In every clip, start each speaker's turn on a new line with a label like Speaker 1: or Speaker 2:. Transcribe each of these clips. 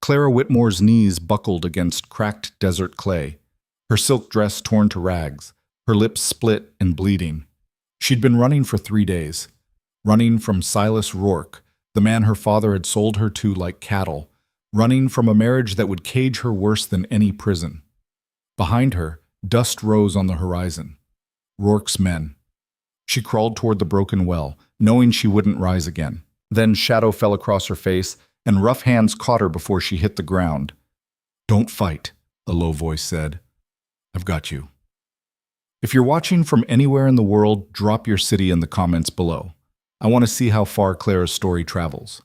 Speaker 1: Clara Whitmore's knees buckled against cracked desert clay, her silk dress torn to rags, her lips split and bleeding. She'd been running for 3 days, running from Silas Rourke, the man her father had sold her to like cattle, running from a marriage that would cage her worse than any prison. Behind her, dust rose on the horizon. Rourke's men. She crawled toward the broken well, knowing she wouldn't rise again. Then shadow fell across her face, and rough hands caught her before she hit the ground. "Don't fight," a low voice said. "I've got you." If you're watching from anywhere in the world, drop your city in the comments below. I want to see how far Clara's story travels.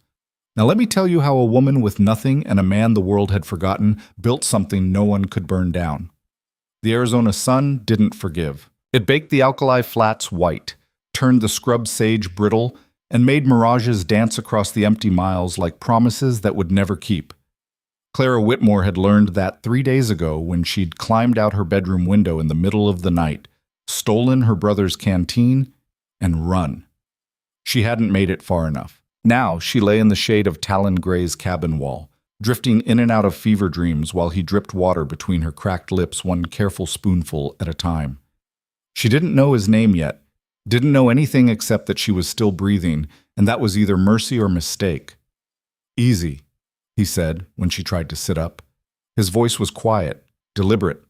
Speaker 1: Now let me tell you how a woman with nothing and a man the world had forgotten built something no one could burn down. The Arizona sun didn't forgive. It baked the alkali flats white, turned the scrub sage brittle, and made mirages dance across the empty miles like promises that would never keep. Clara Whitmore had learned that 3 days ago when she'd climbed out her bedroom window in the middle of the night, stolen her brother's canteen, and run. She hadn't made it far enough. Now she lay in the shade of Talon Gray's cabin wall, drifting in and out of fever dreams while he dripped water between her cracked lips, one careful spoonful at a time. She didn't know his name yet, didn't know anything except that she was still breathing, and that was either mercy or mistake. "Easy," he said when she tried to sit up. His voice was quiet, deliberate,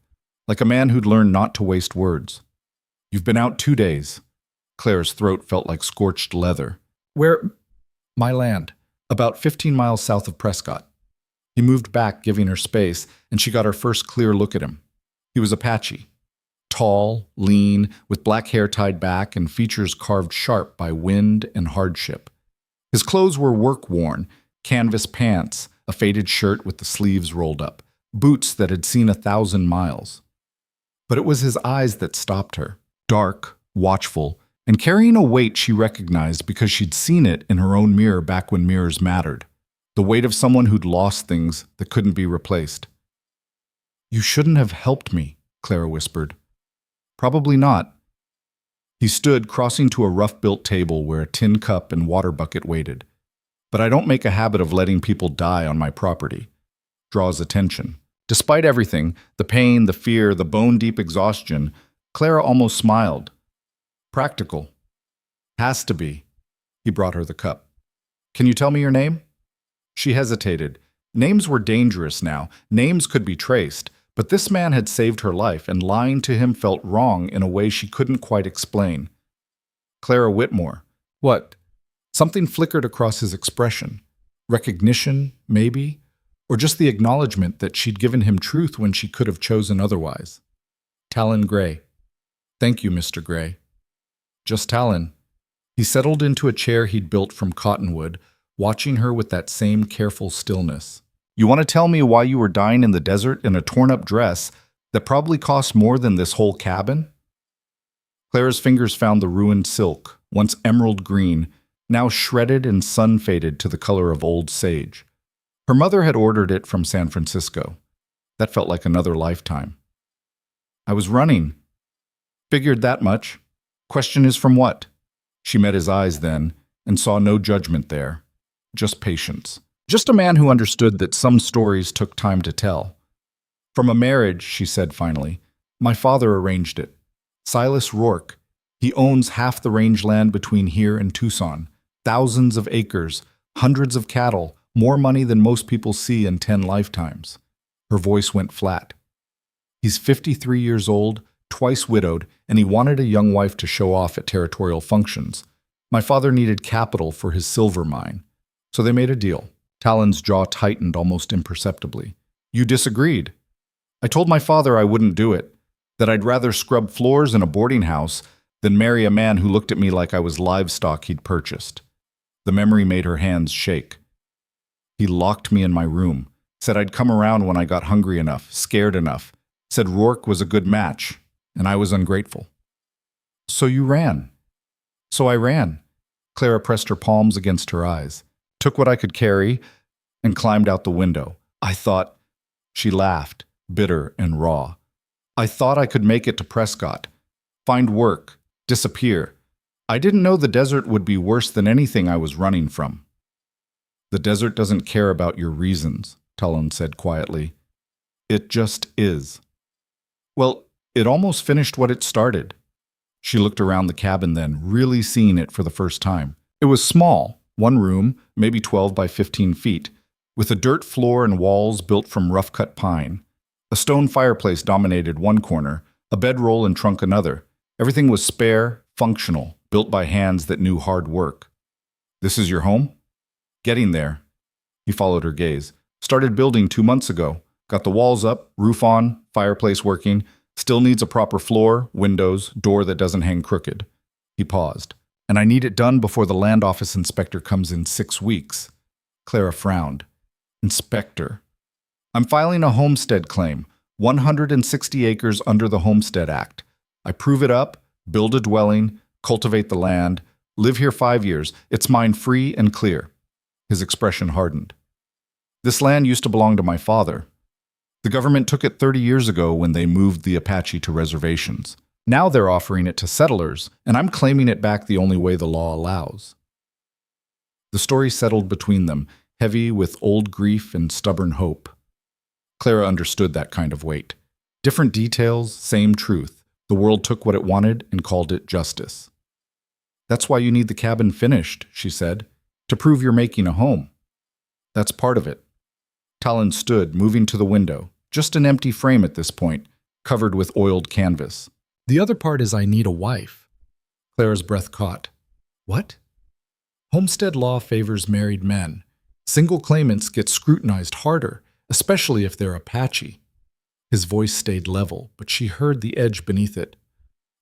Speaker 1: like a man who'd learned not to waste words. "You've been out 2 days." Clara's throat felt like scorched leather. "Where?" "My land, about 15 miles south of Prescott." He moved back, giving her space, and she got her first clear look at him. He was Apache. Tall, lean, with black hair tied back and features carved sharp by wind and hardship. His clothes were work-worn, canvas pants, a faded shirt with the sleeves rolled up, boots that had seen 1,000 miles. But it was his eyes that stopped her, dark, watchful, and carrying a weight she recognized because she'd seen it in her own mirror back when mirrors mattered. The weight of someone who'd lost things that couldn't be replaced. "You shouldn't have helped me," Clara whispered. "Probably not." He stood, crossing to a rough-built table where a tin cup and water bucket waited. "But I don't make a habit of letting people die on my property." Draws attention. Despite everything, the pain, the fear, the bone-deep exhaustion, Clara almost smiled. "Practical." "Has to be." He brought her the cup. "Can you tell me your name?" She hesitated. Names were dangerous now. Names could be traced. But this man had saved her life, and lying to him felt wrong in a way she couldn't quite explain. "Clara Whitmore." "What?" Something flickered across his expression. Recognition, maybe? Or just the acknowledgement that she'd given him truth when she could have chosen otherwise. "Talon Gray." "Thank you, Mr. Gray." "Just Talon." He settled into a chair he'd built from cottonwood, watching her with that same careful stillness. "You want to tell me why you were dying in the desert in a torn-up dress that probably cost more than this whole cabin?" Clara's fingers found the ruined silk, once emerald green, now shredded and sun-faded to the color of old sage. Her mother had ordered it from San Francisco. That felt like another lifetime. "I was running." "Figured that much. Question is from what?" She met his eyes then, and saw no judgment there, just patience. Just a man who understood that some stories took time to tell. "From a marriage," she said finally. "My father arranged it. Silas Rourke. He owns half the rangeland between here and Tucson. Thousands of acres, hundreds of cattle, more money than most people see in 10 lifetimes. Her voice went flat. "He's 53 years old, twice widowed, and he wanted a young wife to show off at territorial functions. My father needed capital for his silver mine. So they made a deal." Talon's jaw tightened almost imperceptibly. "You disagreed." "I told my father I wouldn't do it, that I'd rather scrub floors in a boarding house than marry a man who looked at me like I was livestock he'd purchased." The memory made her hands shake. "He locked me in my room, said I'd come around when I got hungry enough, scared enough, said Rourke was a good match, and I was ungrateful." "So you ran." "So I ran." Clara pressed her palms against her eyes. "Took what I could carry, and climbed out the window. I thought," she laughed, bitter and raw, "I thought I could make it to Prescott, find work, disappear. I didn't know the desert would be worse than anything I was running from." "The desert doesn't care about your reasons," Talon said quietly. It just is. Well, it almost finished what it started. She looked around the cabin then, really seeing it for the first time. It was small, one room, maybe 12 by 15 feet, with a dirt floor and walls built from rough-cut pine. A stone fireplace dominated one corner, a bedroll and trunk another. Everything was spare, functional, built by hands that knew hard work. This is your home? Getting there. He followed her gaze. Started building 2 months ago. Got the walls up, roof on, fireplace working. Still needs a proper floor, windows, door that doesn't hang crooked. He paused. And I need it done before the land office inspector comes in 6 weeks. Clara frowned. Inspector. I'm filing a homestead claim, 160 acres under the Homestead Act. I prove it up, build a dwelling, cultivate the land, live here 5 years. It's mine free and clear. His expression hardened. This land used to belong to my father. The government took it 30 years ago when they moved the Apache to reservations. Now they're offering it to settlers, and I'm claiming it back the only way the law allows. The story settled between them, heavy with old grief and stubborn hope. Clara understood that kind of weight. Different details, same truth. The world took what it wanted and called it justice. That's why you need the cabin finished, she said, to prove you're making a home. That's part of it. Talon stood, moving to the window, just an empty frame at this point, covered with oiled canvas. The other part is I need a wife. Clara's breath caught. What? Homestead law favors married men. Single claimants get scrutinized harder, especially if they're Apache. His voice stayed level, but she heard the edge beneath it.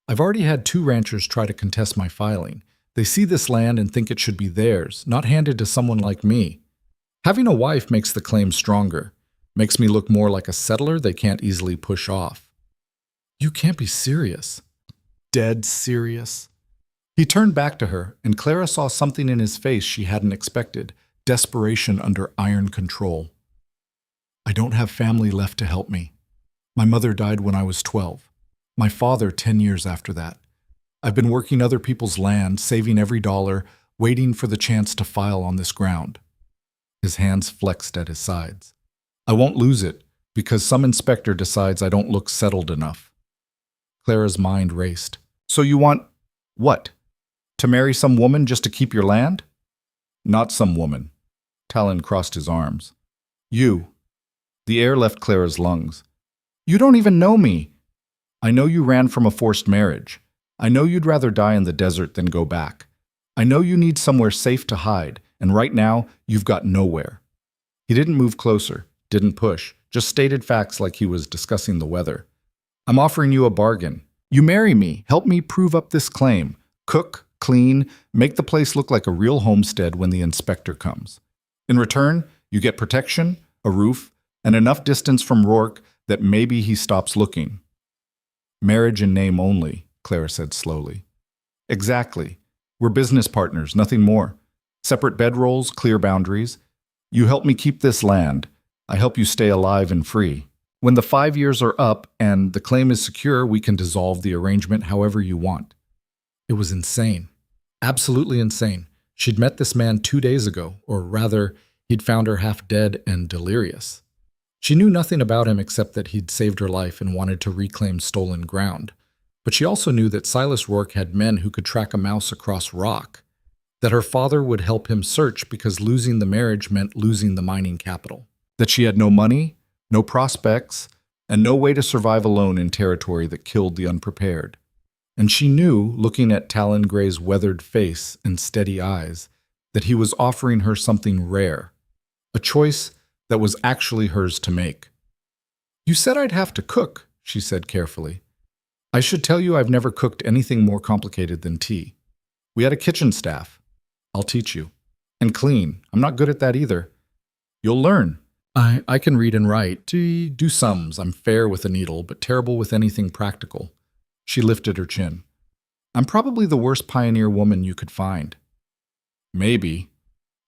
Speaker 1: I've already had 2 ranchers try to contest my filing. They see this land and think it should be theirs, not handed to someone like me. Having a wife makes the claim stronger, makes me look more like a settler they can't easily push off. You can't be serious. Dead serious. He turned back to her, and Clara saw something in his face she hadn't expected, desperation under iron control. I don't have family left to help me. My mother died when I was 12. My father 10 years after that. I've been working other people's land, saving every dollar, waiting for the chance to file on this ground. His hands flexed at his sides. I won't lose it, because some inspector decides I don't look settled enough. Clara's mind raced. So you want what? To marry some woman just to keep your land? Not some woman. Talon crossed his arms. You. The air left Clara's lungs. You don't even know me. I know you ran from a forced marriage. I know you'd rather die in the desert than go back. I know you need somewhere safe to hide, and right now, you've got nowhere. He didn't move closer, didn't push, just stated facts like he was discussing the weather. I'm offering you a bargain. You marry me, help me prove up this claim. Cook, clean, make the place look like a real homestead when the inspector comes. In return, you get protection, a roof, and enough distance from Rourke that maybe he stops looking. Marriage in name only, Clara said slowly. Exactly. We're business partners, nothing more. Separate bedrolls, clear boundaries. You help me keep this land. I help you stay alive and free. When the 5 years are up and the claim is secure, we can dissolve the arrangement however you want. It was insane. Absolutely insane. She'd met this man 2 days ago, or rather, he'd found her half dead and delirious. She knew nothing about him except that he'd saved her life and wanted to reclaim stolen ground. But she also knew that Silas Rourke had men who could track a mouse across rock, that her father would help him search because losing the marriage meant losing the mining capital, that she had no money, no prospects, and no way to survive alone in territory that killed the unprepared. And she knew, looking at Talon Gray's weathered face and steady eyes, that he was offering her something rare, a choice that was actually hers to make. You said I'd have to cook, she said carefully. I should tell you I've never cooked anything more complicated than tea. We had a kitchen staff. I'll teach you. And clean. I'm not good at that either. You'll learn. I can read and write. Do sums. I'm fair with a needle, but terrible with anything practical. She lifted her chin. I'm probably the worst pioneer woman you could find. Maybe.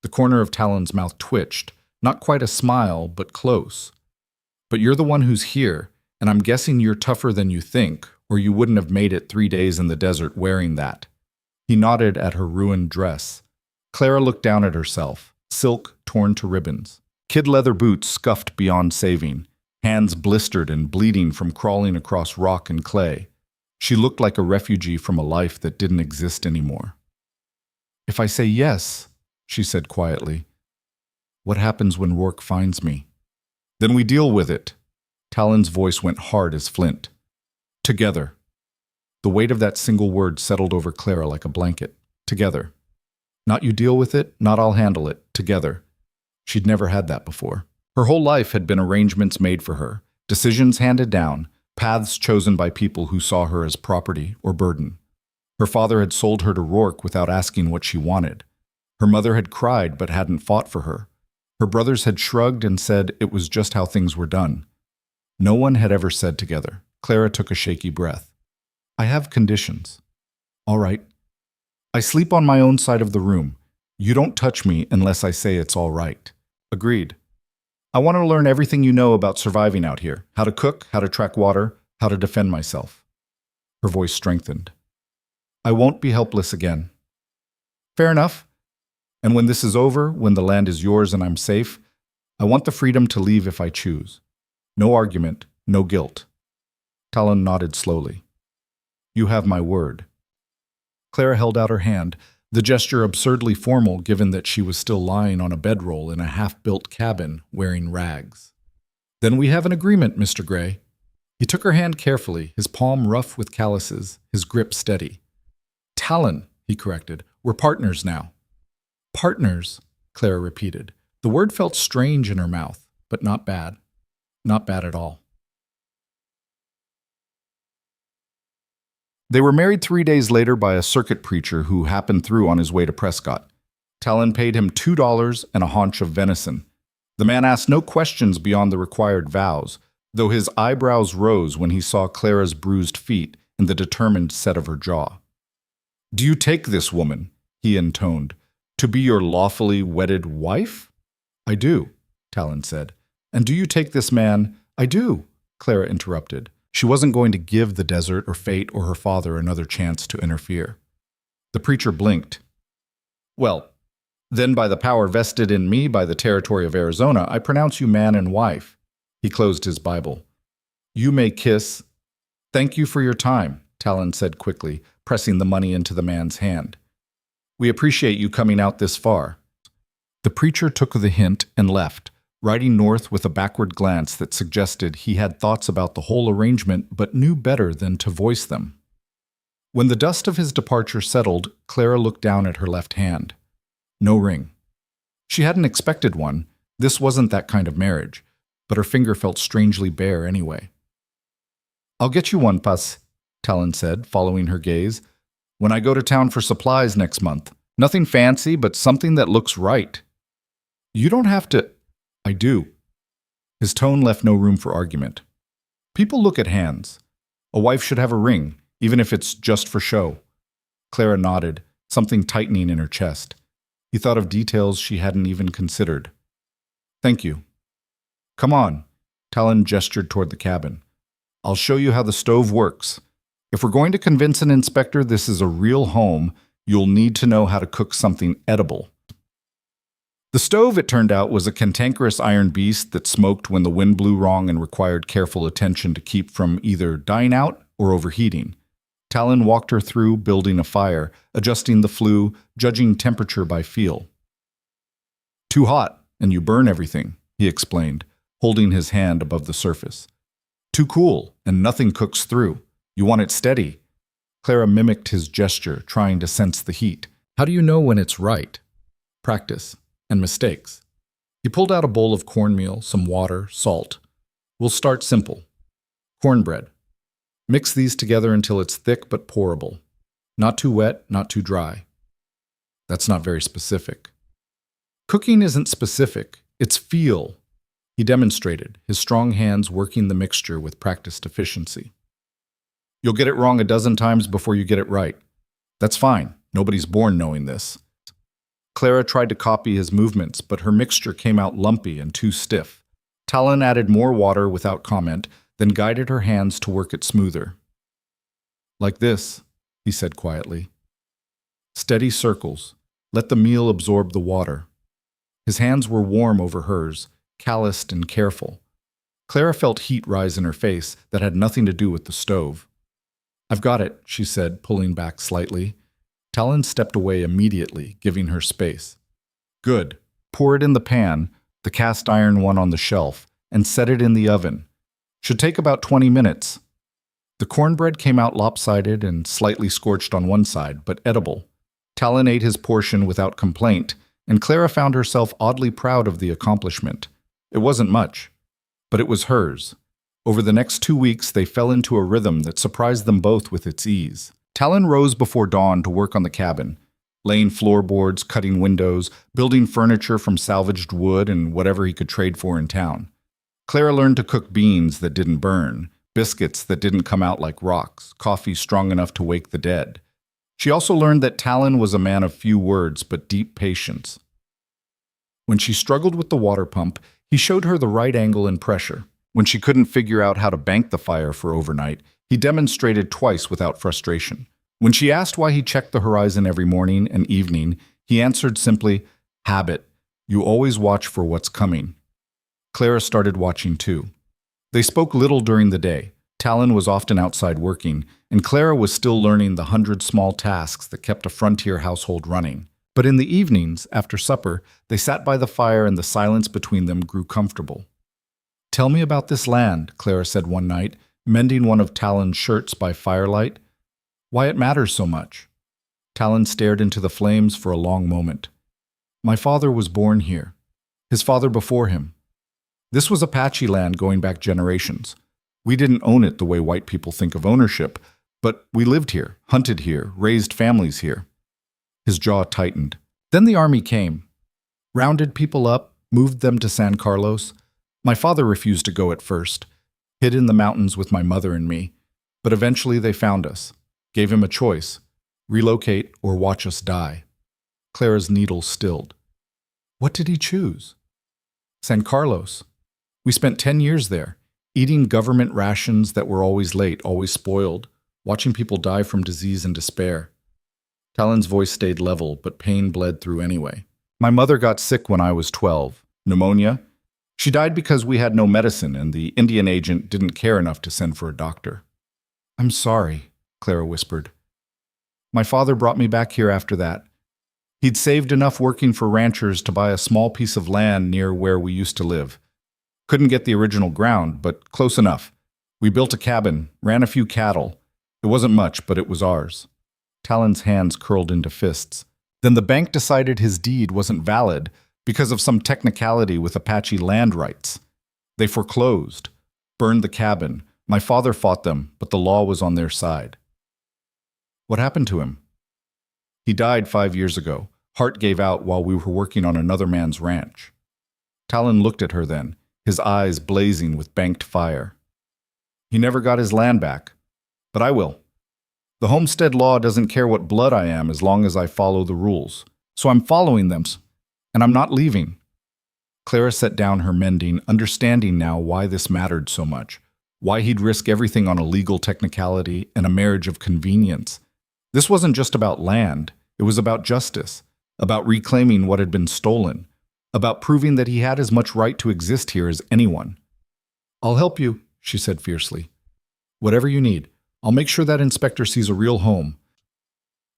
Speaker 1: The corner of Talon's mouth twitched. Not quite a smile, but close. But you're the one who's here, and I'm guessing you're tougher than you think, or you wouldn't have made it 3 days in the desert wearing that. He nodded at her ruined dress. Clara looked down at herself, silk torn to ribbons. Kid leather boots scuffed beyond saving, hands blistered and bleeding from crawling across rock and clay. She looked like a refugee from a life that didn't exist anymore. "If I say yes," she said quietly, "what happens when Rourke finds me?" "Then we deal with it." Talon's voice went hard as flint. "Together." The weight of that single word settled over Clara like a blanket. Together. Not you deal with it, not I'll handle it. Together. She'd never had that before. Her whole life had been arrangements made for her, decisions handed down, paths chosen by people who saw her as property or burden. Her father had sold her to Rourke without asking what she wanted. Her mother had cried but hadn't fought for her. Her brothers had shrugged and said it was just how things were done. No one had ever said together. Clara took a shaky breath. "I have conditions." "All right. I sleep on my own side of the room. You don't touch me unless I say it's all right." "Agreed. I want to learn everything you know about surviving out here. How to cook, how to track water, how to defend myself." Her voice strengthened. "I won't be helpless again." "Fair enough. And when this is over, when the land is yours and I'm safe, I want the freedom to leave if I choose. No argument, no guilt." Talon nodded slowly. "You have my word." Clara held out her hand, the gesture absurdly formal given that she was still lying on a bedroll in a half-built cabin wearing rags. "Then we have an agreement, Mr. Gray." He took her hand carefully, his palm rough with calluses, his grip steady. "Talon," he corrected. "We're partners now." "Partners," Clara repeated. The word felt strange in her mouth, but not bad. Not bad at all. They were married 3 days later by a circuit preacher who happened through on his way to Prescott. Talon paid him $2 and a haunch of venison. The man asked no questions beyond the required vows, though his eyebrows rose when he saw Clara's bruised feet and the determined set of her jaw. "Do you take this woman," he intoned, "to be your lawfully wedded wife?" "I do," Talon said. "And do you take this man—" "I do," Clara interrupted. She wasn't going to give the desert or fate or her father another chance to interfere. The preacher blinked. "Well, then by the power vested in me by the territory of Arizona, I pronounce you man and wife." He closed his Bible. "You may kiss—" "Thank you for your time," Talon said quickly, pressing the money into the man's hand. "We appreciate you coming out this far." The preacher took the hint and left, riding north with a backward glance that suggested he had thoughts about the whole arrangement but knew better than to voice them. When the dust of his departure settled, Clara looked down at her left hand. No ring. She hadn't expected one. This wasn't that kind of marriage, but her finger felt strangely bare anyway. "I'll get you one, Pas," Talon said, following her gaze. "When I go to town for supplies next month. Nothing fancy, but something that looks right." "You don't have to—" "I do." His tone left no room for argument. "People look at hands. A wife should have a ring, even if it's just for show." Clara nodded, something tightening in her chest. He thought of details she hadn't even considered. "Thank you." "Come on." Talon gestured toward the cabin. "I'll show you how the stove works. If we're going to convince an inspector this is a real home, you'll need to know how to cook something edible." The stove, it turned out, was a cantankerous iron beast that smoked when the wind blew wrong and required careful attention to keep from either dying out or overheating. Talon walked her through building a fire, adjusting the flue, judging temperature by feel. "Too hot, and you burn everything," he explained, holding his hand above the surface. "Too cool, and nothing cooks through. You want it steady." Clara mimicked his gesture, trying to sense the heat. "How do you know when it's right?" "Practice. And mistakes." He pulled out a bowl of cornmeal, some water, salt. "We'll start simple. Cornbread. Mix these together until it's thick but pourable. Not too wet, not too dry." "That's not very specific." "Cooking isn't specific, it's feel." He demonstrated, his strong hands working the mixture with practiced efficiency. "You'll get it wrong a dozen times before you get it right. That's fine, nobody's born knowing this." Clara tried to copy his movements, but her mixture came out lumpy and too stiff. Talon added more water without comment, then guided her hands to work it smoother. "Like this," he said quietly. "Steady circles. Let the meal absorb the water." His hands were warm over hers, calloused and careful. Clara felt heat rise in her face that had nothing to do with the stove. "I've got it," she said, pulling back slightly. Talon stepped away immediately, giving her space. "Good. Pour it in the pan, the cast iron one on the shelf, and set it in the oven. Should take about 20 minutes. The cornbread came out lopsided and slightly scorched on one side, but edible. Talon ate his portion without complaint, and Clara found herself oddly proud of the accomplishment. It wasn't much, but it was hers. Over the next 2 weeks, they fell into a rhythm that surprised them both with its ease. Talon rose before dawn to work on the cabin, laying floorboards, cutting windows, building furniture from salvaged wood and whatever he could trade for in town. Clara learned to cook beans that didn't burn, biscuits that didn't come out like rocks, coffee strong enough to wake the dead. She also learned that Talon was a man of few words but deep patience. When she struggled with the water pump, he showed her the right angle and pressure. When she couldn't figure out how to bank the fire for overnight, he demonstrated twice without frustration. When she asked why he checked the horizon every morning and evening, he answered simply, "Habit. You always watch for what's coming." Clara started watching too. They spoke little during the day. Talon was often outside working, and Clara was still learning the 100 small tasks that kept a frontier household running. But in the evenings, after supper, they sat by the fire and the silence between them grew comfortable. "Tell me about this land," Clara said one night, mending one of Talon's shirts by firelight. "Why it matters so much." Talon stared into the flames for a long moment. "My father was born here. His father before him. This was Apache land going back generations. We didn't own it the way white people think of ownership, but we lived here, hunted here, raised families here." His jaw tightened. "Then the army came. Rounded people up, moved them to San Carlos. My father refused to go at first, hid in the mountains with my mother and me, but eventually they found us, gave him a choice, relocate or watch us die." Clara's needle stilled. "What did he choose?" "San Carlos. We spent 10 years there, eating government rations that were always late, always spoiled, watching people die from disease and despair." Talon's voice stayed level, but pain bled through anyway. "My mother got sick when I was 12. Pneumonia. She died because we had no medicine and the Indian agent didn't care enough to send for a doctor." "I'm sorry," Clara whispered. "My father brought me back here after that. He'd saved enough working for ranchers to buy a small piece of land near where we used to live. Couldn't get the original ground, but close enough. We built a cabin, ran a few cattle. It wasn't much, but it was ours." Talon's hands curled into fists. "Then the bank decided his deed wasn't valid because of some technicality with Apache land rights. They foreclosed, burned the cabin. My father fought them, but the law was on their side." "What happened to him?" "He died 5 years ago. Heart gave out while we were working on another man's ranch." Talon looked at her then, his eyes blazing with banked fire. "He never got his land back. But I will. The homestead law doesn't care what blood I am as long as I follow the rules. So I'm following them, and I'm not leaving." Clara set down her mending, understanding now why this mattered so much, why he'd risk everything on a legal technicality and a marriage of convenience. This wasn't just about land, it was about justice, about reclaiming what had been stolen, about proving that he had as much right to exist here as anyone. "I'll help you," she said fiercely. "Whatever you need. I'll make sure that inspector sees a real home."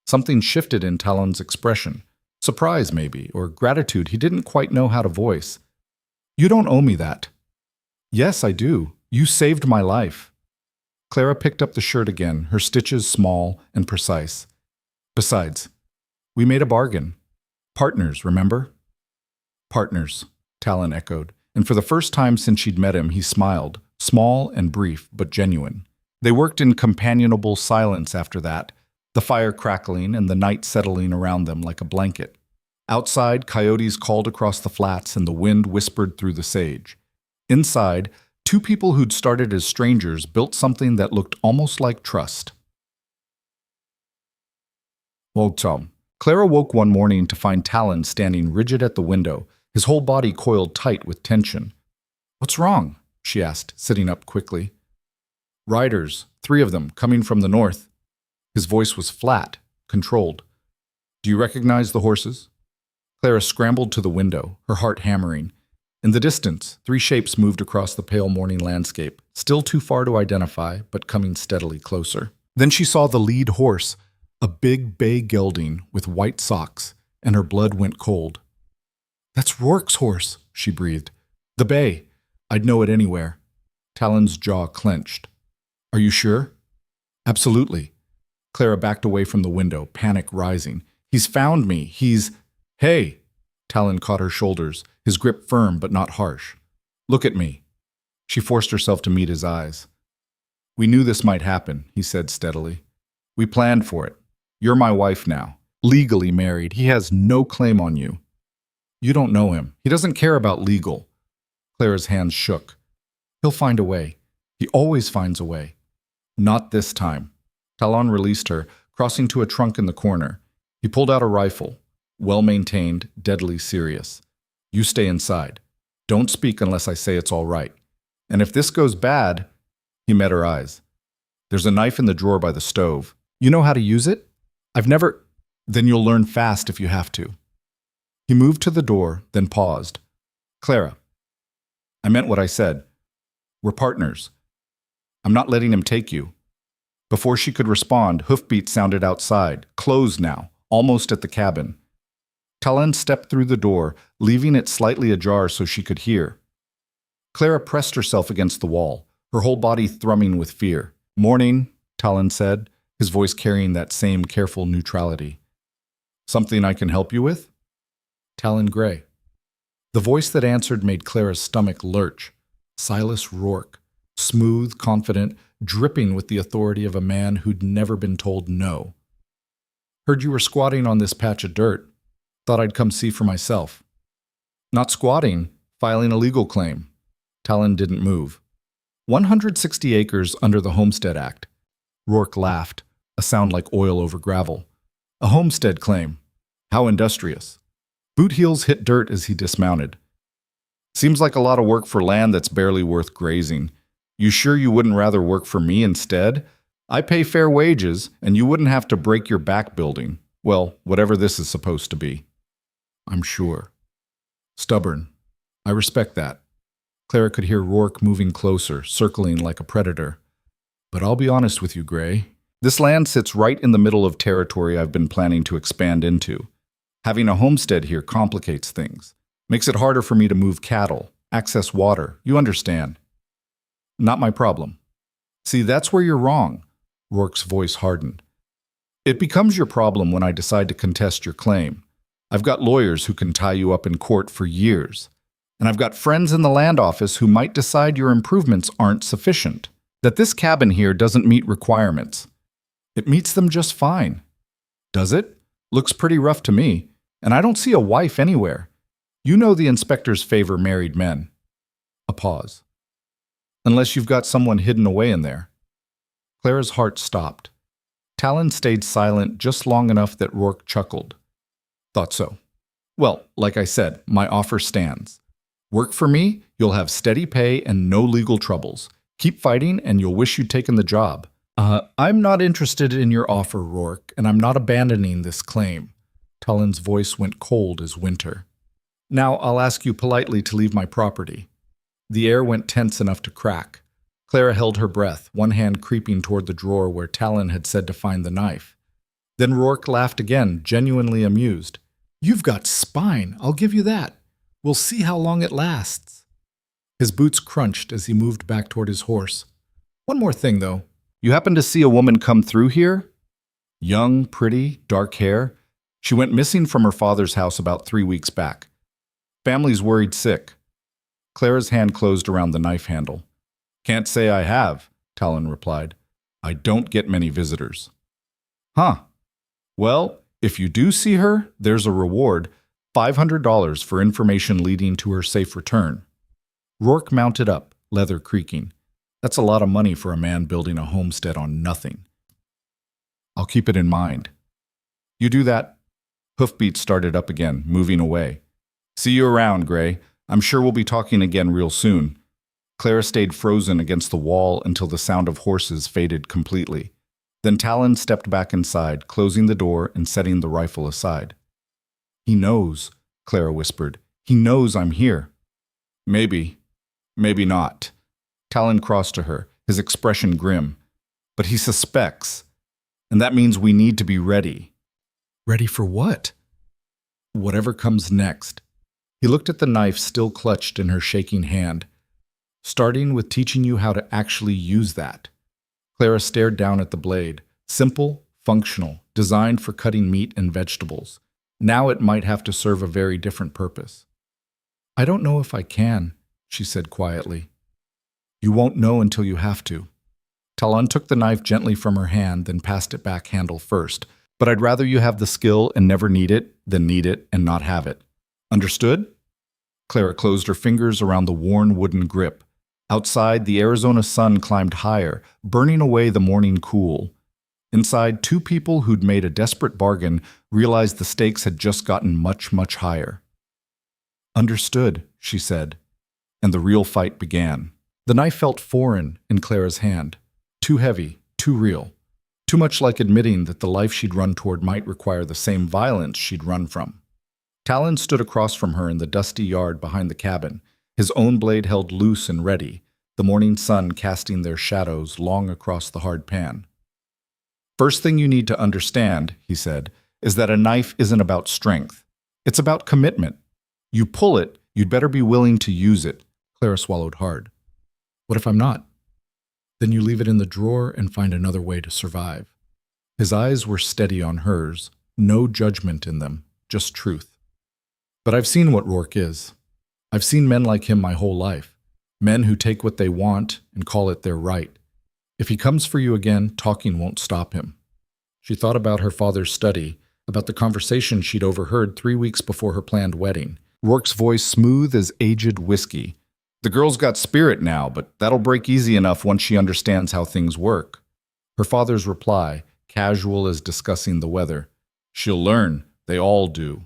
Speaker 1: Something shifted in Talon's expression. Surprise, maybe, or gratitude he didn't quite know how to voice. "You don't owe me that." "Yes, I do. You saved my life." Clara picked up the shirt again, her stitches small and precise. "Besides, we made a bargain. Partners, remember?" "Partners," Talon echoed, and for the first time since she'd met him, he smiled, small and brief, but genuine. They worked in companionable silence after that, the fire crackling and the night settling around them like a blanket. Outside, coyotes called across the flats and the wind whispered through the sage. Inside, two people who'd started as strangers built something that looked almost like trust. Tom. Clara woke one morning to find Talon standing rigid at the window, his whole body coiled tight with tension. "What's wrong?" she asked, sitting up quickly. "Riders, 3 of them, coming from the north." His voice was flat, controlled. "Do you recognize the horses?" Clara scrambled to the window, her heart hammering. In the distance, three shapes moved across the pale morning landscape, still too far to identify, but coming steadily closer. Then she saw the lead horse, a big bay gelding with white socks, and her blood went cold. "That's Rourke's horse," she breathed. "The bay. I'd know it anywhere." Talon's jaw clenched. "Are you sure?" "Absolutely." Clara backed away from the window, panic rising. "He's found me. He's—" "Hey!" Talon caught her shoulders, his grip firm but not harsh. "Look at me." She forced herself to meet his eyes. "We knew this might happen," he said steadily. "We planned for it. You're my wife now. Legally married. He has no claim on you. You don't know him. He doesn't care about legal." Clara's hands shook. "He'll find a way. He always finds a way." "Not this time." Talon released her, crossing to a trunk in the corner. He pulled out a rifle. Well-maintained, deadly serious. "You stay inside. Don't speak unless I say it's all right. And if this goes bad—" He met her eyes. "There's a knife in the drawer by the stove. You know how to use it?" "I've never—" "Then you'll learn fast if you have to." He moved to the door, then paused. "Clara, I meant what I said. We're partners. I'm not letting him take you." Before she could respond, hoofbeats sounded outside, closed now, almost at the cabin. Talon stepped through the door, leaving it slightly ajar so she could hear. Clara pressed herself against the wall, her whole body thrumming with fear. "Morning," Talon said, his voice carrying that same careful neutrality. "Something I can help you with?" Talon Gray. The voice that answered made Clara's stomach lurch. Silas Rourke, smooth, confident, dripping with the authority of a man who'd never been told no. "Heard you were squatting on this patch of dirt. Thought I'd come see for myself." "Not squatting, filing a legal claim." Talon didn't move. 160 acres under the Homestead Act. Rourke laughed, a sound like oil over gravel. "A homestead claim. How industrious." Boot heels hit dirt as he dismounted. "Seems like a lot of work for land that's barely worth grazing. You sure you wouldn't rather work for me instead? I pay fair wages, and you wouldn't have to break your back building. Well, whatever this is supposed to be." "I'm sure." "Stubborn. I respect that." Clara could hear Rourke moving closer, circling like a predator. "But I'll be honest with you, Gray. This land sits right in the middle of territory I've been planning to expand into. Having a homestead here complicates things. Makes it harder for me to move cattle, access water. You understand." "Not my problem." "See, that's where you're wrong." Rourke's voice hardened. "It becomes your problem when I decide to contest your claim. I've got lawyers who can tie you up in court for years. And I've got friends in the land office who might decide your improvements aren't sufficient. That this cabin here doesn't meet requirements. It meets them just fine." "Does it? Looks pretty rough to me. And I don't see a wife anywhere. You know the inspectors favor married men." A pause. "Unless you've got someone hidden away in there." Clara's heart stopped. Talon stayed silent just long enough that Rourke chuckled. "Thought so. Well, like I said, my offer stands. Work for me, you'll have steady pay and no legal troubles. Keep fighting and you'll wish you'd taken the job." I'm not interested in your offer, Rourke, and I'm not abandoning this claim." Talon's voice went cold as winter. "Now I'll ask you politely to leave my property." The air went tense enough to crack. Clara held her breath, one hand creeping toward the drawer where Talon had said to find the knife. Then Rourke laughed again, genuinely amused. "You've got spine, I'll give you that. We'll see how long it lasts." His boots crunched as he moved back toward his horse. "One more thing, though. You happen to see a woman come through here? Young, pretty, dark hair. She went missing from her father's house about 3 weeks back. Family's worried sick." Clara's hand closed around the knife handle. "Can't say I have," Talon replied. "I don't get many visitors." "Huh. Well, if you do see her, there's a reward, $500 for information leading to her safe return." Rourke mounted up, leather creaking. That's a lot of money for a man building a homestead on nothing. "I'll keep it in mind." "You do that." Hoofbeats started up again, moving away. "See you around, Gray. I'm sure we'll be talking again real soon." Clara stayed frozen against the wall until the sound of horses faded completely. Then Talon stepped back inside, closing the door and setting the rifle aside. "He knows," Clara whispered. "He knows I'm here." Maybe. Maybe not. Talon crossed to her, his expression grim. But he suspects. And that means we need to be ready. Ready for what? Whatever comes next. He looked at the knife still clutched in her shaking hand. Starting with teaching you how to actually use that. Clara stared down at the blade. Simple, functional, designed for cutting meat and vegetables. Now it might have to serve a very different purpose. I don't know if I can, she said quietly. You won't know until you have to. Talon took the knife gently from her hand, then passed it back handle first. But I'd rather you have the skill and never need it than need it and not have it. Understood? Clara closed her fingers around the worn wooden grip. Outside, the Arizona sun climbed higher, burning away the morning cool. Inside, two people who'd made a desperate bargain realized the stakes had just gotten much, much higher. Understood, she said, and the real fight began. The knife felt foreign in Clara's hand. Too heavy, too real. Too much like admitting that the life she'd run toward might require the same violence she'd run from. Talon stood across from her in the dusty yard behind the cabin, his own blade held loose and ready, the morning sun casting their shadows long across the hard pan. First thing you need to understand, he said, is that a knife isn't about strength. It's about commitment. You pull it, you'd better be willing to use it. Clara swallowed hard. What if I'm not? Then you leave it in the drawer and find another way to survive. His eyes were steady on hers, no judgment in them, just truth. But I've seen what Rourke is. I've seen men like him my whole life, men who take what they want and call it their right. If he comes for you again, talking won't stop him. She thought about her father's study, about the conversation she'd overheard 3 weeks before her planned wedding. Rourke's voice smooth as aged whiskey. The girl's got spirit now, but that'll break easy enough once she understands how things work. Her father's reply, casual as discussing the weather. She'll learn. They all do.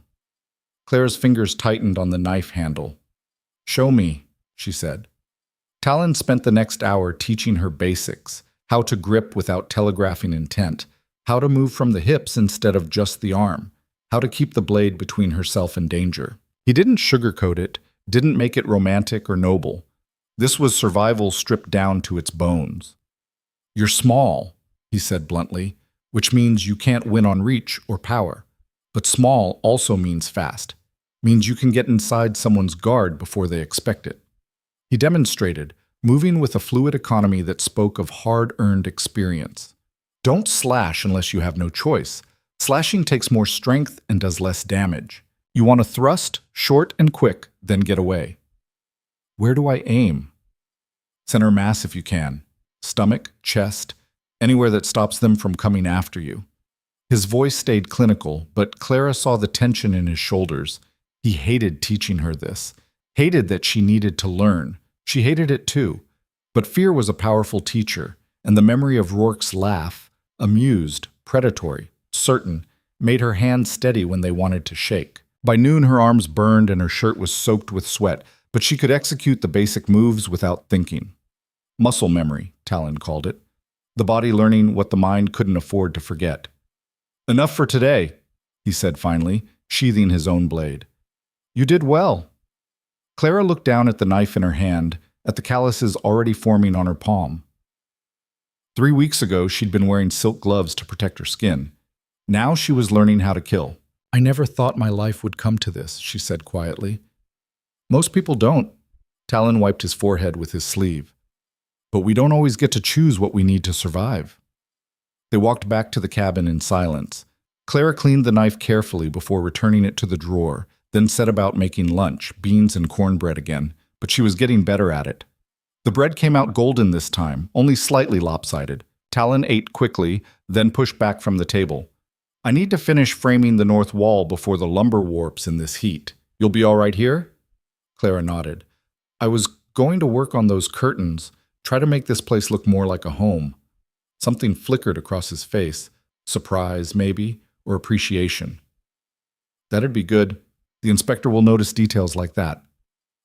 Speaker 1: Clara's fingers tightened on the knife handle. Show me, she said. Talon spent the next hour teaching her basics, how to grip without telegraphing intent, how to move from the hips instead of just the arm, how to keep the blade between herself and danger. He didn't sugarcoat it, didn't make it romantic or noble. This was survival stripped down to its bones. You're small, he said bluntly, which means you can't win on reach or power. But small also means fast, means you can get inside someone's guard before they expect it. He demonstrated, moving with a fluid economy that spoke of hard-earned experience. Don't slash unless you have no choice. Slashing takes more strength and does less damage. You want to thrust, short and quick, then get away. Where do I aim? Center mass if you can. Stomach, chest, anywhere that stops them from coming after you. His voice stayed clinical, but Clara saw the tension in his shoulders. He hated teaching her this. Hated that she needed to learn. She hated it too. But fear was a powerful teacher, and the memory of Rourke's laugh, amused, predatory, certain, made her hands steady when they wanted to shake. By noon, her arms burned and her shirt was soaked with sweat, but she could execute the basic moves without thinking. Muscle memory, Talon called it. The body learning what the mind couldn't afford to forget. Enough for today, he said finally, sheathing his own blade. You did well. Clara looked down at the knife in her hand, at the calluses already forming on her palm. 3 weeks ago, she'd been wearing silk gloves to protect her skin. Now she was learning how to kill. I never thought my life would come to this, she said quietly. Most people don't. Talon wiped his forehead with his sleeve. But we don't always get to choose what we need to survive. They walked back to the cabin in silence. Clara cleaned the knife carefully before returning it to the drawer, then set about making lunch, beans and cornbread again, but she was getting better at it. The bread came out golden this time, only slightly lopsided. Talon ate quickly, then pushed back from the table. I need to finish framing the north wall before the lumber warps in this heat. You'll be all right here? Clara nodded. I was going to work on those curtains, try to make this place look more like a home. Something flickered across his face. Surprise, maybe, or appreciation. That'd be good. The inspector will notice details like that.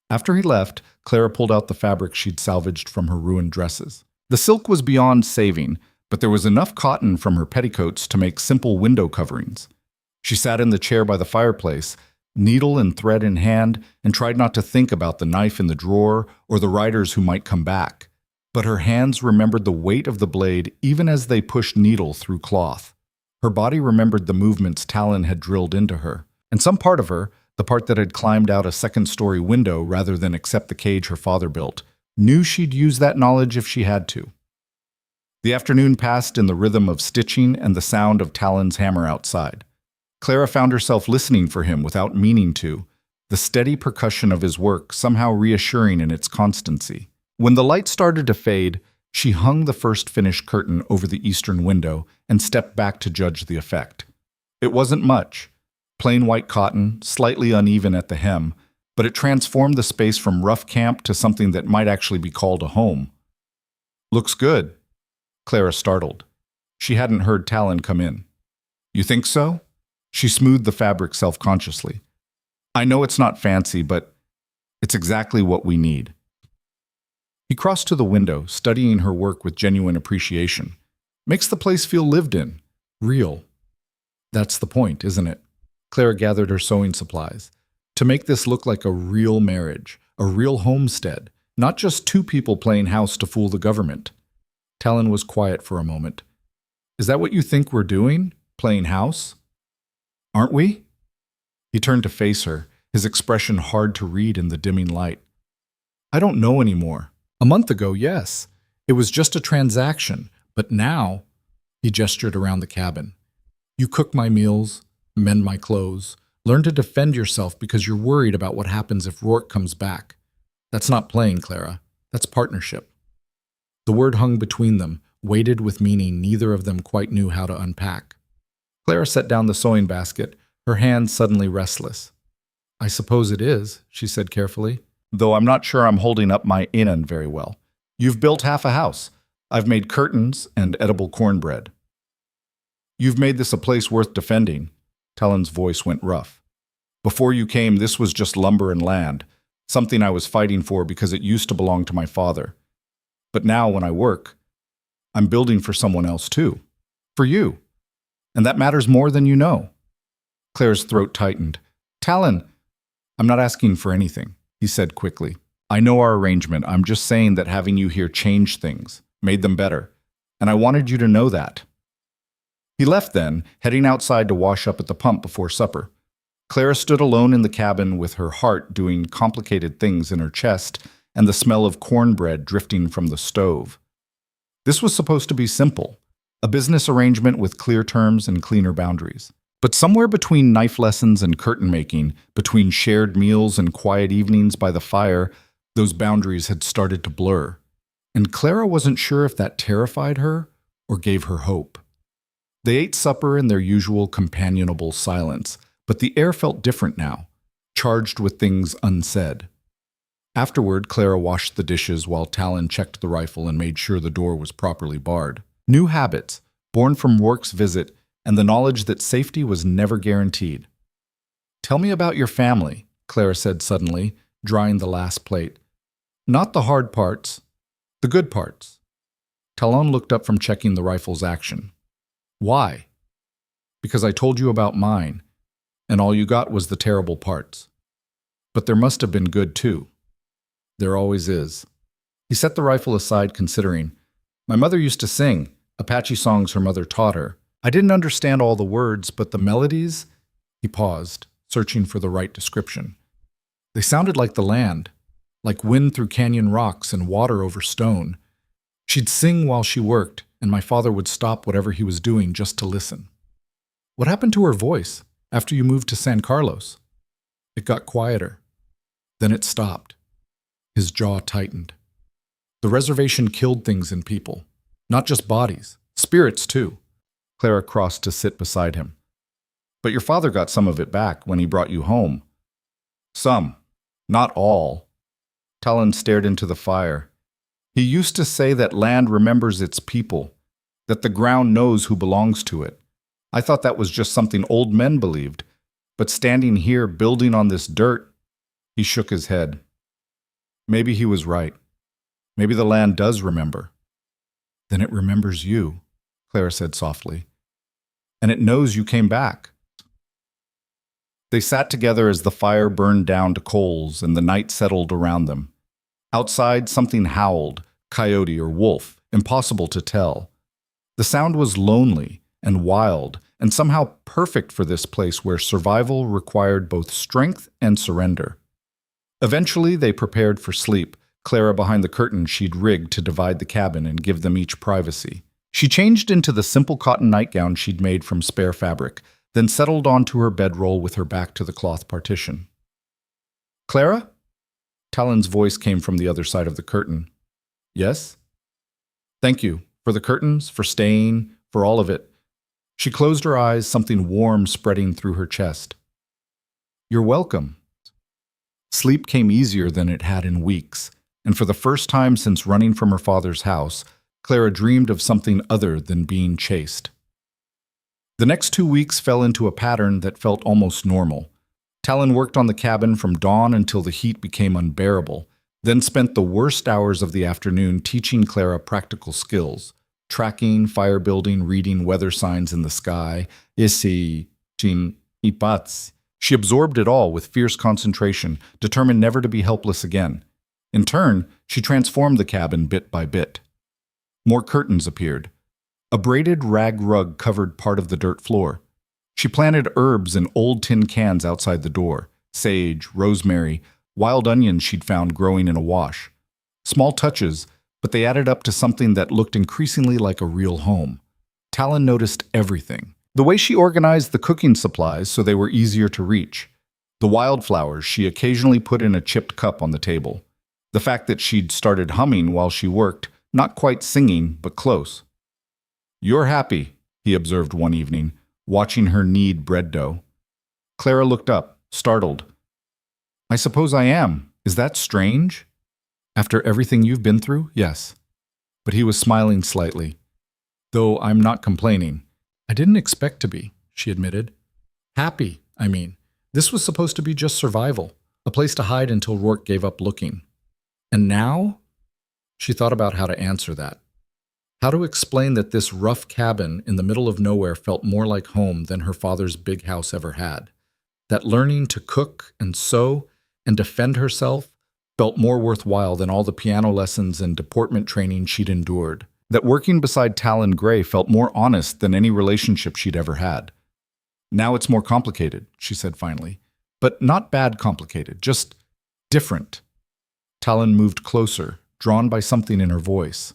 Speaker 1: After he left, Clara pulled out the fabric she'd salvaged from her ruined dresses. The silk was beyond saving, but there was enough cotton from her petticoats to make simple window coverings. She sat in the chair by the fireplace, needle and thread in hand, and tried not to think about the knife in the drawer or the riders who might come back. But her hands remembered the weight of the blade even as they pushed needle through cloth. Her body remembered the movements Talon had drilled into her. And some part of her, the part that had climbed out a second-story window rather than accept the cage her father built, knew she'd use that knowledge if she had to. The afternoon passed in the rhythm of stitching and the sound of Talon's hammer outside. Clara found herself listening for him without meaning to, the steady percussion of his work somehow reassuring in its constancy. When the light started to fade, she hung the first finished curtain over the eastern window and stepped back to judge the effect. It wasn't much. Plain white cotton, slightly uneven at the hem, but it transformed the space from rough camp to something that might actually be called a home. "Looks good," Clara startled. She hadn't heard Talon come in. "You think so?" She smoothed the fabric self-consciously. "I know it's not fancy, but it's exactly what we need." He crossed to the window, studying her work with genuine appreciation. "Makes the place feel lived in, real." "That's the point, isn't it?" Clara gathered her sewing supplies. "To make this look like a real marriage, a real homestead, not just two people playing house to fool the government." Talon was quiet for a moment. "Is that what you think we're doing? Playing house? Aren't we?" He turned to face her, his expression hard to read in the dimming light. "I don't know anymore. A month ago, yes. It was just a transaction. But now," he gestured around the cabin, "you cook my meals, mend my clothes, learn to defend yourself because you're worried about what happens if Rourke comes back. That's not playing, Clara. That's partnership." The word hung between them, weighted with meaning neither of them quite knew how to unpack. Clara set down the sewing basket, her hands suddenly restless. "I suppose it is," she said carefully, "though I'm not sure I'm holding up my end very well. You've built half a house. I've made curtains and edible cornbread. You've made this a place worth defending." Talon's voice went rough. "Before you came, this was just lumber and land, something I was fighting for because it used to belong to my father. But now, when I work, I'm building for someone else too. For you. And that matters more than you know." Claire's throat tightened. "Talon, I'm not asking for anything," he said quickly. "I know our arrangement. I'm just saying that having you here changed things, made them better. And I wanted you to know that." He left then, heading outside to wash up at the pump before supper. Clara stood alone in the cabin with her heart doing complicated things in her chest and the smell of cornbread drifting from the stove. This was supposed to be simple, a business arrangement with clear terms and cleaner boundaries. But somewhere between knife lessons and curtain making, between shared meals and quiet evenings by the fire, those boundaries had started to blur. And Clara wasn't sure if that terrified her or gave her hope. They ate supper in their usual companionable silence, but the air felt different now, charged with things unsaid. Afterward, Clara washed the dishes while Talon checked the rifle and made sure the door was properly barred. New habits, born from Rourke's visit, and the knowledge that safety was never guaranteed. "Tell me about your family," Clara said suddenly, drying the last plate. "Not the hard parts, the good parts." Talon looked up from checking the rifle's action. "Why?" "Because I told you about mine, and all you got was the terrible parts. But there must have been good too. There always is." He set the rifle aside, considering. "My mother used to sing, Apache songs her mother taught her. I didn't understand all the words, but the melodies..." He paused, searching for the right description. "They sounded like the land, like wind through canyon rocks and water over stone. She'd sing while she worked, and my father would stop whatever he was doing just to listen." "What happened to her voice after you moved to San Carlos?" "It got quieter. Then it stopped." His jaw tightened. "The reservation killed things in people. Not just bodies, spirits too." Clara crossed to sit beside him. "But your father got some of it back when he brought you home." "Some. Not all." Talon stared into the fire. "He used to say that land remembers its people, that the ground knows who belongs to it. I thought that was just something old men believed. But standing here, building on this dirt..." He shook his head. "Maybe he was right. Maybe the land does remember." "Then it remembers you," Clara said softly. "And it knows you came back." They sat together as the fire burned down to coals and the night settled around them. Outside, something howled, coyote or wolf, impossible to tell. The sound was lonely and wild, and somehow perfect for this place where survival required both strength and surrender. Eventually, they prepared for sleep, Clara behind the curtain she'd rigged to divide the cabin and give them each privacy. She changed into the simple cotton nightgown she'd made from spare fabric, then settled onto her bedroll with her back to the cloth partition. "Clara?" Talon's voice came from the other side of the curtain. "Yes?" "Thank you. For the curtains, for staying, for all of it." She closed her eyes, something warm spreading through her chest. "You're welcome." Sleep came easier than it had in weeks, and for the first time since running from her father's house, Clara dreamed of something other than being chased. The next 2 weeks fell into a pattern that felt almost normal. Talon worked on the cabin from dawn until the heat became unbearable, then spent the worst hours of the afternoon teaching Clara practical skills: tracking, fire building, reading weather signs in the sky. She absorbed it all with fierce concentration, determined never to be helpless again. In turn, she transformed the cabin bit by bit. More curtains appeared. A braided rag rug covered part of the dirt floor. She planted herbs in old tin cans outside the door: sage, rosemary, wild onions she'd found growing in a wash. Small touches, but they added up to something that looked increasingly like a real home. Talon noticed everything. The way she organized the cooking supplies so they were easier to reach. The wildflowers she occasionally put in a chipped cup on the table. The fact that she'd started humming while she worked, not quite singing, but close. "You're happy," he observed one evening, watching her knead bread dough. Clara looked up, startled. "I suppose I am. Is that strange?" "After everything you've been through, yes." But he was smiling slightly. "Though I'm not complaining." "I didn't expect to be," she admitted. "Happy, I mean. This was supposed to be just survival, a place to hide until Rourke gave up looking. And now?" She thought about how to answer that. How to explain that this rough cabin in the middle of nowhere felt more like home than her father's big house ever had. That learning to cook and sew and defend herself felt more worthwhile than all the piano lessons and deportment training she'd endured. That working beside Talon Gray felt more honest than any relationship she'd ever had. "Now it's more complicated," she said finally. "But not bad complicated, just different." Talon moved closer, drawn by something in her voice.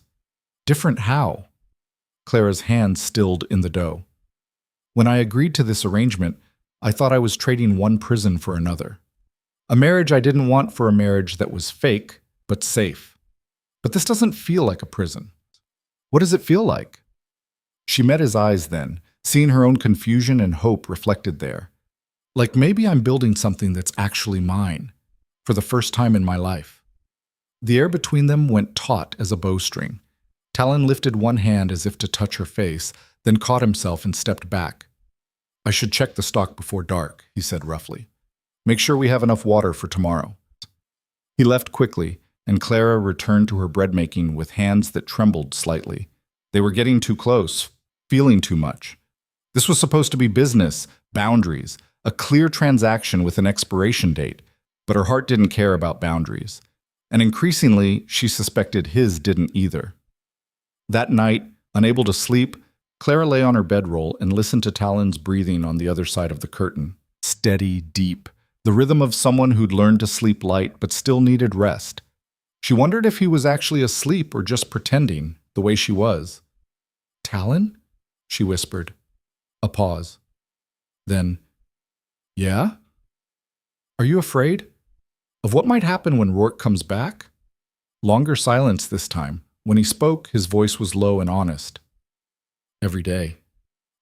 Speaker 1: "Different how?" Clara's hand stilled in the dough. "When I agreed to this arrangement, I thought I was trading one prison for another. A marriage I didn't want for a marriage that was fake, but safe. But this doesn't feel like a prison. What does it feel like?" She met his eyes then, seeing her own confusion and hope reflected there. "Like maybe I'm building something that's actually mine, for the first time in my life." The air between them went taut as a bowstring. Talon lifted one hand as if to touch her face, then caught himself and stepped back. "I should check the stock before dark," he said roughly. "Make sure we have enough water for tomorrow." He left quickly, and Clara returned to her bread-making with hands that trembled slightly. They were getting too close, feeling too much. This was supposed to be business, boundaries, a clear transaction with an expiration date, but her heart didn't care about boundaries. And increasingly, she suspected his didn't either. That night, unable to sleep, Clara lay on her bedroll and listened to Talon's breathing on the other side of the curtain. Steady, deep, the rhythm of someone who'd learned to sleep light but still needed rest. She wondered if he was actually asleep or just pretending, the way she was. "Talon?" she whispered. A pause. Then, "Yeah? Are you afraid? Of what might happen when Rourke comes back?" Longer silence this time. When he spoke, his voice was low and honest. "Every day.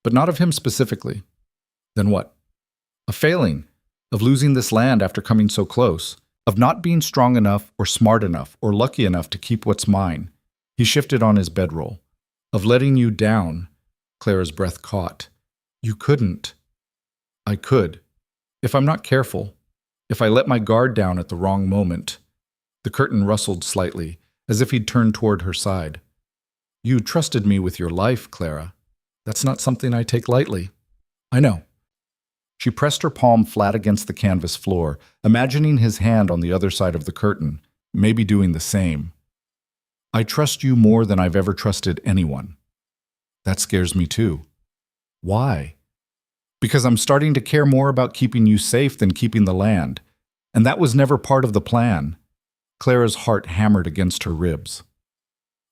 Speaker 1: But not of him specifically." "Then what?" "A failing. Of losing this land after coming so close. Of not being strong enough or smart enough or lucky enough to keep what's mine." He shifted on his bedroll. "Of letting you down." Clara's breath caught. "You couldn't." "I could. If I'm not careful. If I let my guard down at the wrong moment." The curtain rustled slightly, as if he'd turned toward her side. "You trusted me with your life, Clara. That's not something I take lightly." "I know." She pressed her palm flat against the canvas floor, imagining his hand on the other side of the curtain, maybe doing the same. I trust you more than I've ever trusted anyone. That scares me too. Why? Because I'm starting to care more about keeping you safe than keeping the land. And that was never part of the plan. Clara's heart hammered against her ribs.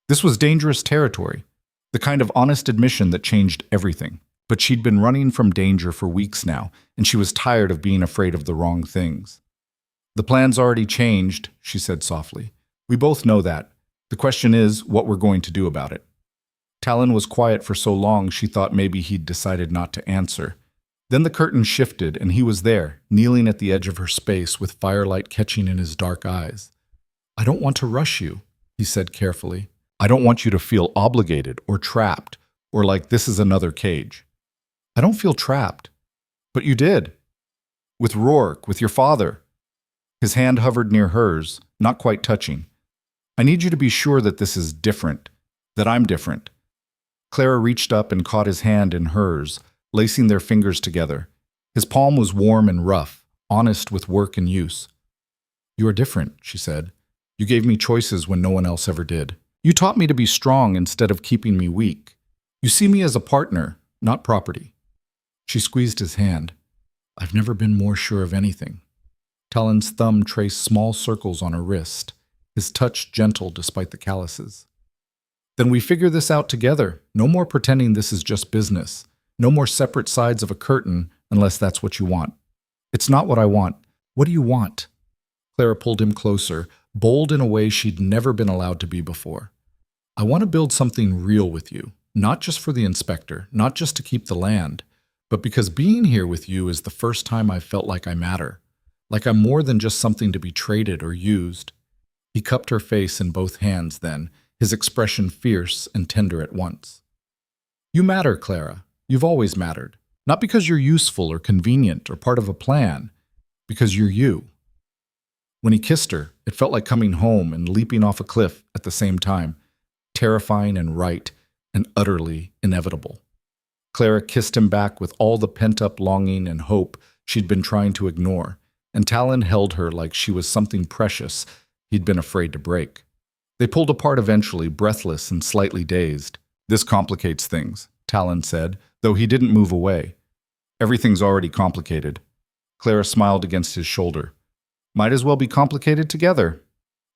Speaker 1: This was dangerous territory, the kind of honest admission that changed everything. But she'd been running from danger for weeks now, and she was tired of being afraid of the wrong things. The plan's already changed, she said softly. We both know that. The question is what we're going to do about it. Talon was quiet for so long she thought maybe he'd decided not to answer. Then the curtain shifted, and he was there, kneeling at the edge of her space with firelight catching in his dark eyes. I don't want to rush you, he said carefully. I don't want you to feel obligated or trapped, or like this is another cage. I don't feel trapped. But you did. With Rourke, with your father. His hand hovered near hers, not quite touching. I need you to be sure that this is different, that I'm different. Clara reached up and caught his hand in hers, lacing their fingers together. His palm was warm and rough, honest with work and use. You are different, she said. You gave me choices when no one else ever did. You taught me to be strong instead of keeping me weak. You see me as a partner, not property. She squeezed his hand. I've never been more sure of anything. Talon's thumb traced small circles on her wrist, his touch gentle despite the calluses. Then we figure this out together. No more pretending this is just business. No more separate sides of a curtain unless that's what you want. It's not what I want. What do you want? Clara pulled him closer, bold in a way she'd never been allowed to be before. I want to build something real with you, not just for the inspector, not just to keep the land, but because being here with you is the first time I've felt like I matter, like I'm more than just something to be traded or used. He cupped her face in both hands then, his expression fierce and tender at once. You matter, Clara. You've always mattered. Not because you're useful or convenient or part of a plan, because you're you. When he kissed her, it felt like coming home and leaping off a cliff at the same time, terrifying and right and utterly inevitable. Clara kissed him back with all the pent-up longing and hope she'd been trying to ignore, and Talon held her like she was something precious he'd been afraid to break. They pulled apart eventually, breathless and slightly dazed. This complicates things, Talon said, though he didn't move away. Everything's already complicated. Clara smiled against his shoulder. Might as well be complicated together.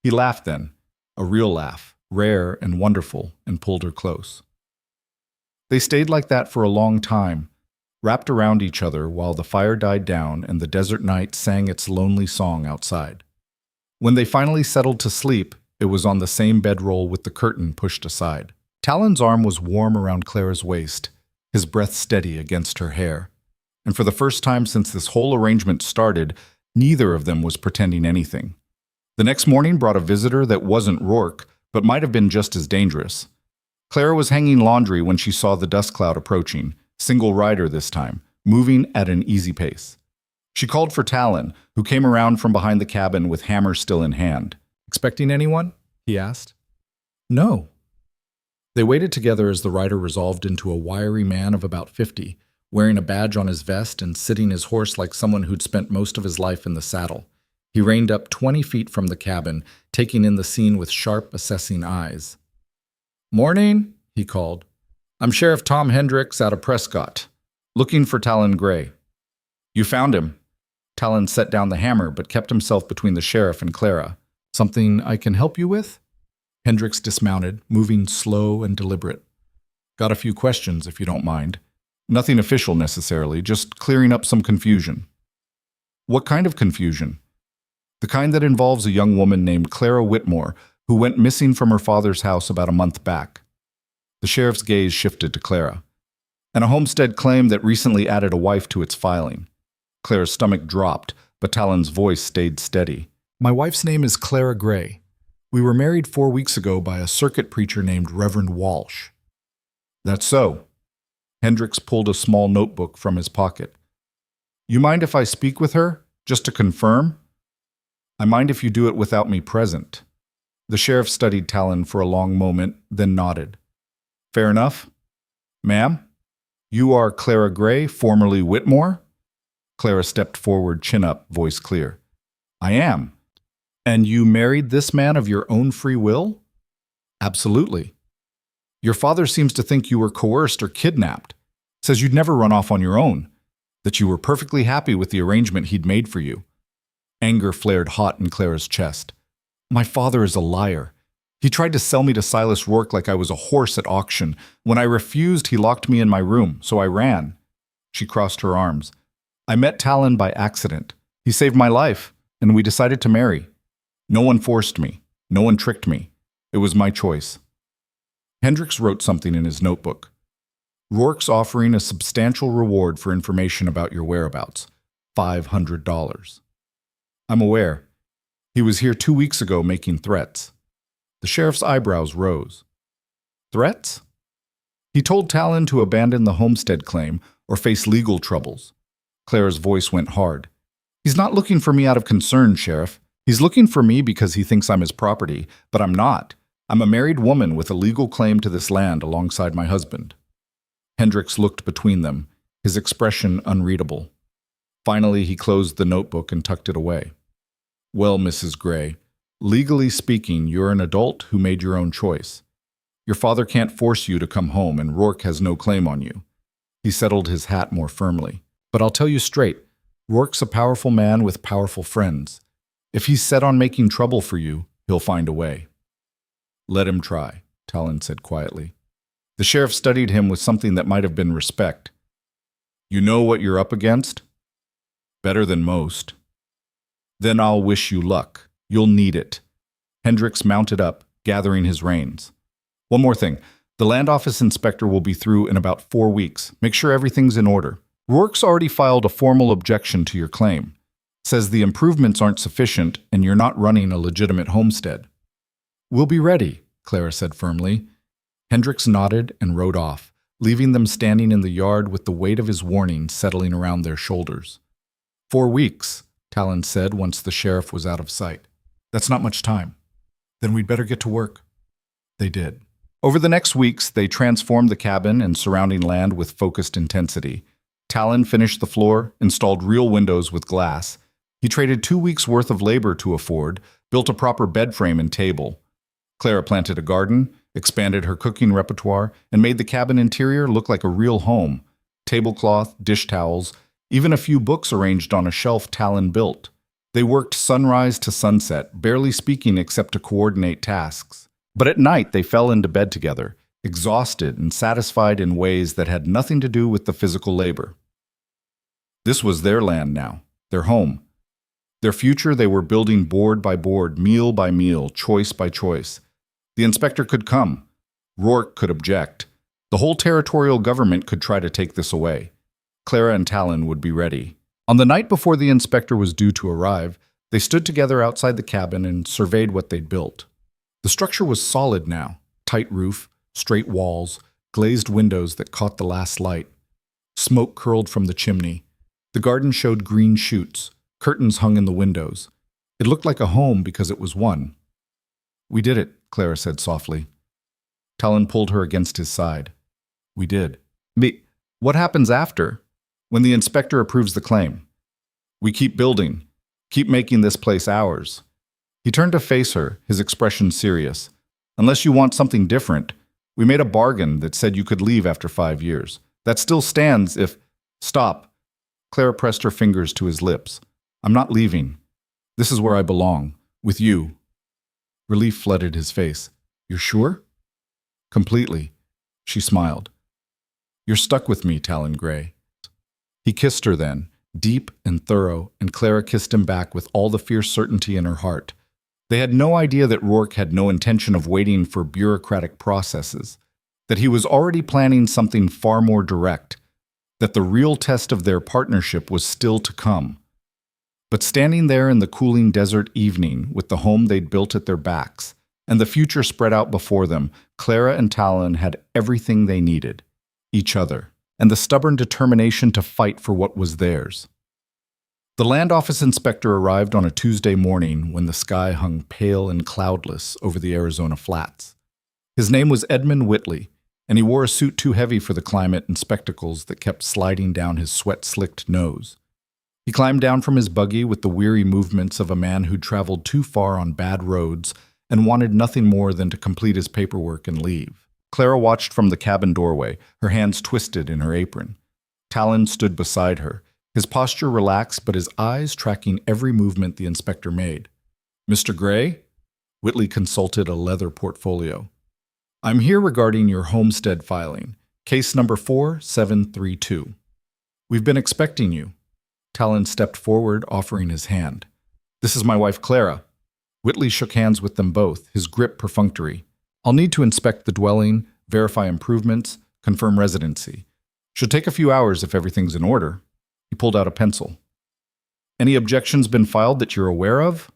Speaker 1: He laughed then, a real laugh, rare and wonderful, and pulled her close. They stayed like that for a long time, wrapped around each other while the fire died down and the desert night sang its lonely song outside. When they finally settled to sleep, it was on the same bedroll with the curtain pushed aside. Talon's arm was warm around Clara's waist, his breath steady against her hair. And for the first time since this whole arrangement started, neither of them was pretending anything. The next morning brought a visitor that wasn't Rourke, but might have been just as dangerous. Clara was hanging laundry when she saw the dust cloud approaching, single rider this time, moving at an easy pace. She called for Talon, who came around from behind the cabin with hammer still in hand. Expecting anyone? He asked. No. They waited together as the rider resolved into a wiry man of about 50, wearing a badge on his vest and sitting his horse like someone who'd spent most of his life in the saddle. He reined up 20 feet from the cabin, taking in the scene with sharp, assessing eyes. Morning, he called. I'm Sheriff Tom Hendricks out of Prescott, looking for Talon Gray. You found him. Talon set down the hammer but kept himself between the sheriff and Clara. Something I can help you with? Hendricks dismounted, moving slow and deliberate. Got a few questions, if you don't mind. Nothing official necessarily, just clearing up some confusion. What kind of confusion? The kind that involves a young woman named Clara Whitmore, who went missing from her father's house about a month back. The sheriff's gaze shifted to Clara. And a homestead claim that recently added a wife to its filing. Clara's stomach dropped, but Talon's voice stayed steady. My wife's name is Clara Gray. We were married 4 weeks ago by a circuit preacher named Reverend Walsh. That's so. Hendricks pulled a small notebook from his pocket. You mind if I speak with her, just to confirm? I mind if you do it without me present. The sheriff studied Talon for a long moment, then nodded. Fair enough. Ma'am, you are Clara Gray, formerly Whitmore? Clara stepped forward, chin up, voice clear. I am. And you married this man of your own free will? Absolutely. Your father seems to think you were coerced or kidnapped. Says you'd never run off on your own. That you were perfectly happy with the arrangement he'd made for you. Anger flared hot in Clara's chest. My father is a liar. He tried to sell me to Silas Rourke like I was a horse at auction. When I refused, he locked me in my room, so I ran. She crossed her arms. I met Talon by accident. He saved my life, and we decided to marry. No one forced me. No one tricked me. It was my choice. Hendricks wrote something in his notebook. Rourke's offering a substantial reward for information about your whereabouts. $500. I'm aware. He was here 2 weeks ago making threats. The sheriff's eyebrows rose. Threats? He told Talon to abandon the homestead claim or face legal troubles. Clara's voice went hard. He's not looking for me out of concern, Sheriff. He's looking for me because he thinks I'm his property, but I'm not. I'm a married woman with a legal claim to this land alongside my husband. Hendricks looked between them, his expression unreadable. Finally, he closed the notebook and tucked it away. Well, Mrs. Gray, legally speaking, you're an adult who made your own choice. Your father can't force you to come home, and Rourke has no claim on you. He settled his hat more firmly. But I'll tell you straight, Rourke's a powerful man with powerful friends. If he's set on making trouble for you, he'll find a way. Let him try, Talon said quietly. The sheriff studied him with something that might have been respect. You know what you're up against? Better than most. Then I'll wish you luck. You'll need it. Hendricks mounted up, gathering his reins. One more thing. The land office inspector will be through in about 4 weeks. Make sure everything's in order. Rourke's already filed a formal objection to your claim. Says the improvements aren't sufficient and you're not running a legitimate homestead. We'll be ready, Clara said firmly. Hendricks nodded and rode off, leaving them standing in the yard with the weight of his warning settling around their shoulders. 4 weeks, Talon said once the sheriff was out of sight. That's not much time. Then we'd better get to work. They did. Over the next weeks, they transformed the cabin and surrounding land with focused intensity. Talon finished the floor, installed real windows with glass. He traded 2 weeks' worth of labor to afford, built a proper bed frame and table. Clara planted a garden, expanded her cooking repertoire, and made the cabin interior look like a real home. Tablecloth, dish towels, even a few books arranged on a shelf Talon built. They worked sunrise to sunset, barely speaking except to coordinate tasks. But at night they fell into bed together, exhausted and satisfied in ways that had nothing to do with the physical labor. This was their land now, their home. Their future they were building board by board, meal by meal, choice by choice. The inspector could come. Rourke could object. The whole territorial government could try to take this away. Clara and Talon would be ready. On the night before the inspector was due to arrive, they stood together outside the cabin and surveyed what they'd built. The structure was solid now, tight roof, straight walls, glazed windows that caught the last light. Smoke curled from the chimney. The garden showed green shoots. Curtains hung in the windows. It looked like a home because it was one. We did it, Clara said softly. Talon pulled her against his side. We did. What happens after? When the inspector approves the claim? We keep building. Keep making this place ours. He turned to face her, his expression serious. Unless you want something different, we made a bargain that said you could leave after 5 years. That still stands if... Stop. Clara pressed her fingers to his lips. I'm not leaving. This is where I belong. With you. Relief flooded his face. You're sure? Completely. She smiled. You're stuck with me, Talon Gray. He kissed her then, deep and thorough, and Clara kissed him back with all the fierce certainty in her heart. They had no idea that Rourke had no intention of waiting for bureaucratic processes, that he was already planning something far more direct, that the real test of their partnership was still to come. But standing there in the cooling desert evening with the home they'd built at their backs, and the future spread out before them, Clara and Talon had everything they needed, each other, and the stubborn determination to fight for what was theirs. The land office inspector arrived on a Tuesday morning when the sky hung pale and cloudless over the Arizona flats. His name was Edmund Whitley, and he wore a suit too heavy for the climate and spectacles that kept sliding down his sweat-slicked nose. He climbed down from his buggy with the weary movements of a man who'd traveled too far on bad roads and wanted nothing more than to complete his paperwork and leave. Clara watched from the cabin doorway, her hands twisted in her apron. Talon stood beside her, his posture relaxed but his eyes tracking every movement the inspector made. "Mr. Gray?" Whitley consulted a leather portfolio. "I'm here regarding your homestead filing, case number 4732. We've been expecting you." Talon stepped forward, offering his hand. "This is my wife, Clara." Whitley shook hands with them both, his grip perfunctory. "I'll need to inspect the dwelling, verify improvements, confirm residency. Should take a few hours if everything's in order." He pulled out a pencil. "Any objections been filed that you're aware of?"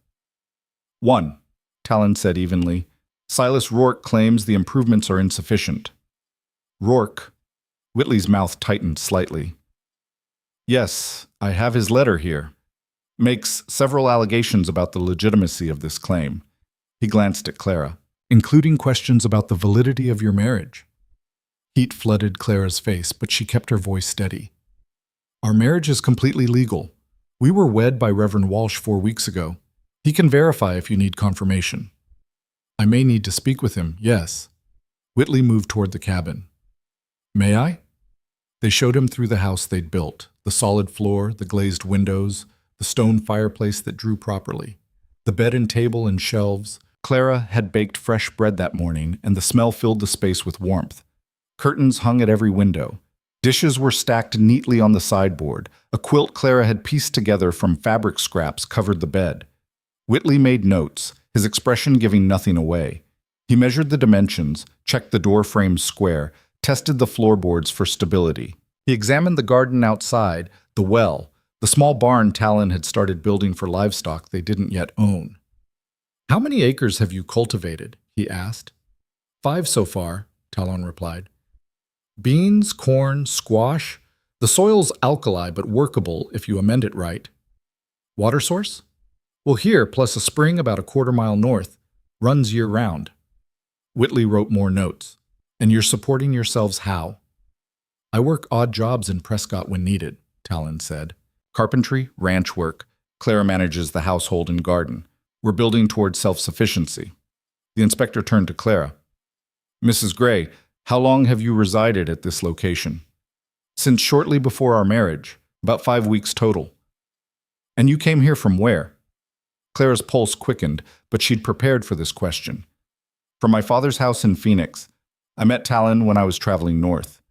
Speaker 1: "One," Talon said evenly. "Silas Rourke claims the improvements are insufficient." "Rourke?" Whitley's mouth tightened slightly. "Yes, I have his letter here. Makes several allegations about the legitimacy of this claim." He glanced at Clara. "Including questions about the validity of your marriage." Heat flooded Clara's face, but she kept her voice steady. "Our marriage is completely legal. We were wed by Reverend Walsh 4 weeks ago. He can verify if you need confirmation." "I may need to speak with him, yes." Whitley moved toward the cabin. "May I?" They showed him through the house they'd built, the solid floor, the glazed windows, the stone fireplace that drew properly, the bed and table and shelves. Clara had baked fresh bread that morning, and the smell filled the space with warmth. Curtains hung at every window. Dishes were stacked neatly on the sideboard. A quilt Clara had pieced together from fabric scraps covered the bed. Whitley made notes, his expression giving nothing away. He measured the dimensions, checked the door frames square, tested the floorboards for stability. He examined the garden outside, the well, the small barn Talon had started building for livestock they didn't yet own. "How many acres have you cultivated?" he asked. 5 so far, Talon replied. "Beans, corn, squash. The soil's alkali but workable if you amend it right." "Water source?" "Well, here, plus a spring about a quarter-mile north. Runs year-round." Whitley wrote more notes. "And you're supporting yourselves how?" "I work odd jobs in Prescott when needed," Talon said. "Carpentry, ranch work. Clara manages the household and garden. We're building towards self-sufficiency." The inspector turned to Clara. "Mrs. Gray, how long have you resided at this location?" "Since shortly before our marriage, about 5 weeks total." "And you came here from where?" Clara's pulse quickened, but she'd prepared for this question. "From my father's house in Phoenix. I met Talon when I was traveling north.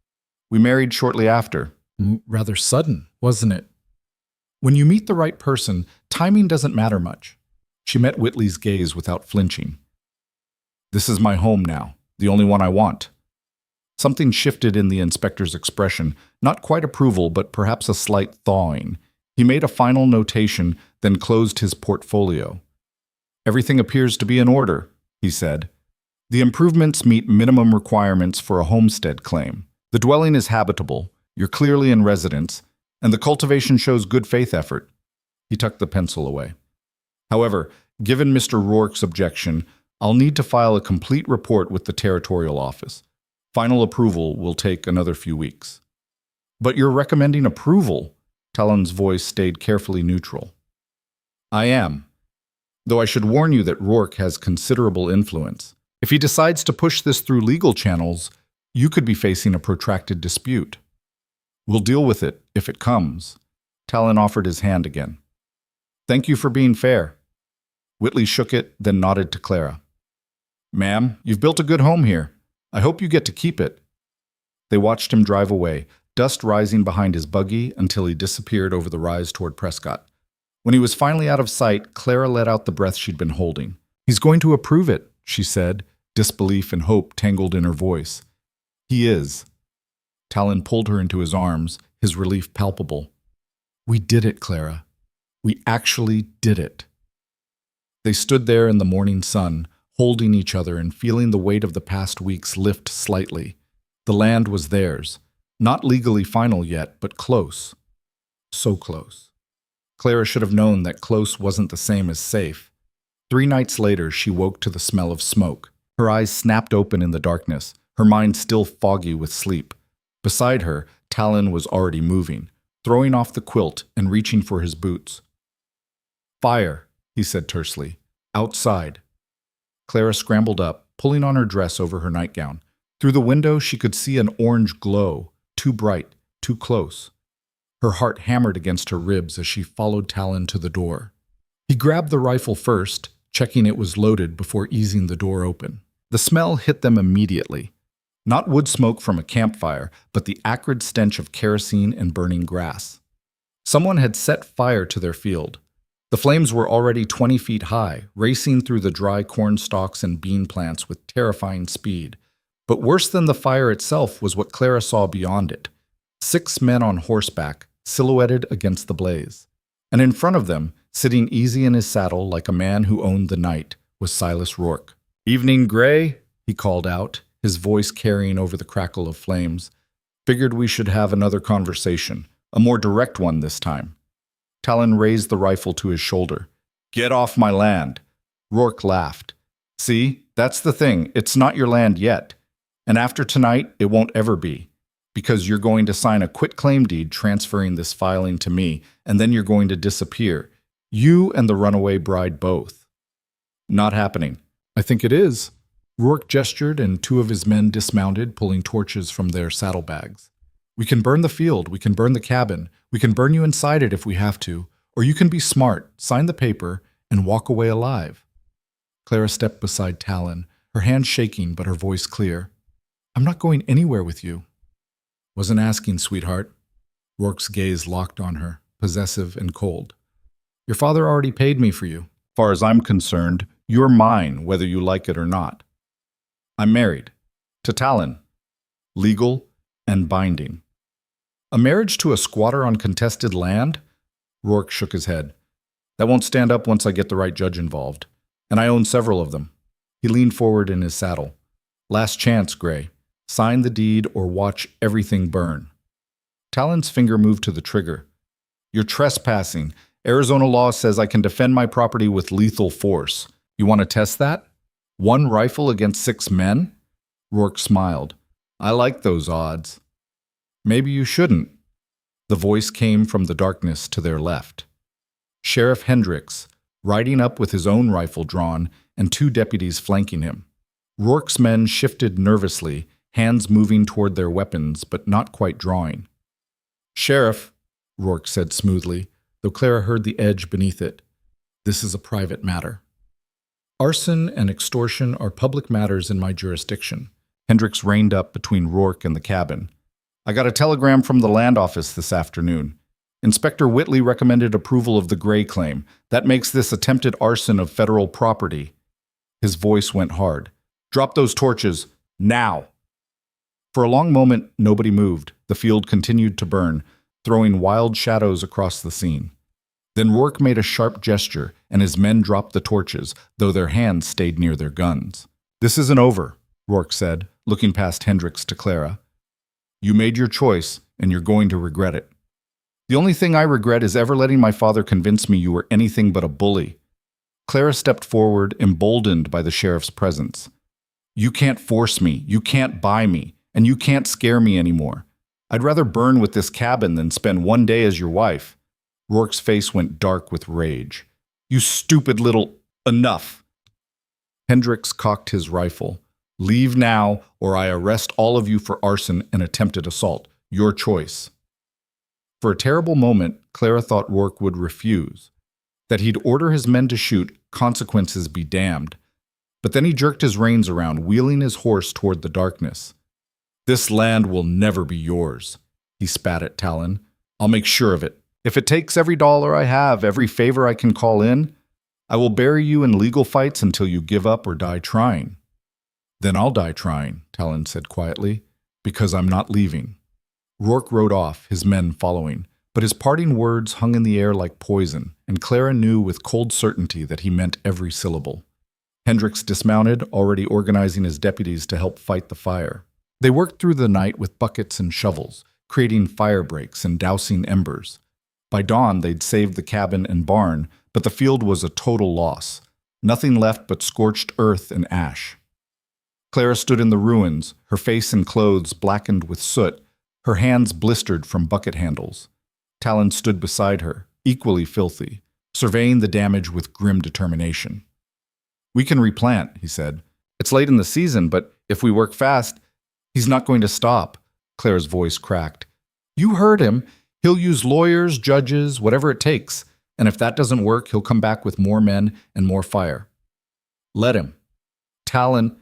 Speaker 1: We married shortly after." "Rather sudden, wasn't it?" "When you meet the right person, timing doesn't matter much." She met Whitley's gaze without flinching. "This is my home now, the only one I want." Something shifted in the inspector's expression, not quite approval, but perhaps a slight thawing. He made a final notation, then closed his portfolio. "Everything appears to be in order," he said. "The improvements meet minimum requirements for a homestead claim. The dwelling is habitable, you're clearly in residence, and the cultivation shows good faith effort." He tucked the pencil away. "However, given Mr. Rourke's objection, I'll need to file a complete report with the territorial office. Final approval will take another few weeks." "But you're recommending approval?" Talon's voice stayed carefully neutral. "I am. Though I should warn you that Rourke has considerable influence. If he decides to push this through legal channels, you could be facing a protracted dispute." "We'll deal with it, if it comes." Talon offered his hand again. "Thank you for being fair." Whitley shook it, then nodded to Clara. "Ma'am, you've built a good home here. I hope you get to keep it." They watched him drive away, dust rising behind his buggy until he disappeared over the rise toward Prescott. When he was finally out of sight, Clara let out the breath she'd been holding. "He's going to approve it," she said, disbelief and hope tangled in her voice. "He is." Talon pulled her into his arms, his relief palpable. "We did it, Clara. We actually did it." They stood there in the morning sun, holding each other and feeling the weight of the past weeks lift slightly. The land was theirs. Not legally final yet, but close. So close. Clara should have known that close wasn't the same as safe. 3 nights later, she woke to the smell of smoke. Her eyes snapped open in the darkness, her mind still foggy with sleep. Beside her, Talon was already moving. throwing off the quilt and reaching for his boots. "Fire," he said tersely. "Outside." Clara scrambled up, pulling on her dress over her nightgown. Through the window, she could see an orange glow, too bright, too close. Her heart hammered against her ribs as she followed Talon to the door. He grabbed the rifle first, checking it was loaded before easing the door open. The smell hit them immediately. Not wood smoke from a campfire, but the acrid stench of kerosene and burning grass. Someone had set fire to their field. The flames were already 20 feet high, racing through the dry corn stalks and bean plants with terrifying speed. But worse than the fire itself was what Clara saw beyond it. 6 men on horseback, silhouetted against the blaze. And in front of them, sitting easy in his saddle like a man who owned the night, was Silas Rourke. "Evening, Gray," he called out, his voice carrying over the crackle of flames. "Figured we should have another conversation, a more direct one this time." Talon raised the rifle to his shoulder. "Get off my land." Rourke laughed. "See, that's the thing, it's not your land yet. And after tonight, it won't ever be. Because you're going to sign a quitclaim deed transferring this filing to me, and then you're going to disappear. You and the runaway bride both." "Not happening." "I think it is." Rourke gestured, and 2 of his men dismounted, pulling torches from their saddlebags. "We can burn the field, we can burn the cabin, we can burn you inside it if we have to, or you can be smart, sign the paper, and walk away alive." Clara stepped beside Talon, her hand shaking but her voice clear. "I'm not going anywhere with you." "Wasn't asking, sweetheart." Rourke's gaze locked on her, possessive and cold. "Your father already paid me for you. Far as I'm concerned, you're mine, whether you like it or not. I'm married. To Talon. Legal and binding." "A marriage to a squatter on contested land?" Rourke shook his head. "That won't stand up once I get the right judge involved. And I own several of them." He leaned forward in his saddle. "Last chance, Gray. Sign the deed or watch everything burn." Talon's finger moved to the trigger. "You're trespassing. Arizona law says I can defend my property with lethal force. You want to test that? 1 rifle against 6 men?" Rourke smiled. "I like those odds." "Maybe you shouldn't." The voice came from the darkness to their left. Sheriff Hendricks, riding up with his own rifle drawn and 2 deputies flanking him. Rourke's men shifted nervously, hands moving toward their weapons but not quite drawing. "Sheriff," Rourke said smoothly, though Clara heard the edge beneath it, "this is a private matter. Arson and extortion are public matters in my jurisdiction." Hendricks reined up between Rourke and the cabin. "I got a telegram from the land office this afternoon. Inspector Whitley recommended approval of the Gray claim. That makes this attempted arson of federal property." His voice went hard. "Drop those torches, now!" For a long moment, nobody moved. The field continued to burn, throwing wild shadows across the scene. Then Rourke made a sharp gesture, and his men dropped the torches, though their hands stayed near their guns. "This isn't over," Rourke said, looking past Hendricks to Clara. "You made your choice, and you're going to regret it. The only thing I regret is ever letting my father convince me you were anything but a bully." Clara stepped forward, emboldened by the sheriff's presence. "You can't force me, you can't buy me, and you can't scare me anymore. I'd rather burn with this cabin than spend 1 day as your wife." Rourke's face went dark with rage. "You stupid little—" "Enough!" Hendricks cocked his rifle. "Leave now, or I arrest all of you for arson and attempted assault. Your choice." For a terrible moment, Clara thought Rourke would refuse, that he'd order his men to shoot, consequences be damned. But then he jerked his reins around, wheeling his horse toward the darkness. "This land will never be yours," he spat at Talon. "I'll make sure of it. If it takes every dollar I have, every favor I can call in, I will bury you in legal fights until you give up or die trying." "Then I'll die trying," Talon said quietly, "because I'm not leaving." Rourke rode off, his men following, but his parting words hung in the air like poison, and Clara knew with cold certainty that he meant every syllable. Hendricks dismounted, already organizing his deputies to help fight the fire. They worked through the night with buckets and shovels, creating fire breaks and dousing embers. By dawn, they'd saved the cabin and barn, but the field was a total loss. Nothing left but scorched earth and ash. Clara stood in the ruins, her face and clothes blackened with soot, her hands blistered from bucket handles. Talon stood beside her, equally filthy, surveying the damage with grim determination. "We can replant," he said. "It's late in the season, but if we work fast, he's not going to stop." Clara's voice cracked. "You heard him. He'll use lawyers, judges, whatever it takes. And if that doesn't work, he'll come back with more men and more fire." "Let him." Talon,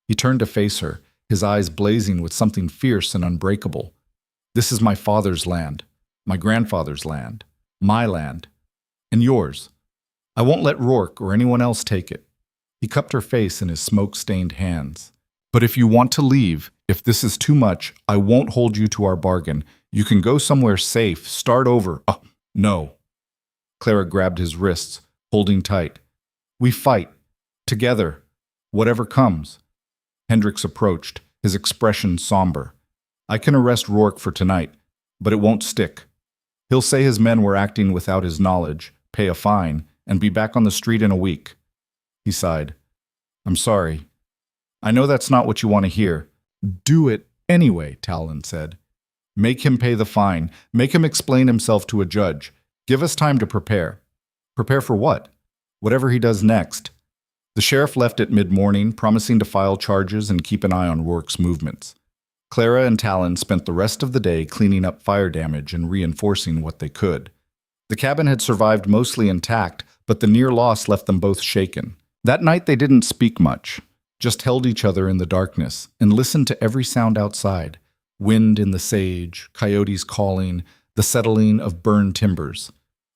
Speaker 1: he turned to face her, his eyes blazing with something fierce and unbreakable. "This is my father's land, my grandfather's land, my land, and yours. I won't let Rourke or anyone else take it." He cupped her face in his smoke-stained hands. "But if you want to leave, if this is too much, I won't hold you to our bargain. You can go somewhere safe, start over." "Oh, no." Clara grabbed his wrists, holding tight. "We fight. Together. Whatever comes." Hendricks approached, his expression somber. "I can arrest Rourke for tonight, but it won't stick. He'll say his men were acting without his knowledge, pay a fine, and be back on the street in a week." He sighed. "I'm sorry. I know that's not what you want to hear." "Do it anyway," Talon said. "Make him pay the fine. Make him explain himself to a judge. Give us time to prepare." "Prepare for what?" "Whatever he does next." The sheriff left at mid-morning, promising to file charges and keep an eye on Rourke's movements. Clara and Talon spent the rest of the day cleaning up fire damage and reinforcing what they could. The cabin had survived mostly intact, but the near loss left them both shaken. That night they didn't speak much, just held each other in the darkness and listened to every sound outside: wind in the sage, coyotes calling, the settling of burned timbers.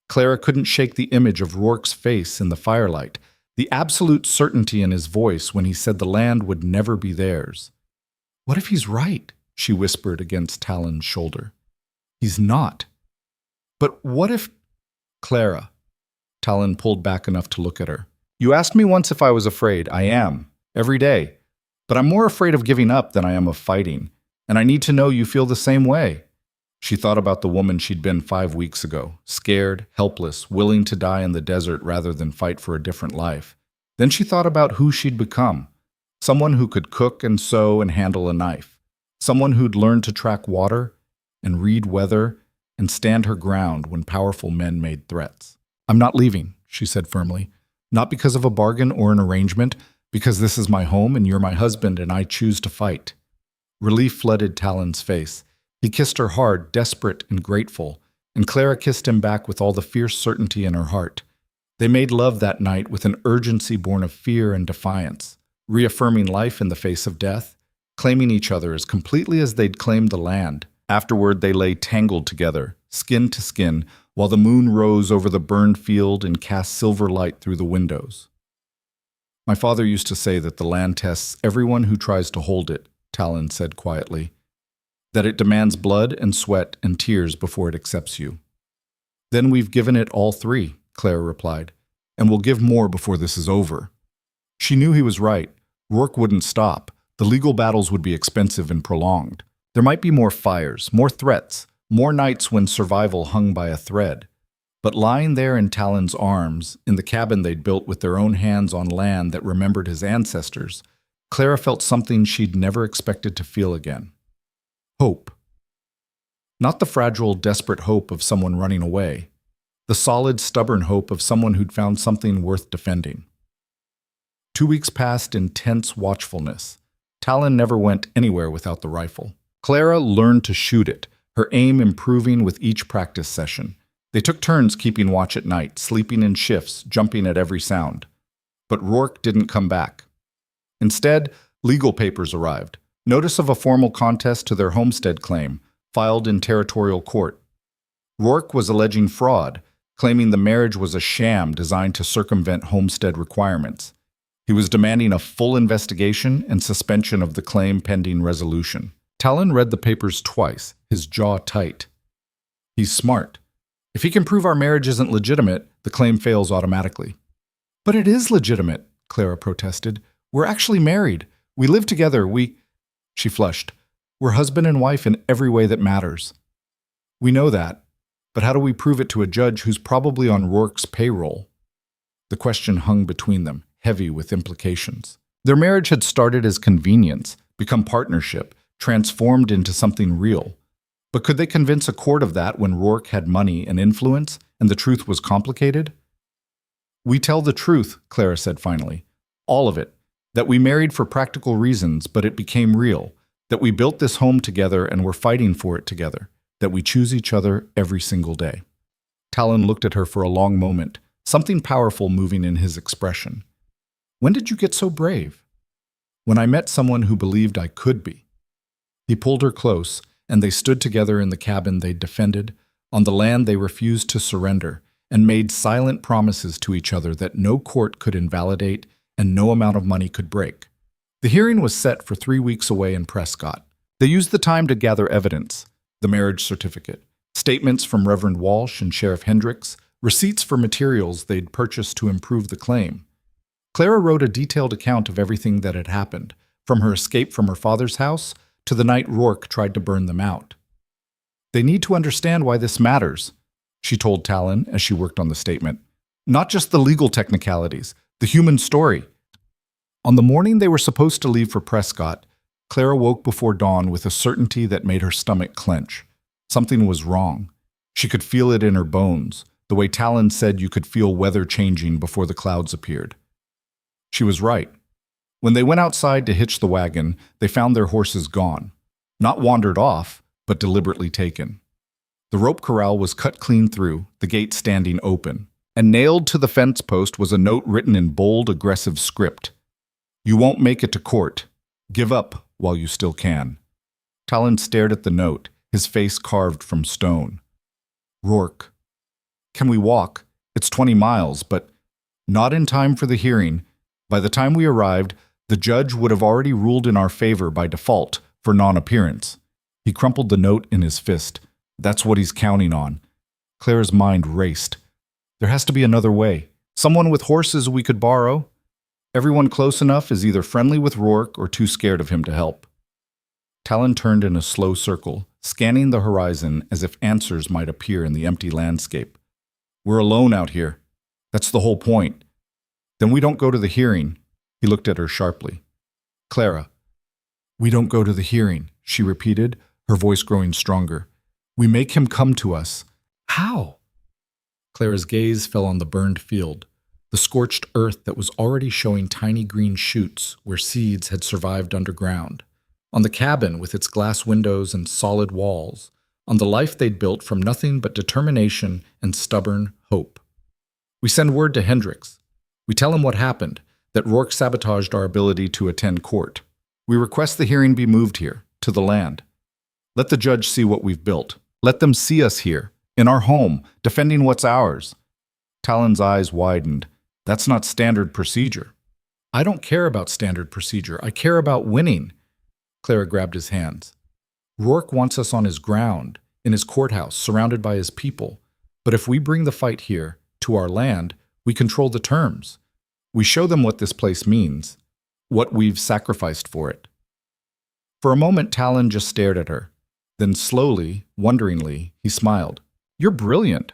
Speaker 1: Clara couldn't shake the image of Rourke's face in the firelight, the absolute certainty in his voice when he said the land would never be theirs. "What if he's right?" she whispered against Talon's shoulder. "He's not." "But what if—" "Clara." Talon pulled back enough to look at her. "You asked me once if I was afraid. I am. Every day. But I'm more afraid of giving up than I am of fighting. And I need to know you feel the same way." She thought about the woman she'd been 5 weeks ago, scared, helpless, willing to die in the desert rather than fight for a different life. Then she thought about who she'd become. Someone who could cook and sew and handle a knife. Someone who'd learned to track water and read weather and stand her ground when powerful men made threats. "I'm not leaving," she said firmly. "Not because of a bargain or an arrangement, because this is my home and you're my husband and I choose to fight." Relief flooded Talon's face. He kissed her hard, desperate and grateful, and Clara kissed him back with all the fierce certainty in her heart. They made love that night with an urgency born of fear and defiance, reaffirming life in the face of death, claiming each other as completely as they'd claimed the land. Afterward, they lay tangled together, skin to skin, while the moon rose over the burned field and cast silver light through the windows. "My father used to say that the land tests everyone who tries to hold it," Talon said quietly. "That it demands blood and sweat and tears before it accepts you." "Then we've given it all 3, Clara replied, "and we'll give more before this is over." She knew he was right. Rourke wouldn't stop. The legal battles would be expensive and prolonged. There might be more fires, more threats, more nights when survival hung by a thread. But lying there in Talon's arms, in the cabin they'd built with their own hands on land that remembered his ancestors, Clara felt something she'd never expected to feel again. Hope. Not the fragile, desperate hope of someone running away. The solid, stubborn hope of someone who'd found something worth defending. 2 weeks passed in tense watchfulness. Talon never went anywhere without the rifle. Clara learned to shoot it, her aim improving with each practice session. They took turns keeping watch at night, sleeping in shifts, jumping at every sound. But Rourke didn't come back. Instead, legal papers arrived. Notice of a formal contest to their homestead claim, filed in territorial court. Rourke was alleging fraud, claiming the marriage was a sham designed to circumvent homestead requirements. He was demanding a full investigation and suspension of the claim pending resolution. Talon read the papers twice, his jaw tight. He's smart. If he can prove our marriage isn't legitimate, the claim fails automatically. But it is legitimate, Clara protested. We're actually married. We live together. She flushed. We're husband and wife in every way that matters. We know that, but how do we prove it to a judge who's probably on Rourke's payroll? The question hung between them, heavy with implications. Their marriage had started as convenience, become partnership, transformed into something real. But could they convince a court of that when Rourke had money and influence, and the truth was complicated? "We tell the truth," Clara said finally. "All of it. That we married for practical reasons, but it became real. That we built this home together and we're fighting for it together. That we choose each other every single day." Talon looked at her for a long moment, something powerful moving in his expression. "When did you get so brave?" "When I met someone who believed I could be." He pulled her close, and they stood together in the cabin they defended, on the land they refused to surrender, and made silent promises to each other that no court could invalidate and no amount of money could break. The hearing was set for 3 weeks away in Prescott. They used the time to gather evidence: the marriage certificate, statements from Reverend Walsh and Sheriff Hendricks, receipts for materials they'd purchased to improve the claim. Clara wrote a detailed account of everything that had happened, from her escape from her father's house to the night Rourke tried to burn them out. "They need to understand why this matters," she told Talon as she worked on the statement. "Not just the legal technicalities, the human story." On the morning they were supposed to leave for Prescott, Clara woke before dawn with a certainty that made her stomach clench. Something was wrong. She could feel it in her bones, the way Talon said you could feel weather changing before the clouds appeared. She was right. When they went outside to hitch the wagon, they found their horses gone. Not wandered off, but deliberately taken. The rope corral was cut clean through, the gate standing open, and nailed to the fence post was a note written in bold, aggressive script. "You won't make it to court. Give up while you still can." Talon stared at the note, his face carved from stone. "Rourke, can we walk? It's 20 miles, but not in time for the hearing. By the time we arrived, the judge would have already ruled in our favor by default for non-appearance." He crumpled the note in his fist. That's what he's counting on. Clara's mind raced. There has to be another way. Someone with horses we could borrow. Everyone close enough is either friendly with Rourke or too scared of him to help. Talon turned in a slow circle, scanning the horizon as if answers might appear in the empty landscape. "We're alone out here. That's the whole point. Then we don't go to the hearing." He looked at her sharply. "Clara." "We don't go to the hearing," she repeated, her voice growing stronger. "We make him come to us." "How?" Clara's gaze fell on the burned field, the scorched earth that was already showing tiny green shoots where seeds had survived underground, on the cabin with its glass windows and solid walls, on the life they'd built from nothing but determination and stubborn hope. "We send word to Hendricks. We tell him what happened, that Rourke sabotaged our ability to attend court. We request the hearing be moved here, to the land. Let the judge see what we've built. Let them see us here, in our home, defending what's ours." Talon's eyes widened. "That's not standard procedure." "I don't care about standard procedure. I care about winning." Clara grabbed his hands. "Rourke wants us on his ground, in his courthouse, surrounded by his people. But if we bring the fight here, to our land, we control the terms. We show them what this place means, what we've sacrificed for it." For a moment, Talon just stared at her. Then slowly, wonderingly, he smiled. "You're brilliant."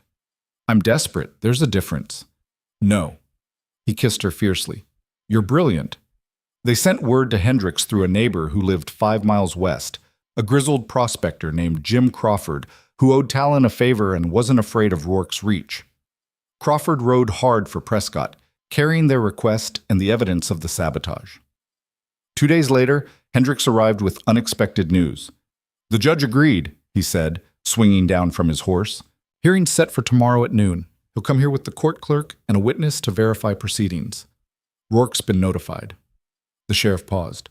Speaker 1: "I'm desperate. There's a difference." "No." He kissed her fiercely. "You're brilliant." They sent word to Hendricks through a neighbor who lived 5 miles west, a grizzled prospector named Jim Crawford, who owed Talon a favor and wasn't afraid of Rourke's reach. Crawford rode hard for Prescott, carrying their request and the evidence of the sabotage. 2 days later, Hendricks arrived with unexpected news. "The judge agreed," he said, swinging down from his horse. "Hearing's set for tomorrow at noon. He'll come here with the court clerk and a witness to verify proceedings. Rourke's been notified." The sheriff paused.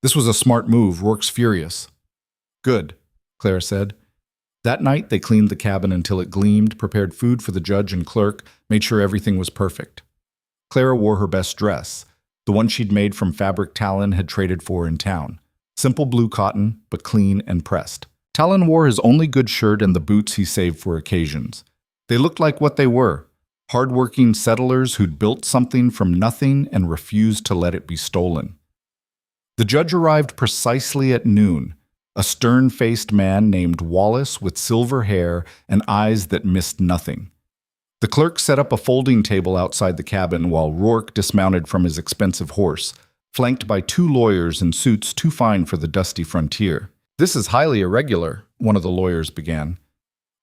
Speaker 1: "This was a smart move. Rourke's furious." "Good," Clara said. That night, they cleaned the cabin until it gleamed, prepared food for the judge and clerk, made sure everything was perfect. Clara wore her best dress, the one she'd made from fabric Talon had traded for in town. Simple blue cotton, but clean and pressed. Talon wore his only good shirt and the boots he saved for occasions. They looked like what they were, hard-working settlers who'd built something from nothing and refused to let it be stolen. The judge arrived precisely at noon, a stern-faced man named Wallace with silver hair and eyes that missed nothing. The clerk set up a folding table outside the cabin while Rourke dismounted from his expensive horse, flanked by 2 lawyers in suits too fine for the dusty frontier. "This is highly irregular," one of the lawyers began.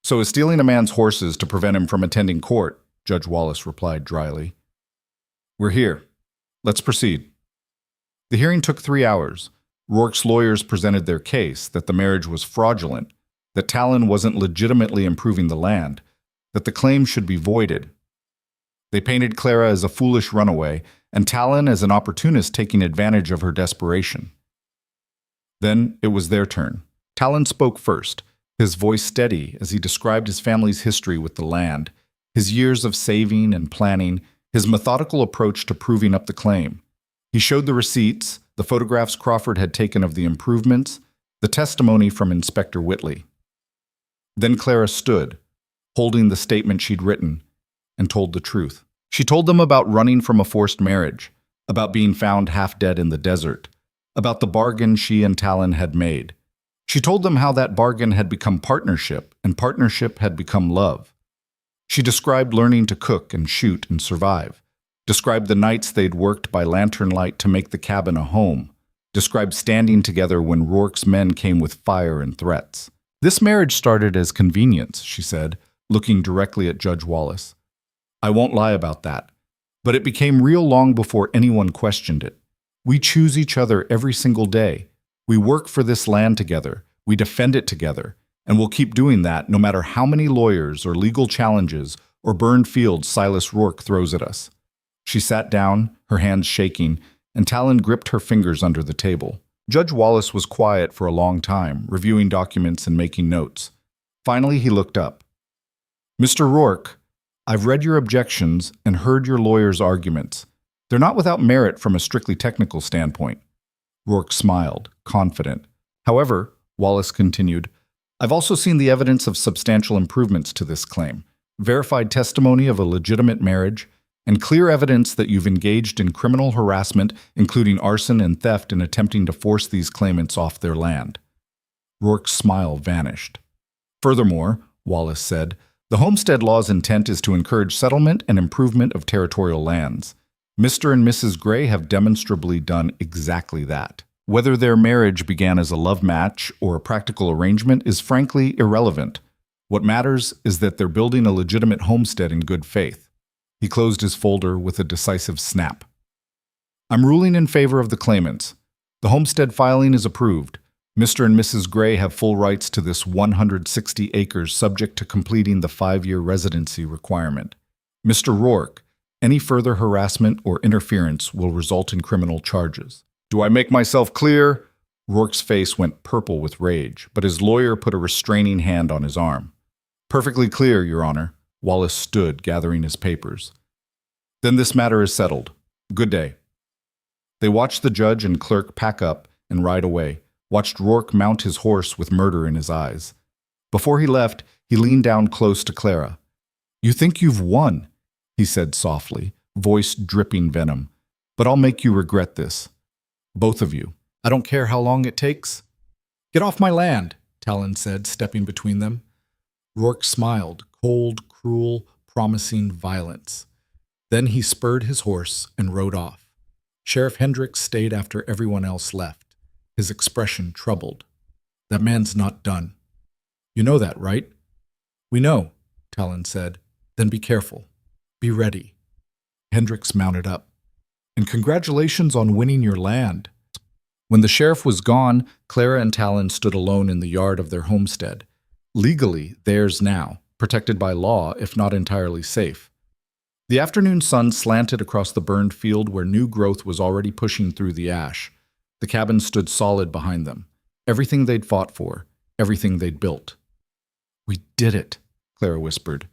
Speaker 1: So is stealing a man's horses to prevent him from attending court, Judge Wallace replied dryly. We're here. Let's proceed. The hearing took 3 hours. Rourke's lawyers presented their case that the marriage was fraudulent, that Talon wasn't legitimately improving the land, that the claim should be voided. They painted Clara as a foolish runaway and Talon as an opportunist taking advantage of her desperation. Then it was their turn. Talon spoke first, his voice steady as he described his family's history with the land, his years of saving and planning, his methodical approach to proving up the claim. He showed the receipts, the photographs Crawford had taken of the improvements, the testimony from Inspector Whitley. Then Clara stood, holding the statement she'd written, and told the truth. She told them about running from a forced marriage, about being found half dead in the desert, about the bargain she and Talon had made. She told them how that bargain had become partnership, and partnership had become love. She described learning to cook and shoot and survive, described the nights they'd worked by lantern light to make the cabin a home, described standing together when Rourke's men came with fire and threats. This marriage started as convenience, she said, looking directly at Judge Wallace. I won't lie about that, but it became real long before anyone questioned it. We choose each other every single day. We work for this land together. We defend it together. And we'll keep doing that no matter how many lawyers or legal challenges or burned fields Silas Rourke throws at us. She sat down, her hands shaking, and Talon gripped her fingers under the table. Judge Wallace was quiet for a long time, reviewing documents and making notes. Finally, he looked up. Mr. Rourke, I've read your objections and heard your lawyer's arguments. They're not without merit from a strictly technical standpoint. Rourke smiled, confident. However, Wallace continued, I've also seen the evidence of substantial improvements to this claim, verified testimony of a legitimate marriage, and clear evidence that you've engaged in criminal harassment, including arson and theft, in attempting to force these claimants off their land. Rourke's smile vanished. Furthermore, Wallace said, the homestead law's intent is to encourage settlement and improvement of territorial lands. Mr. and Mrs. Gray have demonstrably done exactly that. Whether their marriage began as a love match or a practical arrangement is frankly irrelevant. What matters is that they're building a legitimate homestead in good faith. He closed his folder with a decisive snap. I'm ruling in favor of the claimants. The homestead filing is approved. Mr. and Mrs. Gray have full rights to this 160 acres subject to completing the 5-year residency requirement. Mr. Rourke, any further harassment or interference will result in criminal charges. Do I make myself clear? Rourke's face went purple with rage, but his lawyer put a restraining hand on his arm. Perfectly clear, Your Honor. Wallace stood, gathering his papers. Then this matter is settled. Good day. They watched the judge and clerk pack up and ride away, watched Rourke mount his horse with murder in his eyes. Before he left, he leaned down close to Clara. You think you've won, he said softly, voice dripping venom. But I'll make you regret this. Both of you. I don't care how long it takes. Get off my land, Talon said, stepping between them. Rourke smiled, cold, cruel, promising violence. Then he spurred his horse and rode off. Sheriff Hendricks stayed after everyone else left, his expression troubled. That man's not done. You know that, right? We know, Talon said. Then be careful. Be ready. Hendricks mounted up. And congratulations on winning your land. When the sheriff was gone, Clara and Talon stood alone in the yard of their homestead. Legally, theirs now, protected by law, if not entirely safe. The afternoon sun slanted across the burned field where new growth was already pushing through the ash. The cabin stood solid behind them. Everything they'd fought for, everything they'd built. We did it, Clara whispered.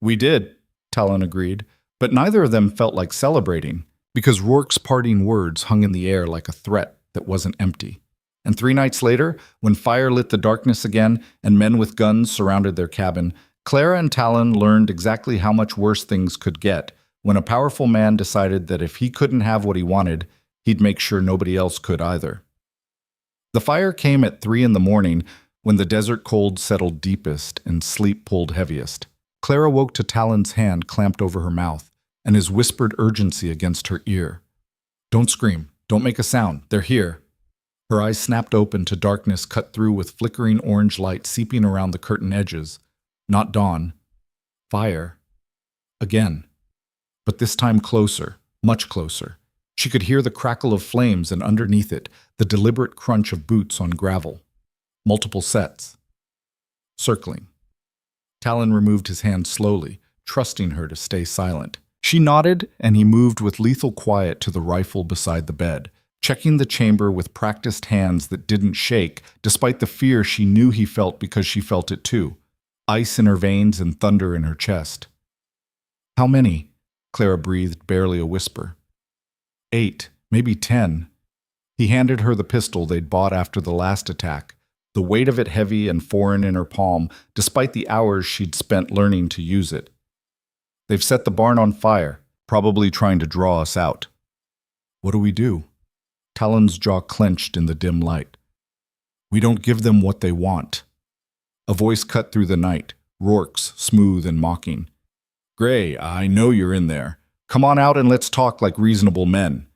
Speaker 1: We did, Talon agreed, but neither of them felt like celebrating, because Rourke's parting words hung in the air like a threat that wasn't empty. And 3 nights later, when fire lit the darkness again and men with guns surrounded their cabin, Clara and Talon learned exactly how much worse things could get when a powerful man decided that if he couldn't have what he wanted, he'd make sure nobody else could either. The fire came at 3 in the morning when the desert cold settled deepest and sleep pulled heaviest. Clara woke to Talon's hand clamped over her mouth and his whispered urgency against her ear. Don't scream. Don't make a sound. They're here. Her eyes snapped open to darkness cut through with flickering orange light seeping around the curtain edges. Not dawn. Fire. Again. But this time closer, much closer. She could hear the crackle of flames and underneath it, the deliberate crunch of boots on gravel. Multiple sets. Circling. Talon removed his hand slowly, trusting her to stay silent. She nodded, and he moved with lethal quiet to the rifle beside the bed, checking the chamber with practiced hands that didn't shake, despite the fear she knew he felt because she felt it too. Ice in her veins and thunder in her chest. "How many?" Clara breathed, barely a whisper. 8, maybe 10. He handed her the pistol they'd bought after the last attack, the weight of it heavy and foreign in her palm, despite the hours she'd spent learning to use it. "They've set the barn on fire, probably trying to draw us out." "What do we do?" Talon's jaw clenched in the dim light. "We don't give them what they want." A voice cut through the night, Rourke's, smooth and mocking. "Gray, I know you're in there. Come on out and let's talk like reasonable men."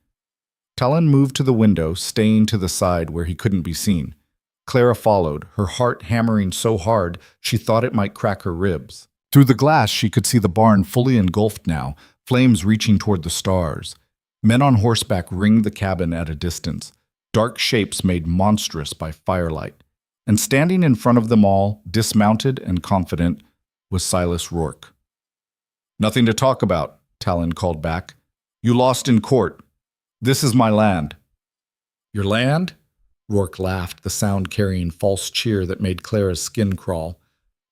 Speaker 1: Talon moved to the window, staying to the side where he couldn't be seen. Clara followed, her heart hammering so hard she thought it might crack her ribs. Through the glass she could see the barn fully engulfed now, flames reaching toward the stars. Men on horseback ringed the cabin at a distance, dark shapes made monstrous by firelight. And standing in front of them all, dismounted and confident, was Silas Rourke. "Nothing to talk about," Talon called back. "You lost in court. This is my land." "Your land?" Rourke laughed, the sound carrying false cheer that made Clara's skin crawl.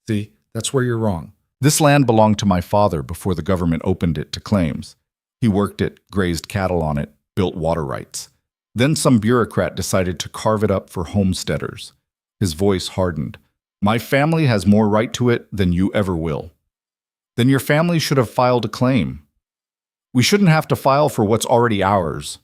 Speaker 1: "See, that's where you're wrong. This land belonged to my father before the government opened it to claims. He worked it, grazed cattle on it, built water rights. Then some bureaucrat decided to carve it up for homesteaders." His voice hardened. "My family has more right to it than you ever will." "Then your family should have filed a claim." "We shouldn't have to file for what's already ours."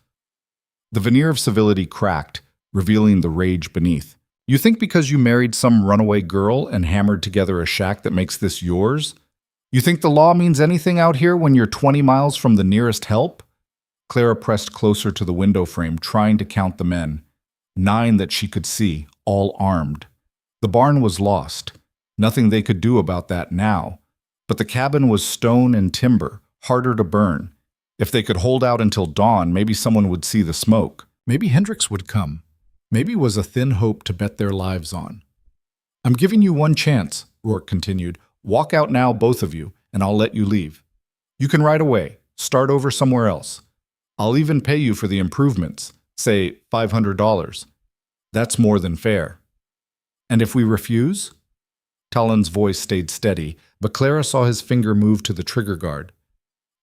Speaker 1: The veneer of civility cracked, revealing the rage beneath. "You think because you married some runaway girl and hammered together a shack that makes this yours? You think the law means anything out here when you're 20 miles from the nearest help?" Clara pressed closer to the window frame, trying to count the men. 9 that she could see, all armed. The barn was lost. Nothing they could do about that now. But the cabin was stone and timber, harder to burn. If they could hold out until dawn, maybe someone would see the smoke. Maybe Hendricks would come. Maybe was a thin hope to bet their lives on. "I'm giving you one chance," Rourke continued. "Walk out now, both of you, and I'll let you leave. You can ride away, start over somewhere else. I'll even pay you for the improvements, say $500. That's more than fair." "And if we refuse?" Talon's voice stayed steady, but Clara saw his finger move to the trigger guard.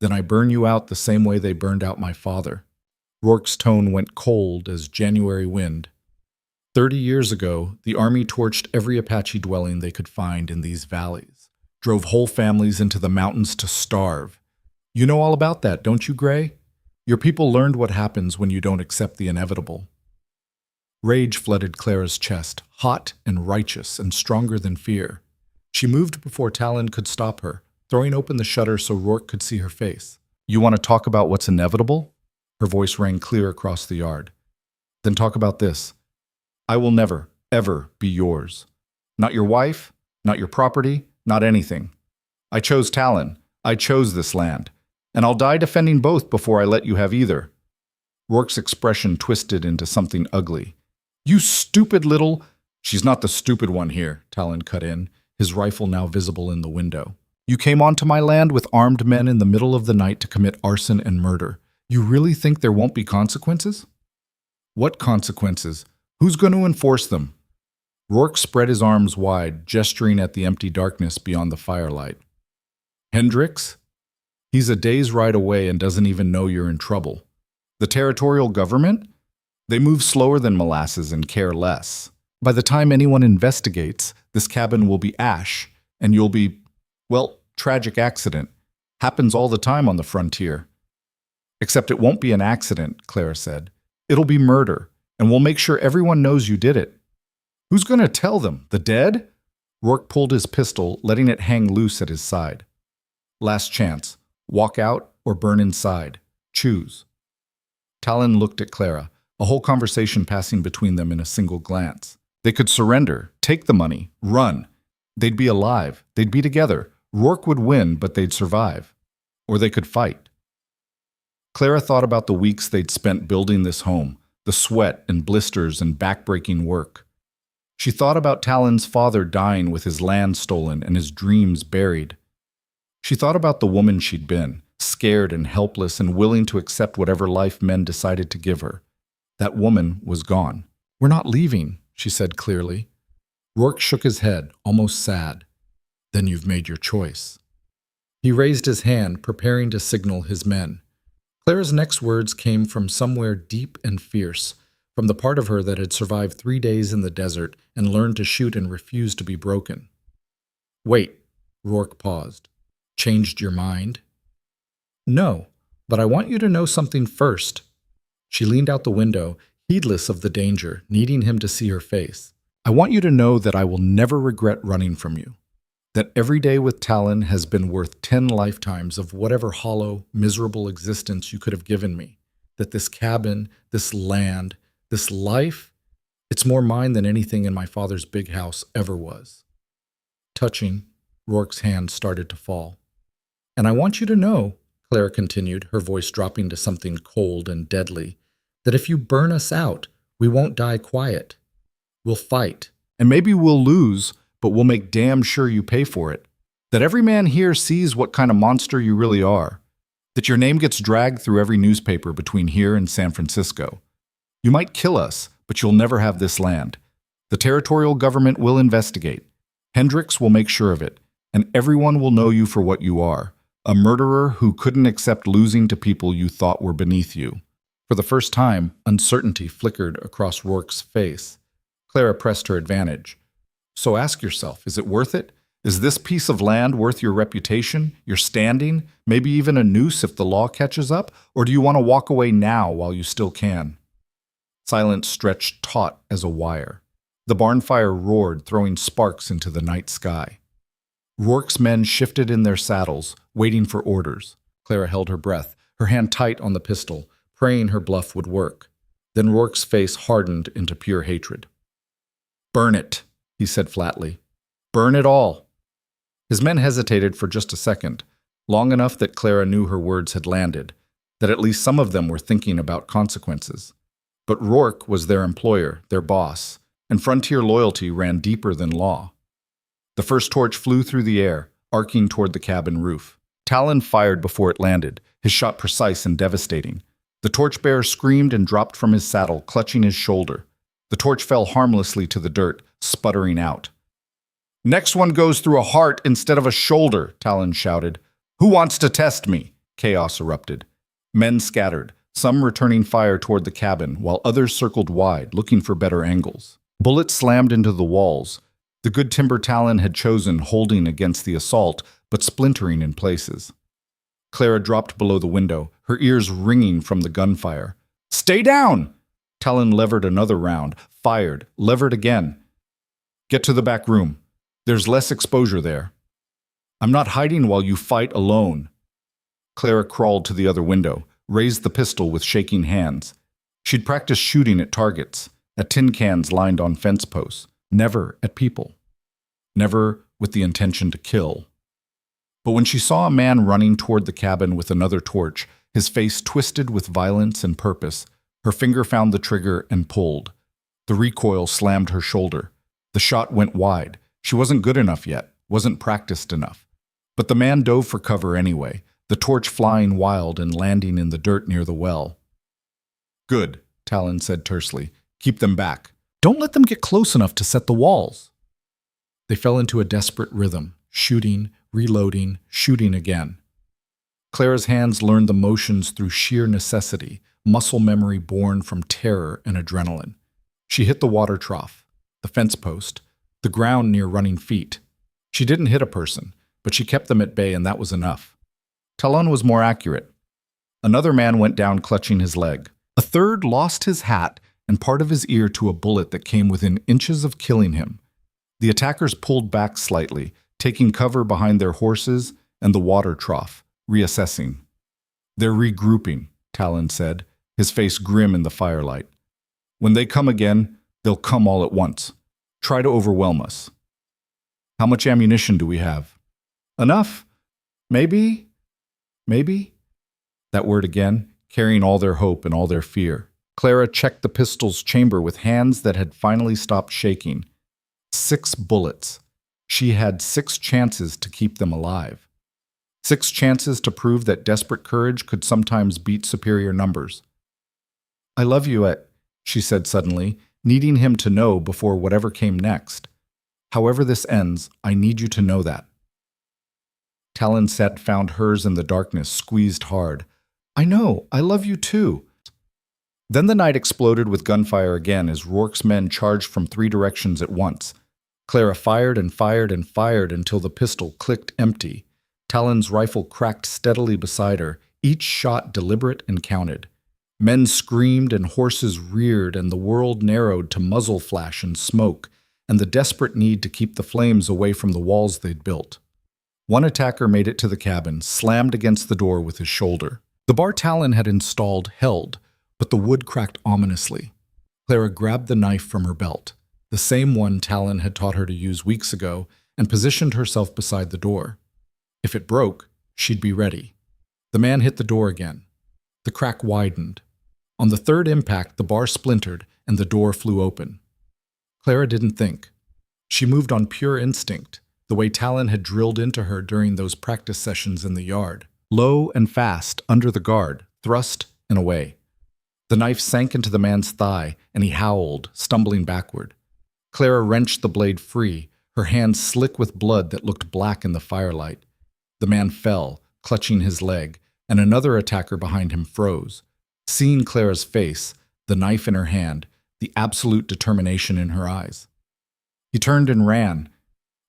Speaker 1: "Then I burn you out the same way they burned out my father." Rourke's tone went cold as January wind. 30 years ago, the army torched every Apache dwelling they could find in these valleys, drove whole families into the mountains to starve. You know all about that, don't you, Gray? Your people learned what happens when you don't accept the inevitable. Rage flooded Clara's chest, hot and righteous and stronger than fear. She moved before Talon could stop her, throwing open the shutter so Rourke could see her face. "You want to talk about what's inevitable?" Her voice rang clear across the yard. "Then talk about this. I will never, ever be yours. Not your wife, not your property, not anything. I chose Talon. I chose this land. And I'll die defending both before I let you have either." Rourke's expression twisted into something ugly. "You stupid little—" "She's not the stupid one here," Talon cut in, his rifle now visible in the window. "You came onto my land with armed men in the middle of the night to commit arson and murder. You really think there won't be consequences?" "What consequences? Who's going to enforce them?" Rourke spread his arms wide, gesturing at the empty darkness beyond the firelight. "Hendricks? He's a day's ride away and doesn't even know you're in trouble. The territorial government? They move slower than molasses and care less. By the time anyone investigates, this cabin will be ash, and you'll be, well, tragic accident. Happens all the time on the frontier." "Except it won't be an accident," Clara said. "It'll be murder, and we'll make sure everyone knows you did it." "Who's going to tell them? The dead?" Rourke pulled his pistol, letting it hang loose at his side. "Last chance. Walk out or burn inside. Choose." Talon looked at Clara, a whole conversation passing between them in a single glance. They could surrender, take the money, run. They'd be alive. They'd be together. Rourke would win, but they'd survive. Or they could fight. Clara thought about the weeks they'd spent building this home, the sweat and blisters and backbreaking work. She thought about Talon's father dying with his land stolen and his dreams buried. She thought about the woman she'd been, scared and helpless and willing to accept whatever life men decided to give her. That woman was gone. "We're not leaving," she said clearly. Rourke shook his head, almost sad. "Then you've made your choice." He raised his hand, preparing to signal his men. Clara's next words came from somewhere deep and fierce, from the part of her that had survived 3 days in the desert and learned to shoot and refused to be broken. "Wait," Rourke paused. "Changed your mind?" "No, but I want you to know something first." She leaned out the window, heedless of the danger, needing him to see her face. "I want you to know that I will never regret running from you. That every day with Talon has been worth 10 lifetimes of whatever hollow, miserable existence you could have given me. That this cabin, this land, this life, it's more mine than anything in my father's big house ever was." Touching, Rourke's hand started to fall. "And I want you to know," Clara continued, her voice dropping to something cold and deadly, "that if you burn us out, we won't die quiet. We'll fight. And maybe we'll lose, but we'll make damn sure you pay for it. That every man here sees what kind of monster you really are. That your name gets dragged through every newspaper between here and San Francisco. You might kill us, but you'll never have this land. The territorial government will investigate. Hendricks will make sure of it, and everyone will know you for what you are, a murderer who couldn't accept losing to people you thought were beneath you." For the first time, uncertainty flickered across Rourke's face. Clara pressed her advantage. "So ask yourself, is it worth it? Is this piece of land worth your reputation, your standing, maybe even a noose if the law catches up? Or do you want to walk away now while you still can?" Silence stretched taut as a wire. The barn fire roared, throwing sparks into the night sky. Rourke's men shifted in their saddles, waiting for orders. Clara held her breath, her hand tight on the pistol, praying her bluff would work. Then Rourke's face hardened into pure hatred. "Burn it," he said flatly. "Burn it all." His men hesitated for just a second, long enough that Clara knew her words had landed, that at least some of them were thinking about consequences. But Rourke was their employer, their boss, and frontier loyalty ran deeper than law. The first torch flew through the air, arcing toward the cabin roof. Talon fired before it landed, his shot precise and devastating. The torchbearer screamed and dropped from his saddle, clutching his shoulder. The torch fell harmlessly to the dirt, sputtering out. "Next one goes through a heart instead of a shoulder," Talon shouted. "Who wants to test me?" Chaos erupted. Men scattered, some returning fire toward the cabin, while others circled wide, looking for better angles. Bullets slammed into the walls, the good timber Talon had chosen holding against the assault, but splintering in places. Clara dropped below the window, her ears ringing from the gunfire. "Stay down!" Talon levered another round, fired, levered again. "Get to the back room. There's less exposure there." "I'm not hiding while you fight alone." Clara crawled to the other window, raised the pistol with shaking hands. She'd practiced shooting at targets, at tin cans lined on fence posts, never at people. Never with the intention to kill. But when she saw a man running toward the cabin with another torch, his face twisted with violence and purpose, her finger found the trigger and pulled. The recoil slammed her shoulder. The shot went wide. She wasn't good enough yet, wasn't practiced enough. But the man dove for cover anyway, the torch flying wild and landing in the dirt near the well. "Good," Talon said tersely. "Keep them back. Don't let them get close enough to set the walls." They fell into a desperate rhythm, shooting, reloading, shooting again. Clara's hands learned the motions through sheer necessity, muscle memory born from terror and adrenaline. She hit the water trough, the fence post, the ground near running feet. She didn't hit a person, but she kept them at bay, and that was enough. Talon was more accurate. Another man went down clutching his leg. A third lost his hat and part of his ear to a bullet that came within inches of killing him. The attackers pulled back slightly, taking cover behind their horses and the water trough, reassessing. "They're regrouping," Talon said, his face grim in the firelight. When they come again, they'll come all at once. Try to overwhelm us. How much ammunition do we have? Enough? Maybe? Maybe? That word again, carrying all their hope and all their fear. Clara checked the pistol's chamber with hands that had finally stopped shaking. 6 bullets. She had 6 chances to keep them alive. 6 chances to prove that desperate courage could sometimes beat superior numbers. I love you, she said suddenly, needing him to know before whatever came next. However this ends, I need you to know that. Talon's set found hers in the darkness, squeezed hard. I know, I love you too. Then the night exploded with gunfire again as Rourke's men charged from 3 directions at once. Clara fired and fired and fired until the pistol clicked empty. Talon's rifle cracked steadily beside her, each shot deliberate and counted. Men screamed and horses reared and the world narrowed to muzzle flash and smoke, and the desperate need to keep the flames away from the walls they'd built. One attacker made it to the cabin, slammed against the door with his shoulder. The bar Talon had installed held, but the wood cracked ominously. Clara grabbed the knife from her belt, the same one Talon had taught her to use weeks ago, and positioned herself beside the door. If it broke, she'd be ready. The man hit the door again. The crack widened. On the 3rd impact, the bar splintered and the door flew open. Clara didn't think. She moved on pure instinct, the way Talon had drilled into her during those practice sessions in the yard. Low and fast, under the guard, thrust and away. The knife sank into the man's thigh, and he howled, stumbling backward. Clara wrenched the blade free, her hands slick with blood that looked black in the firelight. The man fell, clutching his leg, and another attacker behind him froze. Seeing Clara's face, the knife in her hand, the absolute determination in her eyes. He turned and ran.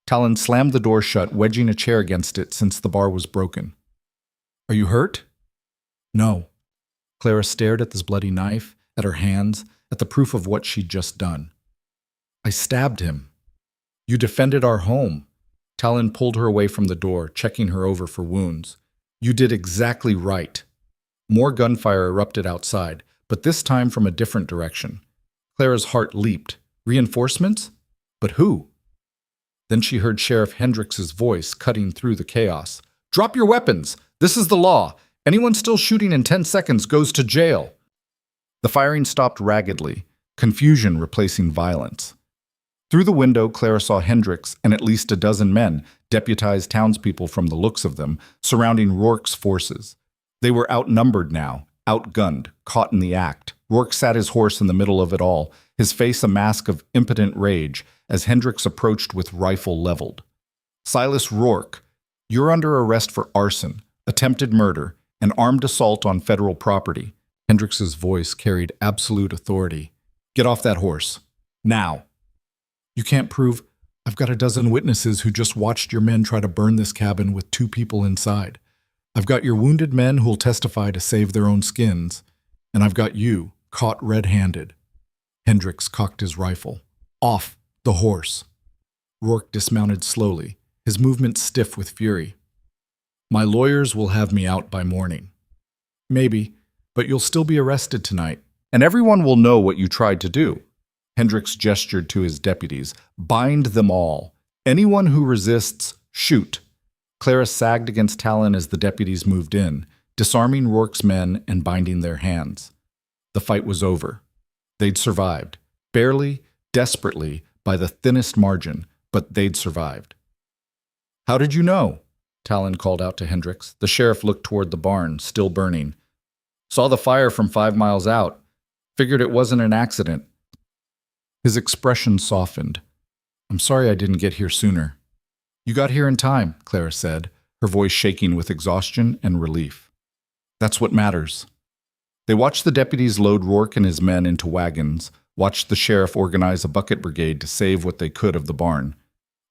Speaker 1: Talon slammed the door shut, wedging a chair against it since the bar was broken. Are you hurt? No. Clara stared at this bloody knife, at her hands, at the proof of what she'd just done. I stabbed him. You defended our home. Talon pulled her away from the door, checking her over for wounds. You did exactly right. More gunfire erupted outside, but this time from a different direction. Clara's heart leaped. Reinforcements? But who? Then she heard Sheriff Hendricks's voice cutting through the chaos. Drop your weapons! This is the law. Anyone still shooting in 10 seconds goes to jail. The firing stopped raggedly, confusion replacing violence. Through the window, Clara saw Hendricks and at least a dozen men, deputized townspeople from the looks of them, surrounding Rourke's forces. They were outnumbered now, outgunned, caught in the act. Rourke sat his horse in the middle of it all, his face a mask of impotent rage, as Hendricks approached with rifle leveled. Silas Rourke, you're under arrest for arson, attempted murder, and armed assault on federal property. Hendricks's voice carried absolute authority. Get off that horse. Now. You can't prove. I've got a dozen witnesses who just watched your men try to burn this cabin with 2 people inside. I've got your wounded men who'll testify to save their own skins. And I've got you, caught red-handed. Hendricks cocked his rifle. Off the horse. Rourke dismounted slowly, his movements stiff with fury. My lawyers will have me out by morning. Maybe, but you'll still be arrested tonight. And everyone will know what you tried to do. Hendricks gestured to his deputies. Bind them all. Anyone who resists, shoot. Clara sagged against Talon as the deputies moved in, disarming Rourke's men and binding their hands. The fight was over. They'd survived. Barely, desperately, by the thinnest margin, but they'd survived. How did you know? Talon called out to Hendricks. The sheriff looked toward the barn, still burning. Saw the fire from 5 miles out. Figured it wasn't an accident. His expression softened. I'm sorry I didn't get here sooner. You got here in time, Clara said, her voice shaking with exhaustion and relief. That's what matters. They watched the deputies load Rourke and his men into wagons, watched the sheriff organize a bucket brigade to save what they could of the barn.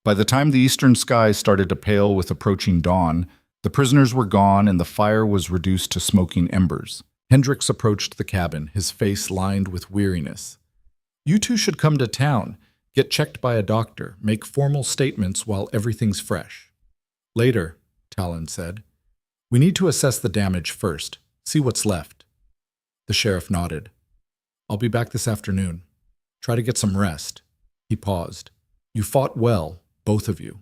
Speaker 1: By the time the eastern sky started to pale with approaching dawn, the prisoners were gone and the fire was reduced to smoking embers. Hendricks approached the cabin, his face lined with weariness. You 2 should come to town, get checked by a doctor, make formal statements while everything's fresh. Later, Talon said. We need to assess the damage first, see what's left. The sheriff nodded. I'll be back this afternoon. Try to get some rest." He paused. "You fought well, both of you."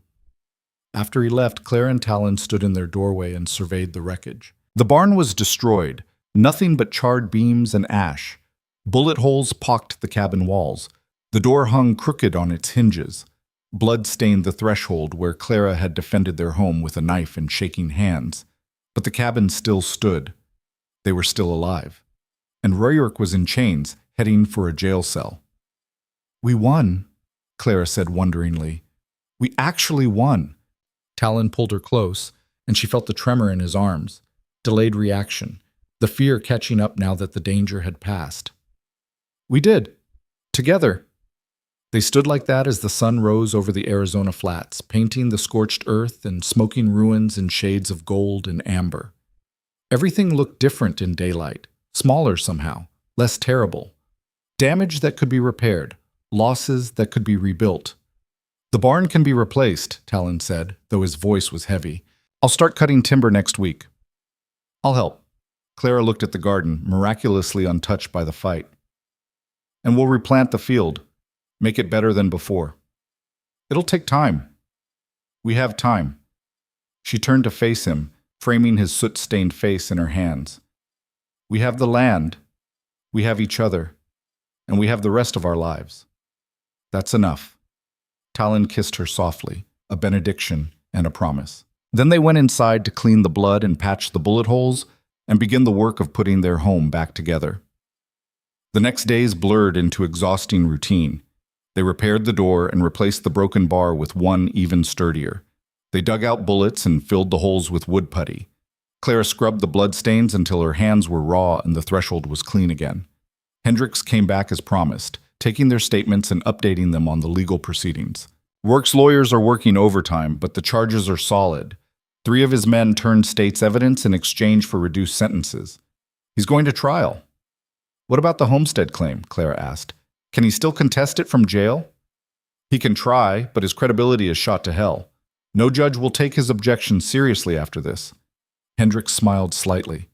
Speaker 1: After he left, Clara and Talon stood in their doorway and surveyed the wreckage. The barn was destroyed, nothing but charred beams and ash. Bullet holes pocked the cabin walls. The door hung crooked on its hinges. Blood stained the threshold where Clara had defended their home with a knife and shaking hands. But the cabin still stood. They were still alive. And Royrick was in chains, heading for a jail cell. "We won," Clara said wonderingly. "We actually won." Talon pulled her close, and she felt the tremor in his arms. Delayed reaction, the fear catching up now that the danger had passed. "We did. Together." They stood like that as the sun rose over the Arizona flats, painting the scorched earth and smoking ruins in shades of gold and amber. Everything looked different in daylight, smaller somehow, less terrible. Damage that could be repaired, losses that could be rebuilt. "The barn can be replaced," Talon said, though his voice was heavy. "I'll start cutting timber next week." "I'll help." Clara looked at the garden, miraculously untouched by the fight. "And we'll replant the field. Make it better than before." "It'll take time." "We have time." She turned to face him, framing his soot-stained face in her hands. "We have the land. We have each other. And we have the rest of our lives. That's enough." Talon kissed her softly, a benediction and a promise. Then they went inside to clean the blood and patch the bullet holes and begin the work of putting their home back together. The next days blurred into exhausting routine. They repaired the door and replaced the broken bar with one even sturdier. They dug out bullets and filled the holes with wood putty. Clara scrubbed the bloodstains until her hands were raw and the threshold was clean again. Hendricks came back as promised, taking their statements and updating them on the legal proceedings. Work's lawyers are working overtime, but the charges are solid. 3 of his men turned state's evidence in exchange for reduced sentences. He's going to trial. "What about the homestead claim?" Clara asked. "Can he still contest it from jail?" "He can try, but his credibility is shot to hell. No judge will take his objections seriously after this." Hendricks smiled slightly.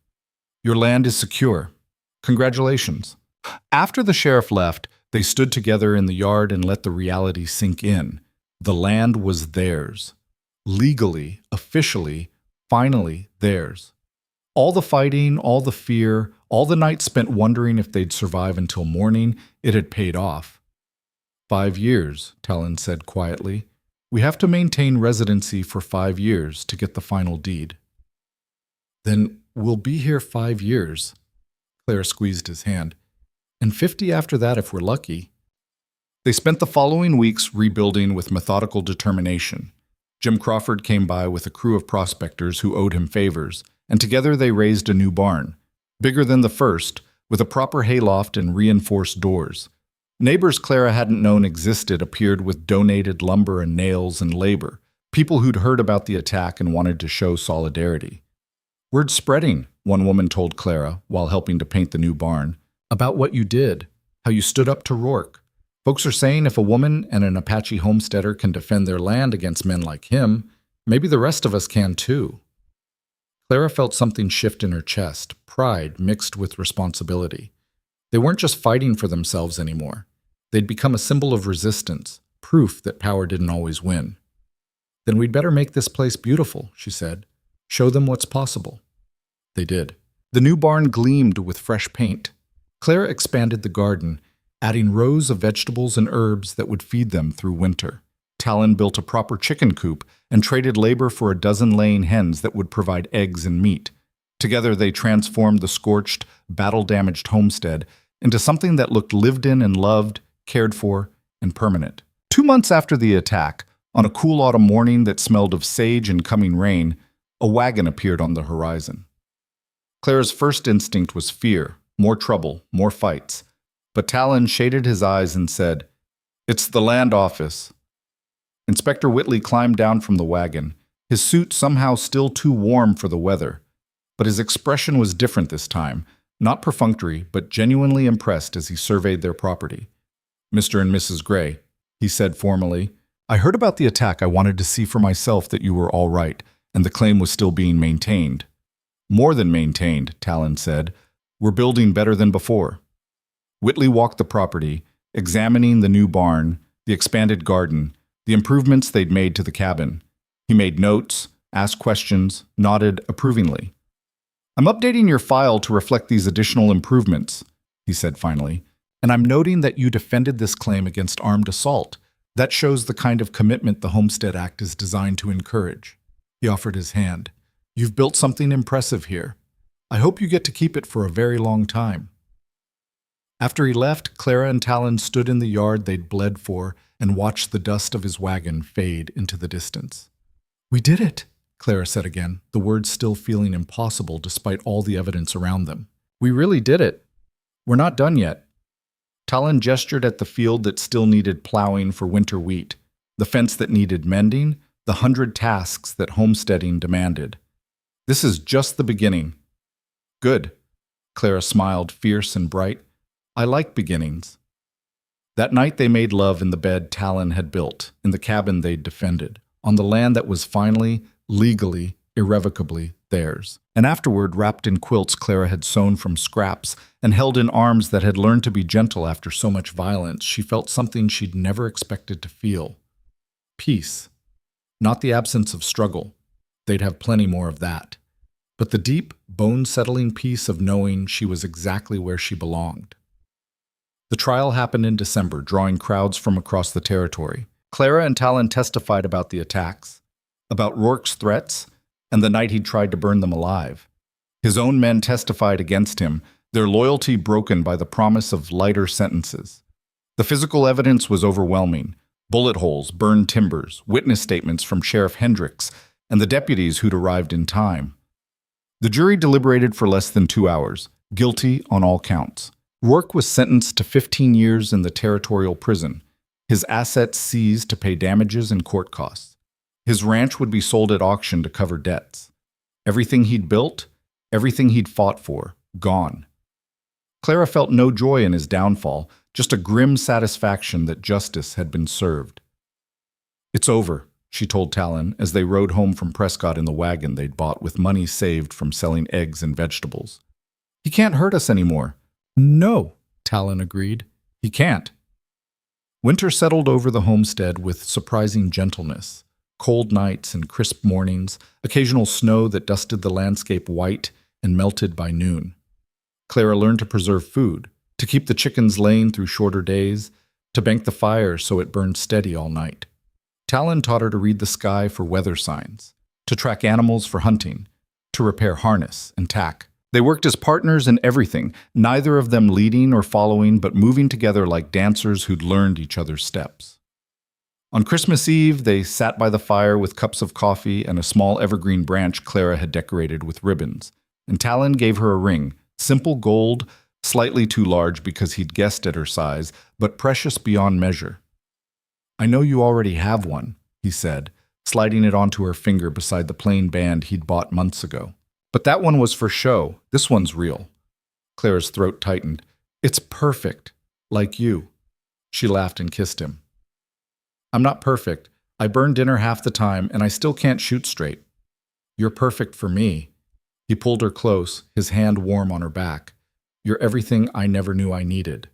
Speaker 1: "Your land is secure. Congratulations." After the sheriff left, they stood together in the yard and let the reality sink in. The land was theirs. Legally, officially, finally theirs. All the fighting, all the fear, all the nights spent wondering if they'd survive until morning, it had paid off. 5 years, Talon said quietly. "We have to maintain residency for 5 years to get the final deed." "Then we'll be here 5 years." Clara squeezed his hand. "And 50 after that if we're lucky." They spent the following weeks rebuilding with methodical determination. Jim Crawford came by with a crew of prospectors who owed him favors, and together they raised a new barn, bigger than the first, with a proper hayloft and reinforced doors. Neighbors Clara hadn't known existed appeared with donated lumber and nails and labor, people who'd heard about the attack and wanted to show solidarity. "Word's spreading," one woman told Clara while helping to paint the new barn, "about what you did, how you stood up to Rourke. Folks are saying if a woman and an Apache homesteader can defend their land against men like him, maybe the rest of us can too." Clara felt something shift in her chest, pride mixed with responsibility. They weren't just fighting for themselves anymore. They'd become a symbol of resistance, proof that power didn't always win. "Then we'd better make this place beautiful," she said. "Show them what's possible." They did. The new barn gleamed with fresh paint. Clara expanded the garden, adding rows of vegetables and herbs that would feed them through winter. Talon built a proper chicken coop and traded labor for a dozen laying hens that would provide eggs and meat. Together they transformed the scorched, battle-damaged homestead into something that looked lived in and loved, cared for, and permanent. 2 months after the attack, on a cool autumn morning that smelled of sage and coming rain, a wagon appeared on the horizon. Clara's first instinct was fear, more trouble, more fights. But Talon shaded his eyes and said, "It's the land office." Inspector Whitley climbed down from the wagon, his suit somehow still too warm for the weather. But his expression was different this time, not perfunctory, but genuinely impressed as he surveyed their property. "Mr. and Mrs. Gray," he said formally, "I heard about the attack. I wanted to see for myself that you were all right, and the claim was still being maintained." "More than maintained," Talon said. "We're building better than before." Whitley walked the property, examining the new barn, the expanded garden, the improvements they'd made to the cabin. He made notes, asked questions, nodded approvingly. "I'm updating your file to reflect these additional improvements," he said finally, "and I'm noting that you defended this claim against armed assault. That shows the kind of commitment the Homestead Act is designed to encourage." He offered his hand. "You've built something impressive here. I hope you get to keep it for a very long time." After he left, Clara and Talon stood in the yard they'd bled for and watched the dust of his wagon fade into the distance. "We did it," Clara said again, the words still feeling impossible despite all the evidence around them. "We really did it. We're not done yet." Talon gestured at the field that still needed plowing for winter wheat, the fence that needed mending, the 100 tasks that homesteading demanded. "This is just the beginning." "Good." Clara smiled, fierce and bright. "I like beginnings." That night they made love in the bed Talon had built, in the cabin they'd defended, on the land that was finally, legally, irrevocably theirs. And afterward, wrapped in quilts Clara had sewn from scraps and held in arms that had learned to be gentle after so much violence, she felt something she'd never expected to feel. Peace. Not the absence of struggle. They'd have plenty more of that. But the deep, bone-settling peace of knowing she was exactly where she belonged. The trial happened in December, drawing crowds from across the territory. Clara and Talon testified about the attacks, about Rourke's threats, and the night he'd tried to burn them alive. His own men testified against him, their loyalty broken by the promise of lighter sentences. The physical evidence was overwhelming. Bullet holes, burned timbers, witness statements from Sheriff Hendricks, and the deputies who'd arrived in time. The jury deliberated for less than 2 hours, guilty on all counts. Rourke was sentenced to 15 years in the territorial prison, his assets seized to pay damages and court costs. His ranch would be sold at auction to cover debts. Everything he'd built, everything he'd fought for, gone. Clara felt no joy in his downfall, just a grim satisfaction that justice had been served. "It's over," she told Talon as they rode home from Prescott in the wagon they'd bought with money saved from selling eggs and vegetables. "He can't hurt us anymore." "No," Talon agreed. "He can't." Winter settled over the homestead with surprising gentleness. Cold nights and crisp mornings, occasional snow that dusted the landscape white and melted by noon. Clara learned to preserve food, to keep the chickens laying through shorter days, to bank the fire so it burned steady all night. Talon taught her to read the sky for weather signs, to track animals for hunting, to repair harness and tack. They worked as partners in everything, neither of them leading or following, but moving together like dancers who'd learned each other's steps. On Christmas Eve, they sat by the fire with cups of coffee and a small evergreen branch Clara had decorated with ribbons, and Talon gave her a ring, simple gold, slightly too large because he'd guessed at her size, but precious beyond measure. "I know you already have one," he said, sliding it onto her finger beside the plain band he'd bought months ago. "But that one was for show. This one's real." Clara's throat tightened. "It's perfect. Like you." She laughed and kissed him. "I'm not perfect. I burn dinner half the time, and I still can't shoot straight." "You're perfect for me." He pulled her close, his hand warm on her back. "You're everything I never knew I needed."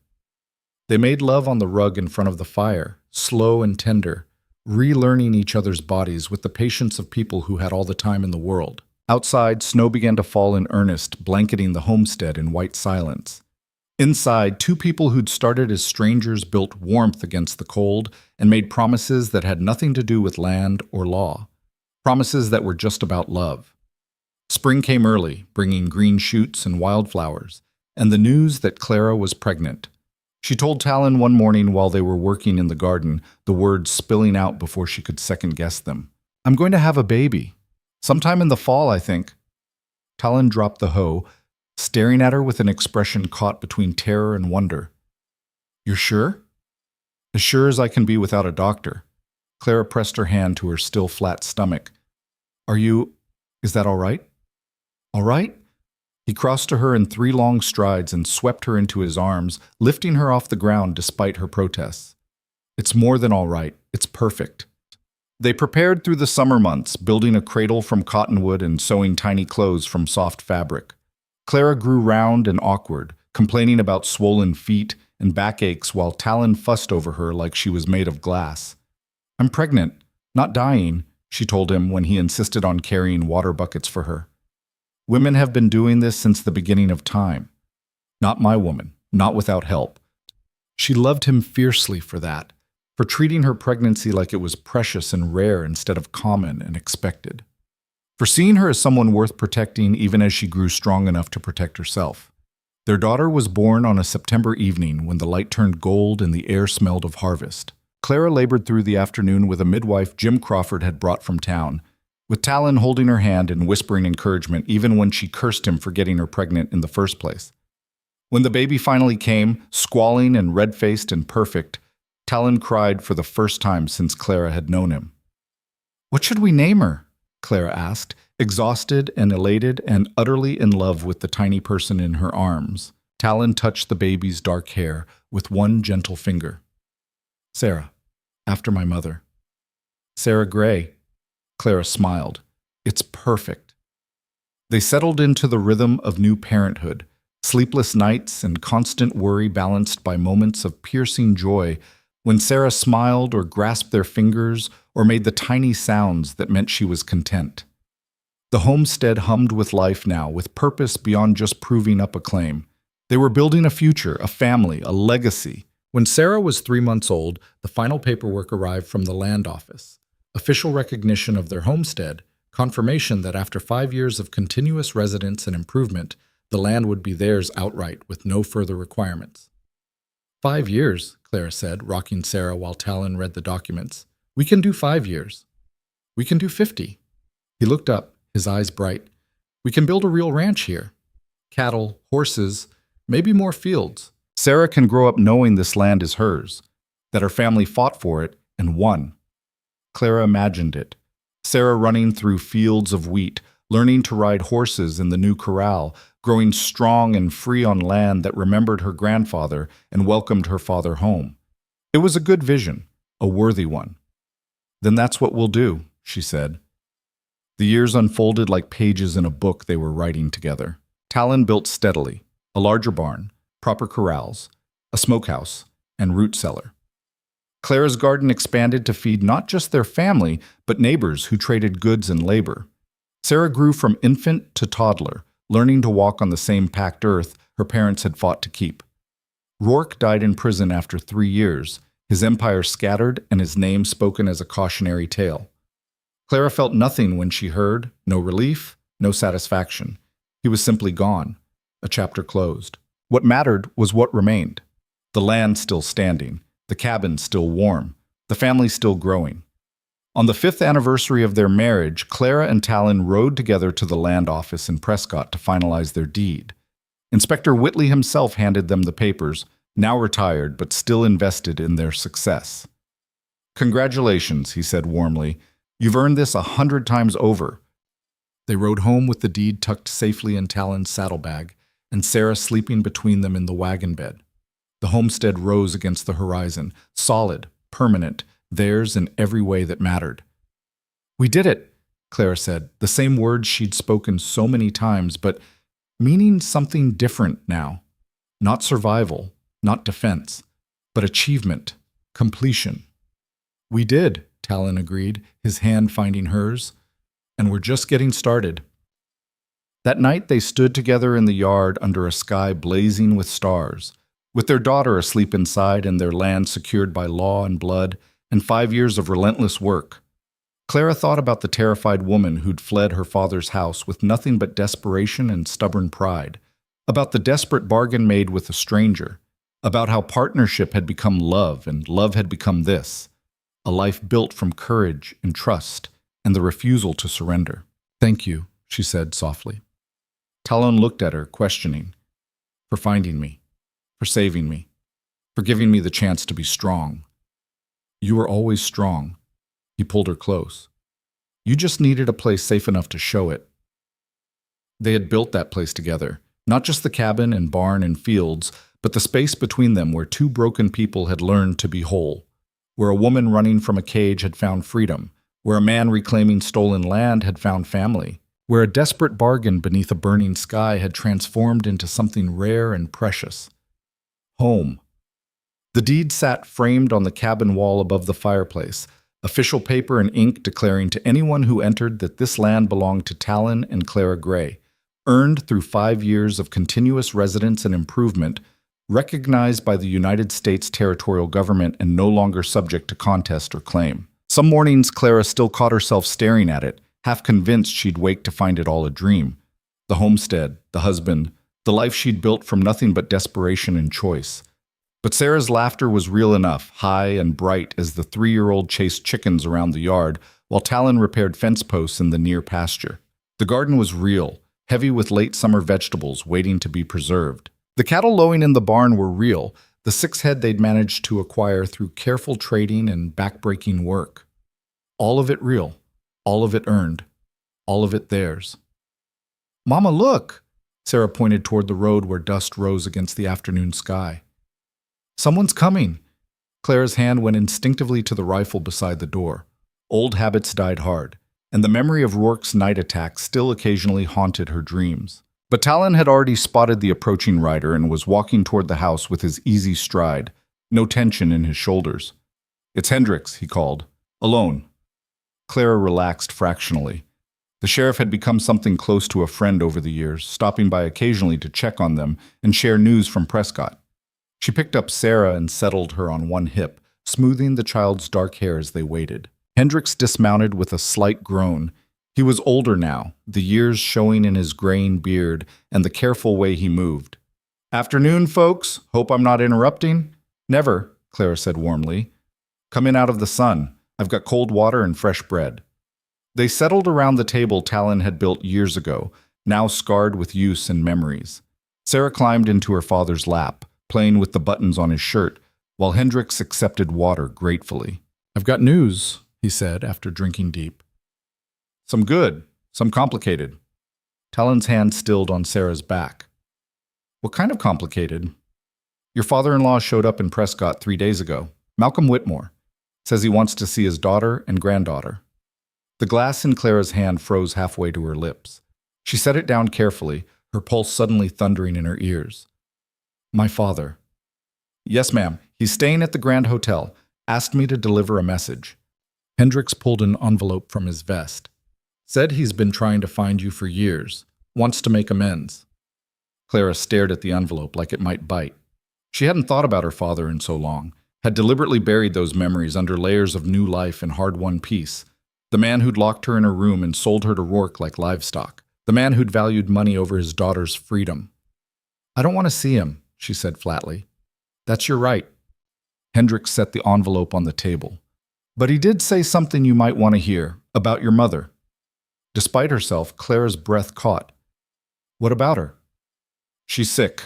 Speaker 1: They made love on the rug in front of the fire, slow and tender, relearning each other's bodies with the patience of people who had all the time in the world. Outside, snow began to fall in earnest, blanketing the homestead in white silence. Inside, two people who'd started as strangers built warmth against the cold and made promises that had nothing to do with land or law. Promises that were just about love. Spring came early, bringing green shoots and wildflowers, and the news that Clara was pregnant. She told Talon one morning while they were working in the garden, the words spilling out before she could second-guess them. "I'm going to have a baby. Sometime in the fall, I think." Talon dropped the hoe, staring at her with an expression caught between terror and wonder. "You're sure?" "As sure as I can be without a doctor." Clara pressed her hand to her still flat stomach. Is that all right?" "All right?" He crossed to her in 3 long strides and swept her into his arms, lifting her off the ground despite her protests. "It's more than all right. It's perfect." They prepared through the summer months, building a cradle from cottonwood and sewing tiny clothes from soft fabric. Clara grew round and awkward, complaining about swollen feet and backaches while Talon fussed over her like she was made of glass. "I'm pregnant, not dying," she told him when he insisted on carrying water buckets for her. "Women have been doing this since the beginning of time. Not my woman, not without help." She loved him fiercely for that, for treating her pregnancy like it was precious and rare instead of common and expected, for seeing her as someone worth protecting even as she grew strong enough to protect herself. Their daughter was born on a September evening when the light turned gold and the air smelled of harvest. Clara labored through the afternoon with a midwife Jim Crawford had brought from town, with Talon holding her hand and whispering encouragement even when she cursed him for getting her pregnant in the first place. When the baby finally came, squalling and red-faced and perfect, Talon cried for the first time since Clara had known him. "What should we name her?" Clara asked, exhausted and elated and utterly in love with the tiny person in her arms. Talon touched the baby's dark hair with one gentle finger. "Sarah, after my mother." "Sarah Gray." Clara smiled. "It's perfect." They settled into the rhythm of new parenthood, sleepless nights and constant worry balanced by moments of piercing joy when Sarah smiled or grasped their fingers or made the tiny sounds that meant she was content. The homestead hummed with life now, with purpose beyond just proving up a claim. They were building a future, a family, a legacy. When Sarah was 3 months old, the final paperwork arrived from the land office. Official recognition of their homestead, confirmation that after 5 years of continuous residence and improvement, the land would be theirs outright with no further requirements. 5 years, Clara said, rocking Sarah while Talon read the documents. "We can do 5 years. We can do 50. He looked up, his eyes bright. "We can build a real ranch here. Cattle, horses, maybe more fields. Sarah can grow up knowing this land is hers, that her family fought for it and won." Clara imagined it. Sarah running through fields of wheat, learning to ride horses in the new corral, growing strong and free on land that remembered her grandfather and welcomed her father home. It was a good vision, a worthy one. "Then that's what we'll do," she said. The years unfolded like pages in a book they were writing together. Talon built steadily, a larger barn, proper corrals, a smokehouse, and root cellar. Clara's garden expanded to feed not just their family, but neighbors who traded goods and labor. Sarah grew from infant to toddler, learning to walk on the same packed earth her parents had fought to keep. Rourke died in prison after 3 years, his empire scattered and his name spoken as a cautionary tale. Clara felt nothing when she heard, no relief, no satisfaction. He was simply gone, a chapter closed. What mattered was what remained. The land still standing, the cabin still warm, the family still growing. On the 5th anniversary of their marriage, Clara and Talon rode together to the land office in Prescott to finalize their deed. Inspector Whitley himself handed them the papers, now retired but still invested in their success. "Congratulations," he said warmly. "You've earned this 100 times over." They rode home with the deed tucked safely in Talon's saddlebag, and Sarah sleeping between them in the wagon bed. The homestead rose against the horizon, solid, permanent, theirs in every way that mattered. "We did it," Clara said, the same words she'd spoken so many times, but meaning something different now. Not survival, not defense, but achievement, completion. "We did," Talon agreed, his hand finding hers, "and we're just getting started." That night they stood together in the yard under a sky blazing with stars, with their daughter asleep inside and their land secured by law and blood, and 5 years of relentless work. Clara thought about the terrified woman who'd fled her father's house with nothing but desperation and stubborn pride, about the desperate bargain made with a stranger, about how partnership had become love and love had become this, a life built from courage and trust and the refusal to surrender. "Thank you," she said softly. Talon looked at her, questioning. "For finding me, for saving me, for giving me the chance to be strong. You were always strong." He pulled her close. "You just needed a place safe enough to show it." They had built that place together, not just the cabin and barn and fields, but the space between them where 2 broken people had learned to be whole, where a woman running from a cage had found freedom, where a man reclaiming stolen land had found family, where a desperate bargain beneath a burning sky had transformed into something rare and precious. Home. The deed sat framed on the cabin wall above the fireplace, official paper and ink declaring to anyone who entered that this land belonged to Talon and Clara Gray, earned through 5 years of continuous residence and improvement, recognized by the United States territorial government and no longer subject to contest or claim. Some mornings Clara still caught herself staring at it, half convinced she'd wake to find it all a dream. The homestead, the husband, the life she'd built from nothing but desperation and choice. But Sarah's laughter was real enough, high and bright as the 3-year-old chased chickens around the yard while Talon repaired fence posts in the near pasture. The garden was real, heavy with late summer vegetables waiting to be preserved. The cattle lowing in the barn were real, the 6 head they'd managed to acquire through careful trading and backbreaking work. All of it real, all of it earned, all of it theirs. "Mama, look!" Sarah pointed toward the road where dust rose against the afternoon sky. "Someone's coming." Clara's hand went instinctively to the rifle beside the door. Old habits died hard, and the memory of Rourke's night attack still occasionally haunted her dreams. But Talon had already spotted the approaching rider and was walking toward the house with his easy stride, no tension in his shoulders. "It's Hendricks," he called. "Alone." Clara relaxed fractionally. The sheriff had become something close to a friend over the years, stopping by occasionally to check on them and share news from Prescott. She picked up Sarah and settled her on one hip, smoothing the child's dark hair as they waited. Hendricks dismounted with a slight groan. He was older now, the years showing in his graying beard and the careful way he moved. "Afternoon, folks. Hope I'm not interrupting." "Never," Clara said warmly. "Come in out of the sun. I've got cold water and fresh bread." They settled around the table Talon had built years ago, now scarred with use and memories. Sarah climbed into her father's lap, playing with the buttons on his shirt, while Hendricks accepted water gratefully. "I've got news," he said after drinking deep. "Some good, some complicated." Talon's hand stilled on Sarah's back. "What kind of complicated?" "Your father-in-law showed up in Prescott 3 days ago. Malcolm Whitmore. Says he wants to see his daughter and granddaughter." The glass in Clara's hand froze halfway to her lips. She set it down carefully, her pulse suddenly thundering in her ears. "My father." "Yes, ma'am. He's staying at the Grand Hotel. Asked me to deliver a message." Hendricks pulled an envelope from his vest. "Said he's been trying to find you for years. Wants to make amends." Clara stared at the envelope like it might bite. She hadn't thought about her father in so long, had deliberately buried those memories under layers of new life and hard-won peace. The man who'd locked her in her room and sold her to Rourke like livestock. The man who'd valued money over his daughter's freedom. "I don't want to see him," she said flatly. "That's your right." Hendricks set the envelope on the table. "But he did say something you might want to hear, about your mother." Despite herself, Clara's breath caught. "What about her?" "She's sick.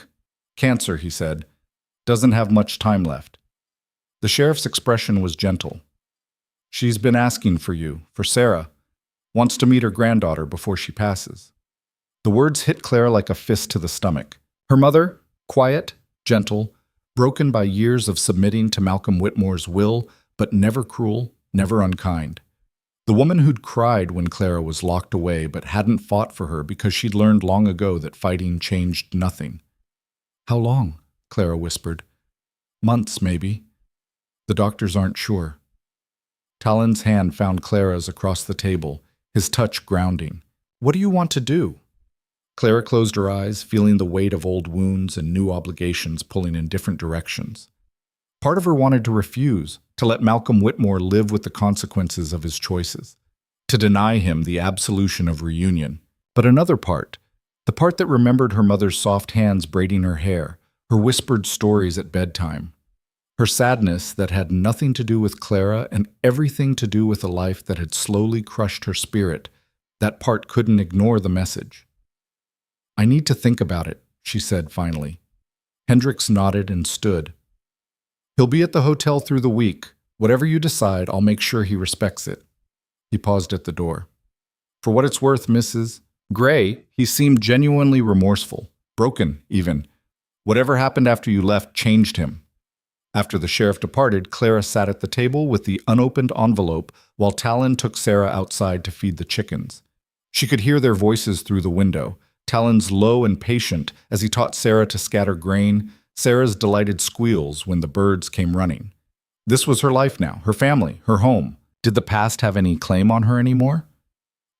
Speaker 1: Cancer," he said. "Doesn't have much time left." The sheriff's expression was gentle. "She's been asking for you, for Sarah. Wants to meet her granddaughter before she passes." The words hit Clara like a fist to the stomach. Her mother, quiet, gentle, broken by years of submitting to Malcolm Whitmore's will, but never cruel, never unkind. The woman who'd cried when Clara was locked away but hadn't fought for her because she'd learned long ago that fighting changed nothing. "How long?" Clara whispered. "Months, maybe. The doctors aren't sure." Talon's hand found Clara's across the table, his touch grounding. "What do you want to do?" Clara closed her eyes, feeling the weight of old wounds and new obligations pulling in different directions. Part of her wanted to refuse, to let Malcolm Whitmore live with the consequences of his choices, to deny him the absolution of reunion. But another part, the part that remembered her mother's soft hands braiding her hair, her whispered stories at bedtime, her sadness that had nothing to do with Clara and everything to do with a life that had slowly crushed her spirit, that part couldn't ignore the message. "I need to think about it," she said finally. Hendricks nodded and stood. "He'll be at the hotel through the week. Whatever you decide, I'll make sure he respects it." He paused at the door. "For what it's worth, Mrs. Gray," he seemed genuinely remorseful, broken even. "Whatever happened after you left changed him." After the sheriff departed, Clara sat at the table with the unopened envelope while Talon took Sarah outside to feed the chickens. She could hear their voices through the window, Talon's low and patient as he taught Sarah to scatter grain, Sarah's delighted squeals when the birds came running. This was her life now, her family, her home. Did the past have any claim on her anymore?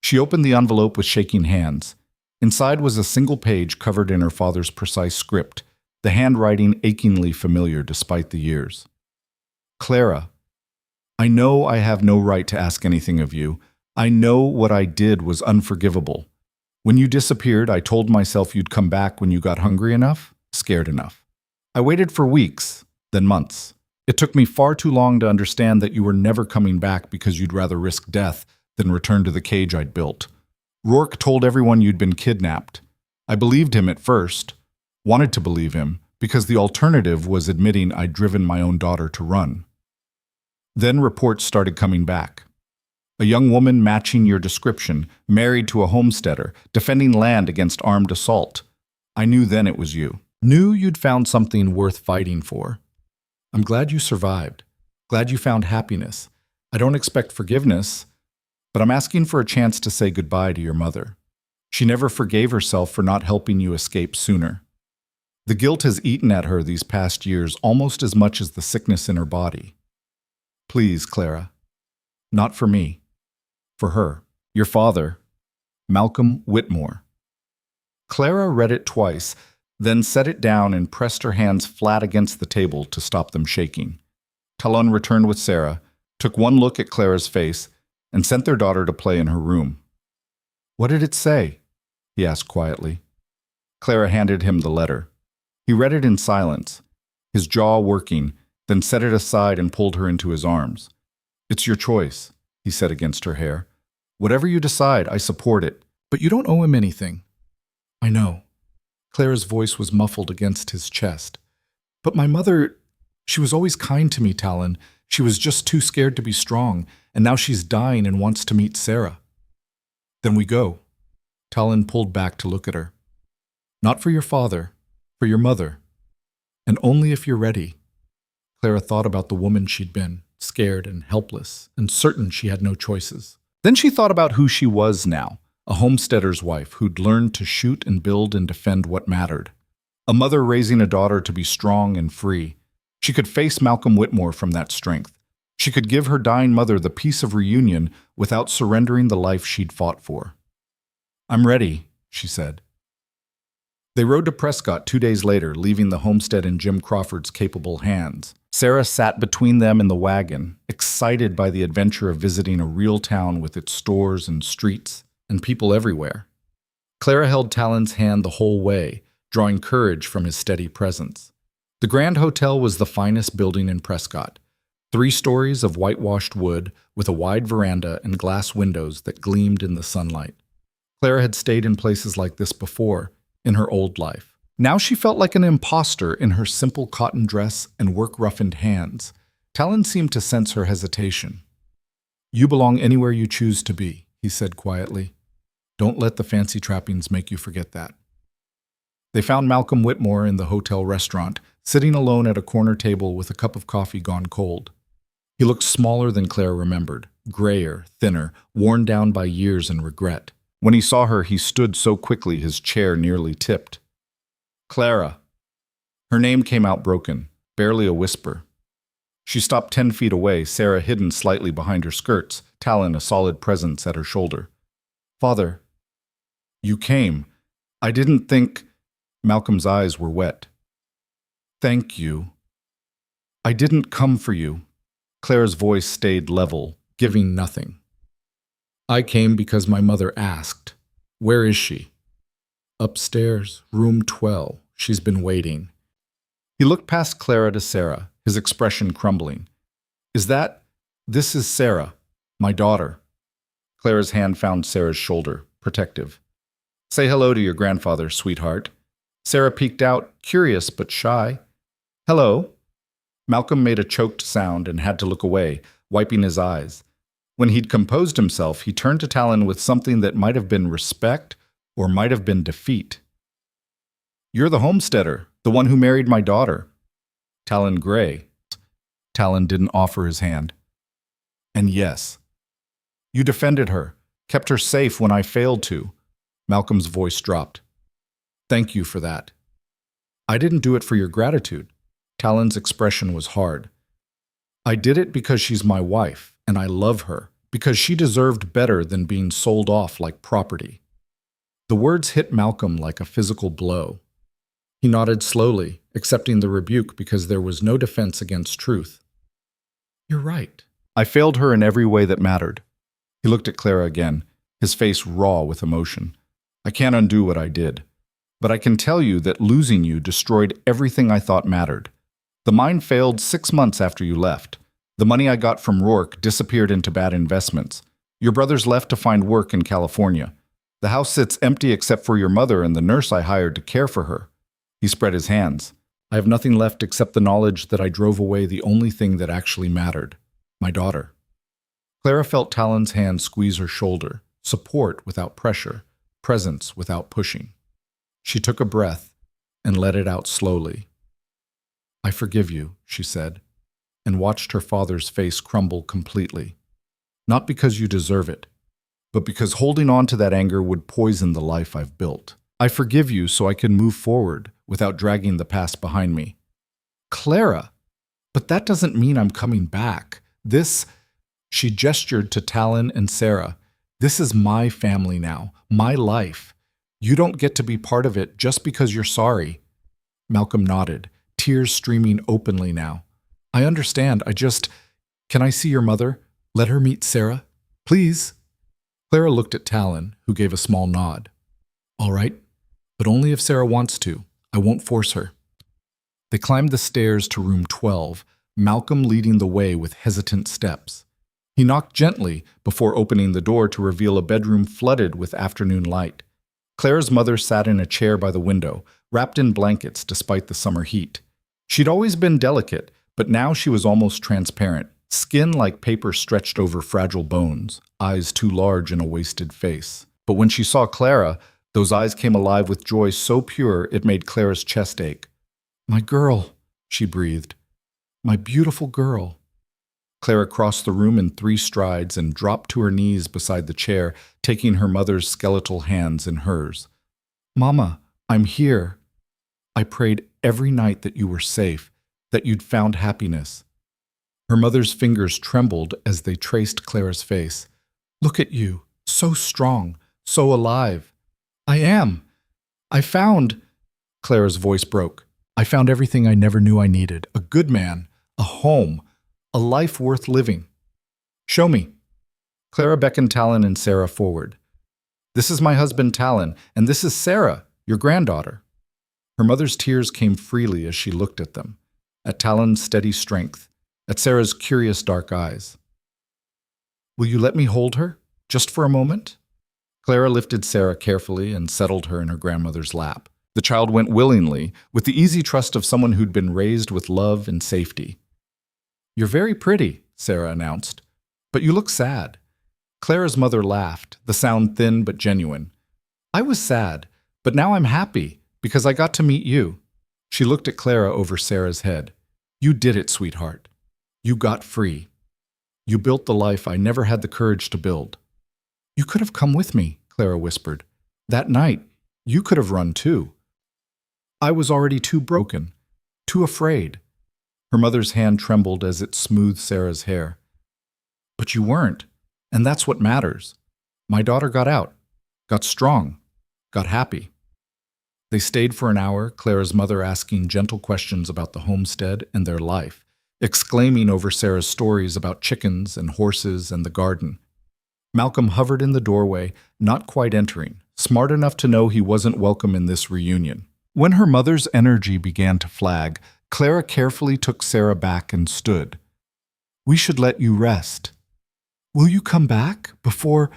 Speaker 1: She opened the envelope with shaking hands. Inside was a single page covered in her father's precise script, the handwriting achingly familiar despite the years. Clara, I know I have no right to ask anything of you. I know what I did was unforgivable. When you disappeared, I told myself you'd come back when you got hungry enough, scared enough. I waited for weeks, then months. It took me far too long to understand that you were never coming back because you'd rather risk death than return to the cage I'd built. Rourke told everyone you'd been kidnapped. I believed him at first, wanted to believe him, because the alternative was admitting I'd driven my own daughter to run. Then reports started coming back. A young woman matching your description, married to a homesteader, defending land against armed assault. I knew then it was you. Knew you'd found something worth fighting for. I'm glad you survived. Glad you found happiness. I don't expect forgiveness, but I'm asking for a chance to say goodbye to your mother. She never forgave herself for not helping you escape sooner. The guilt has eaten at her these past years almost as much as the sickness in her body. Please, Clara. Not for me. For her. Your father, Malcolm Whitmore. Clara read it twice, then set it down and pressed her hands flat against the table to stop them shaking. Talon returned with Sarah, took one look at Clara's face, and sent their daughter to play in her room. What did it say? He asked quietly. Clara handed him the letter. He read it in silence, his jaw working, then set it aside and pulled her into his arms. It's your choice, he said against her hair. Whatever you decide, I support it, but you don't owe him anything. I know. Clara's voice was muffled against his chest. But my mother, she was always kind to me, Talon. She was just too scared to be strong, and now she's dying and wants to meet Sarah. Then we go. Talon pulled back to look at her. Not for your father, for your mother. And only if you're ready. Clara thought about the woman she'd been, scared and helpless, and certain she had no choices. Then she thought about who she was now, a homesteader's wife who'd learned to shoot and build and defend what mattered. A mother raising a daughter to be strong and free. She could face Malcolm Whitmore from that strength. She could give her dying mother the peace of reunion without surrendering the life she'd fought for. I'm ready, she said. They rode to Prescott 2 days later, leaving the homestead in Jim Crawford's capable hands. Sarah sat between them in the wagon, excited by the adventure of visiting a real town with its stores and streets and people everywhere. Clara held Talon's hand the whole way, drawing courage from his steady presence. The Grand Hotel was the finest building in Prescott. 3 stories of whitewashed wood with a wide veranda and glass windows that gleamed in the sunlight. Clara had stayed in places like this before, in her old life. Now she felt like an imposter in her simple cotton dress and work-roughened hands. Talon seemed to sense her hesitation. You belong anywhere you choose to be, he said quietly. Don't let the fancy trappings make you forget that. They found Malcolm Whitmore in the hotel restaurant, sitting alone at a corner table with a cup of coffee gone cold. He looked smaller than Clara remembered, grayer, thinner, worn down by years and regret. When he saw her, he stood so quickly his chair nearly tipped. Clara. Her name came out broken, barely a whisper. She stopped 10 feet away, Sarah hidden slightly behind her skirts, Talon a solid presence at her shoulder. Father. You came. I didn't think... Malcolm's eyes were wet. Thank you. I didn't come for you. Clara's voice stayed level, giving nothing. I came because my mother asked. Where is she? Upstairs, room 12. She's been waiting. He looked past Clara to Sarah, his expression crumbling. This is Sarah, my daughter. Clara's hand found Sarah's shoulder, protective. Say hello to your grandfather, sweetheart. Sarah peeked out, curious but shy. Hello. Malcolm made a choked sound and had to look away, wiping his eyes. When he'd composed himself, he turned to Talon with something that might have been respect or might have been defeat. You're the homesteader, the one who married my daughter. Talon Gray. Talon didn't offer his hand. And yes, you defended her, kept her safe when I failed to. Malcolm's voice dropped. Thank you for that. I didn't do it for your gratitude. Talon's expression was hard. I did it because she's my wife, and I love her, because she deserved better than being sold off like property. The words hit Malcolm like a physical blow. He nodded slowly, accepting the rebuke because there was no defense against truth. You're right. I failed her in every way that mattered. He looked at Clara again, his face raw with emotion. I can't undo what I did. But I can tell you that losing you destroyed everything I thought mattered. The mine failed 6 months after you left. The money I got from Rourke disappeared into bad investments. Your brothers left to find work in California. The house sits empty except for your mother and the nurse I hired to care for her. He spread his hands. I have nothing left except the knowledge that I drove away the only thing that actually mattered. My daughter. Clara felt Talon's hand squeeze her shoulder, support without pressure, presence without pushing. She took a breath and let it out slowly. I forgive you, she said, and watched her father's face crumble completely. Not because you deserve it, but because holding on to that anger would poison the life I've built. I forgive you so I can move forward without dragging the past behind me. Clara, but that doesn't mean I'm coming back. She gestured to Talon and Sarah. This is my family now, my life. You don't get to be part of it just because you're sorry. Malcolm nodded, tears streaming openly now. I understand, Can I see your mother? Let her meet Sarah, please. Clara looked at Talon, who gave a small nod. All right, but only if Sarah wants to. I won't force her. They climbed the stairs to room 12, Malcolm leading the way with hesitant steps. He knocked gently before opening the door to reveal a bedroom flooded with afternoon light. Clara's mother sat in a chair by the window, wrapped in blankets despite the summer heat. She'd always been delicate, but now she was almost transparent, skin like paper stretched over fragile bones, eyes too large in a wasted face. But when she saw Clara, those eyes came alive with joy so pure it made Clara's chest ache. My girl, she breathed. My beautiful girl. Clara crossed the room in 3 strides and dropped to her knees beside the chair, taking her mother's skeletal hands in hers. Mama, I'm here. I prayed every night that you were safe, that you'd found happiness. Her mother's fingers trembled as they traced Clara's face. Look at you, so strong, so alive. I am. I found... Clara's voice broke. I found everything I never knew I needed. A good man, a home, a life worth living. Show me. Clara beckoned Talon and Sarah forward. This is my husband Talon, and this is Sarah, your granddaughter. Her mother's tears came freely as she looked at them, at Talon's steady strength, at Sarah's curious dark eyes. Will you let me hold her, just for a moment? Clara lifted Sarah carefully and settled her in her grandmother's lap. The child went willingly, with the easy trust of someone who'd been raised with love and safety. You're very pretty, Sarah announced, but you look sad. Clara's mother laughed, the sound thin but genuine. I was sad, but now I'm happy, because I got to meet you. She looked at Clara over Sarah's head. You did it, sweetheart. You got free. You built the life I never had the courage to build. You could have come with me, Clara whispered. That night, you could have run too. I was already too broken, too afraid. Her mother's hand trembled as it smoothed Sarah's hair. But you weren't, and that's what matters. My daughter got out, got strong, got happy. They stayed for an hour, Clara's mother asking gentle questions about the homestead and their life, exclaiming over Sarah's stories about chickens and horses and the garden. Malcolm hovered in the doorway, not quite entering, smart enough to know he wasn't welcome in this reunion. When her mother's energy began to flag, Clara carefully took Sarah back and stood. We should let you rest. Will you come back before...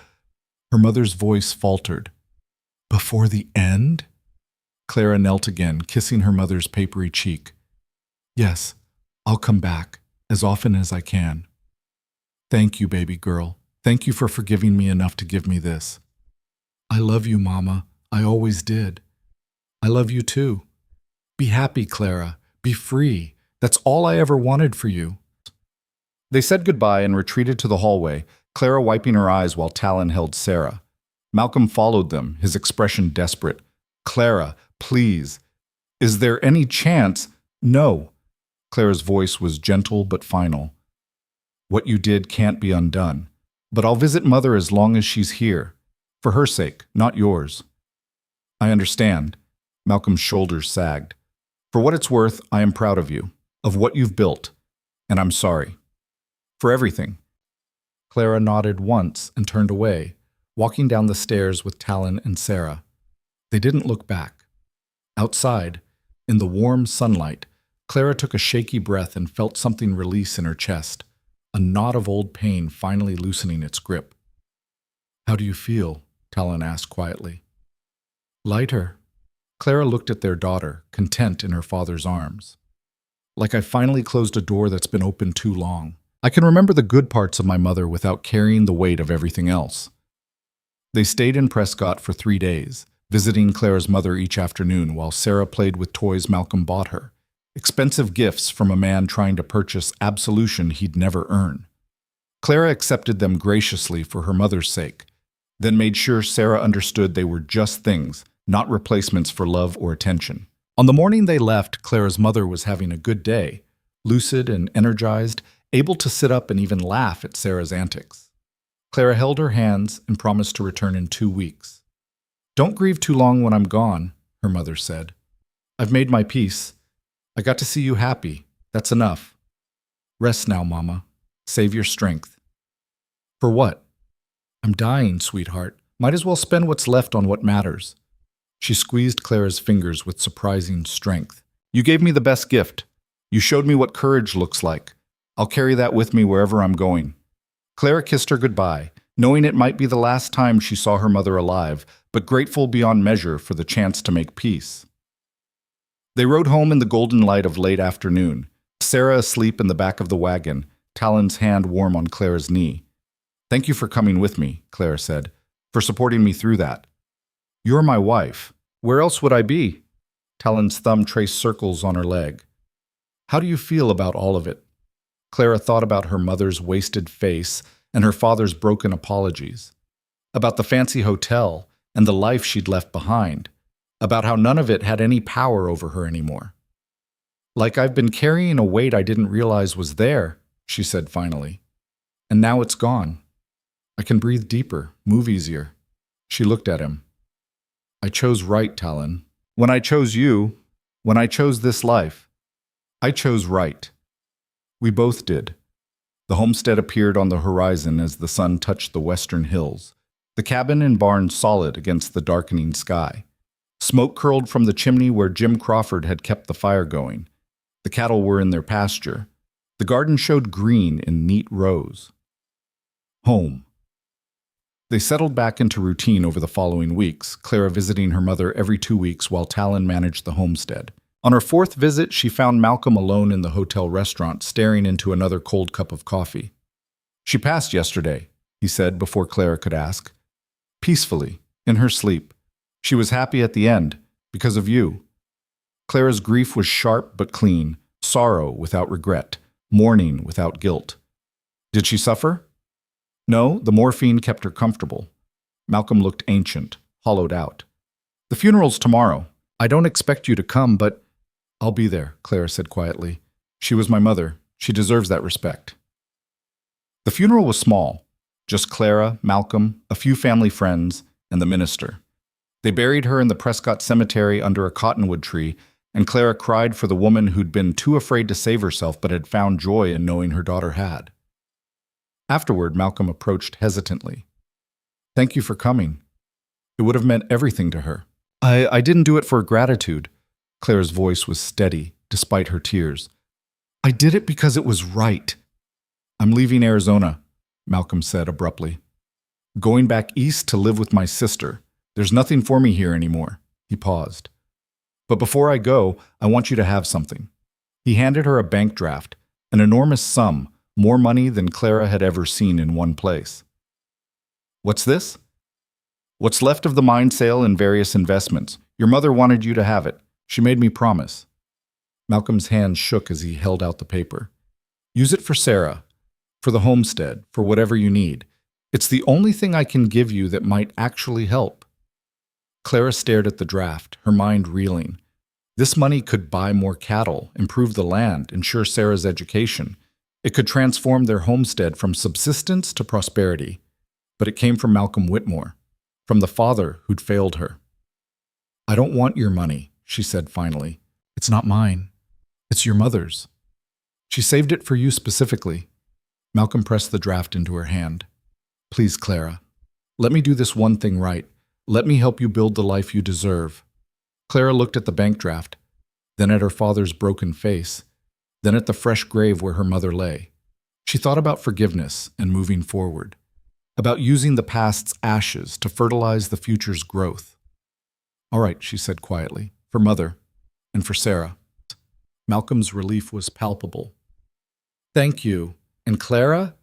Speaker 1: Her mother's voice faltered. Before the end? Clara knelt again, kissing her mother's papery cheek. Yes, I'll come back, as often as I can. Thank you, baby girl. Thank you for forgiving me enough to give me this. I love you, Mama. I always did. I love you too. Be happy, Clara. Be free. That's all I ever wanted for you. They said goodbye and retreated to the hallway, Clara wiping her eyes while Talon held Sarah. Malcolm followed them, his expression desperate. Clara, please. Is there any chance? No. Clara's voice was gentle but final. What you did can't be undone. But I'll visit Mother as long as she's here. For her sake, not yours. I understand. Malcolm's shoulders sagged. For what it's worth, I am proud of you, of what you've built, and I'm sorry. For everything. Clara nodded once and turned away, walking down the stairs with Talon and Sarah. They didn't look back. Outside, in the warm sunlight, Clara took a shaky breath and felt something release in her chest, a knot of old pain finally loosening its grip. How do you feel? Talon asked quietly. Lighter. Clara looked at their daughter, content in her father's arms. Like I finally closed a door that's been open too long. I can remember the good parts of my mother without carrying the weight of everything else. They stayed in Prescott for 3 days, visiting Clara's mother each afternoon while Sarah played with toys Malcolm bought her, expensive gifts from a man trying to purchase absolution he'd never earn. Clara accepted them graciously for her mother's sake, then made sure Sarah understood they were just things, not replacements for love or attention. On the morning they left, Clara's mother was having a good day, lucid and energized, able to sit up and even laugh at Sarah's antics. Clara held her hands and promised to return in 2 weeks. Don't grieve too long when I'm gone, her mother said. I've made my peace. I got to see you happy. That's enough. Rest now, Mama. Save your strength. For what? I'm dying, sweetheart. Might as well spend what's left on what matters. She squeezed Clara's fingers with surprising strength. You gave me the best gift. You showed me what courage looks like. I'll carry that with me wherever I'm going. Clara kissed her goodbye, knowing it might be the last time she saw her mother alive, but grateful beyond measure for the chance to make peace. They rode home in the golden light of late afternoon, Sarah asleep in the back of the wagon, Talon's hand warm on Clara's knee. Thank you for coming with me, Clara said, for supporting me through that. You're my wife. Where else would I be? Talon's thumb traced circles on her leg. How do you feel about all of it? Clara thought about her mother's wasted face and her father's broken apologies, about the fancy hotel and the life she'd left behind, about how none of it had any power over her anymore. Like I've been carrying a weight I didn't realize was there, she said finally. And now it's gone. I can breathe deeper, move easier. She looked at him. I chose right, Talon. When I chose you, when I chose this life, I chose right. We both did. The homestead appeared on the horizon as the sun touched the western hills, the cabin and barn solid against the darkening sky. Smoke curled from the chimney where Jim Crawford had kept the fire going. The cattle were in their pasture. The garden showed green in neat rows. Home. They settled back into routine over the following weeks, Clara visiting her mother every 2 weeks while Talon managed the homestead. On her 4th visit, she found Malcolm alone in the hotel restaurant, staring into another cold cup of coffee. She passed yesterday, he said before Clara could ask. Peacefully, in her sleep. She was happy at the end, because of you. Clara's grief was sharp but clean, sorrow without regret, mourning without guilt. Did she suffer? No, the morphine kept her comfortable. Malcolm looked ancient, hollowed out. The funeral's tomorrow. I don't expect you to come, but I'll be there, Clara said quietly. She was my mother. She deserves that respect. The funeral was small. Just Clara, Malcolm, a few family friends, and the minister. They buried her in the Prescott Cemetery under a cottonwood tree, and Clara cried for the woman who'd been too afraid to save herself but had found joy in knowing her daughter had. Afterward, Malcolm approached hesitantly. Thank you for coming. It would have meant everything to her. I didn't do it for gratitude. Clara's voice was steady, despite her tears. I did it because it was right. I'm leaving Arizona, Malcolm said abruptly. Going back east to live with my sister. There's nothing for me here anymore. He paused. But before I go, I want you to have something. He handed her a bank draft, an enormous sum, more money than Clara had ever seen in one place. What's this? What's left of the mine sale and various investments. Your mother wanted you to have it. She made me promise. Malcolm's hand shook as he held out the paper. Use it for Sarah, for the homestead, for whatever you need. It's the only thing I can give you that might actually help. Clara stared at the draft, her mind reeling. This money could buy more cattle, improve the land, ensure Sarah's education. It could transform their homestead from subsistence to prosperity. But it came from Malcolm Whitmore, from the father who'd failed her. "I don't want your money," she said finally. "It's not mine. It's your mother's. She saved it for you specifically." Malcolm pressed the draft into her hand. "Please, Clara, let me do this one thing right. Let me help you build the life you deserve." Clara looked at the bank draft, then at her father's broken face, then at the fresh grave where her mother lay. She thought about forgiveness and moving forward, about using the past's ashes to fertilize the future's growth. "All right," she said quietly, "for Mother and for Sarah." Malcolm's relief was palpable. "Thank you. And Clara,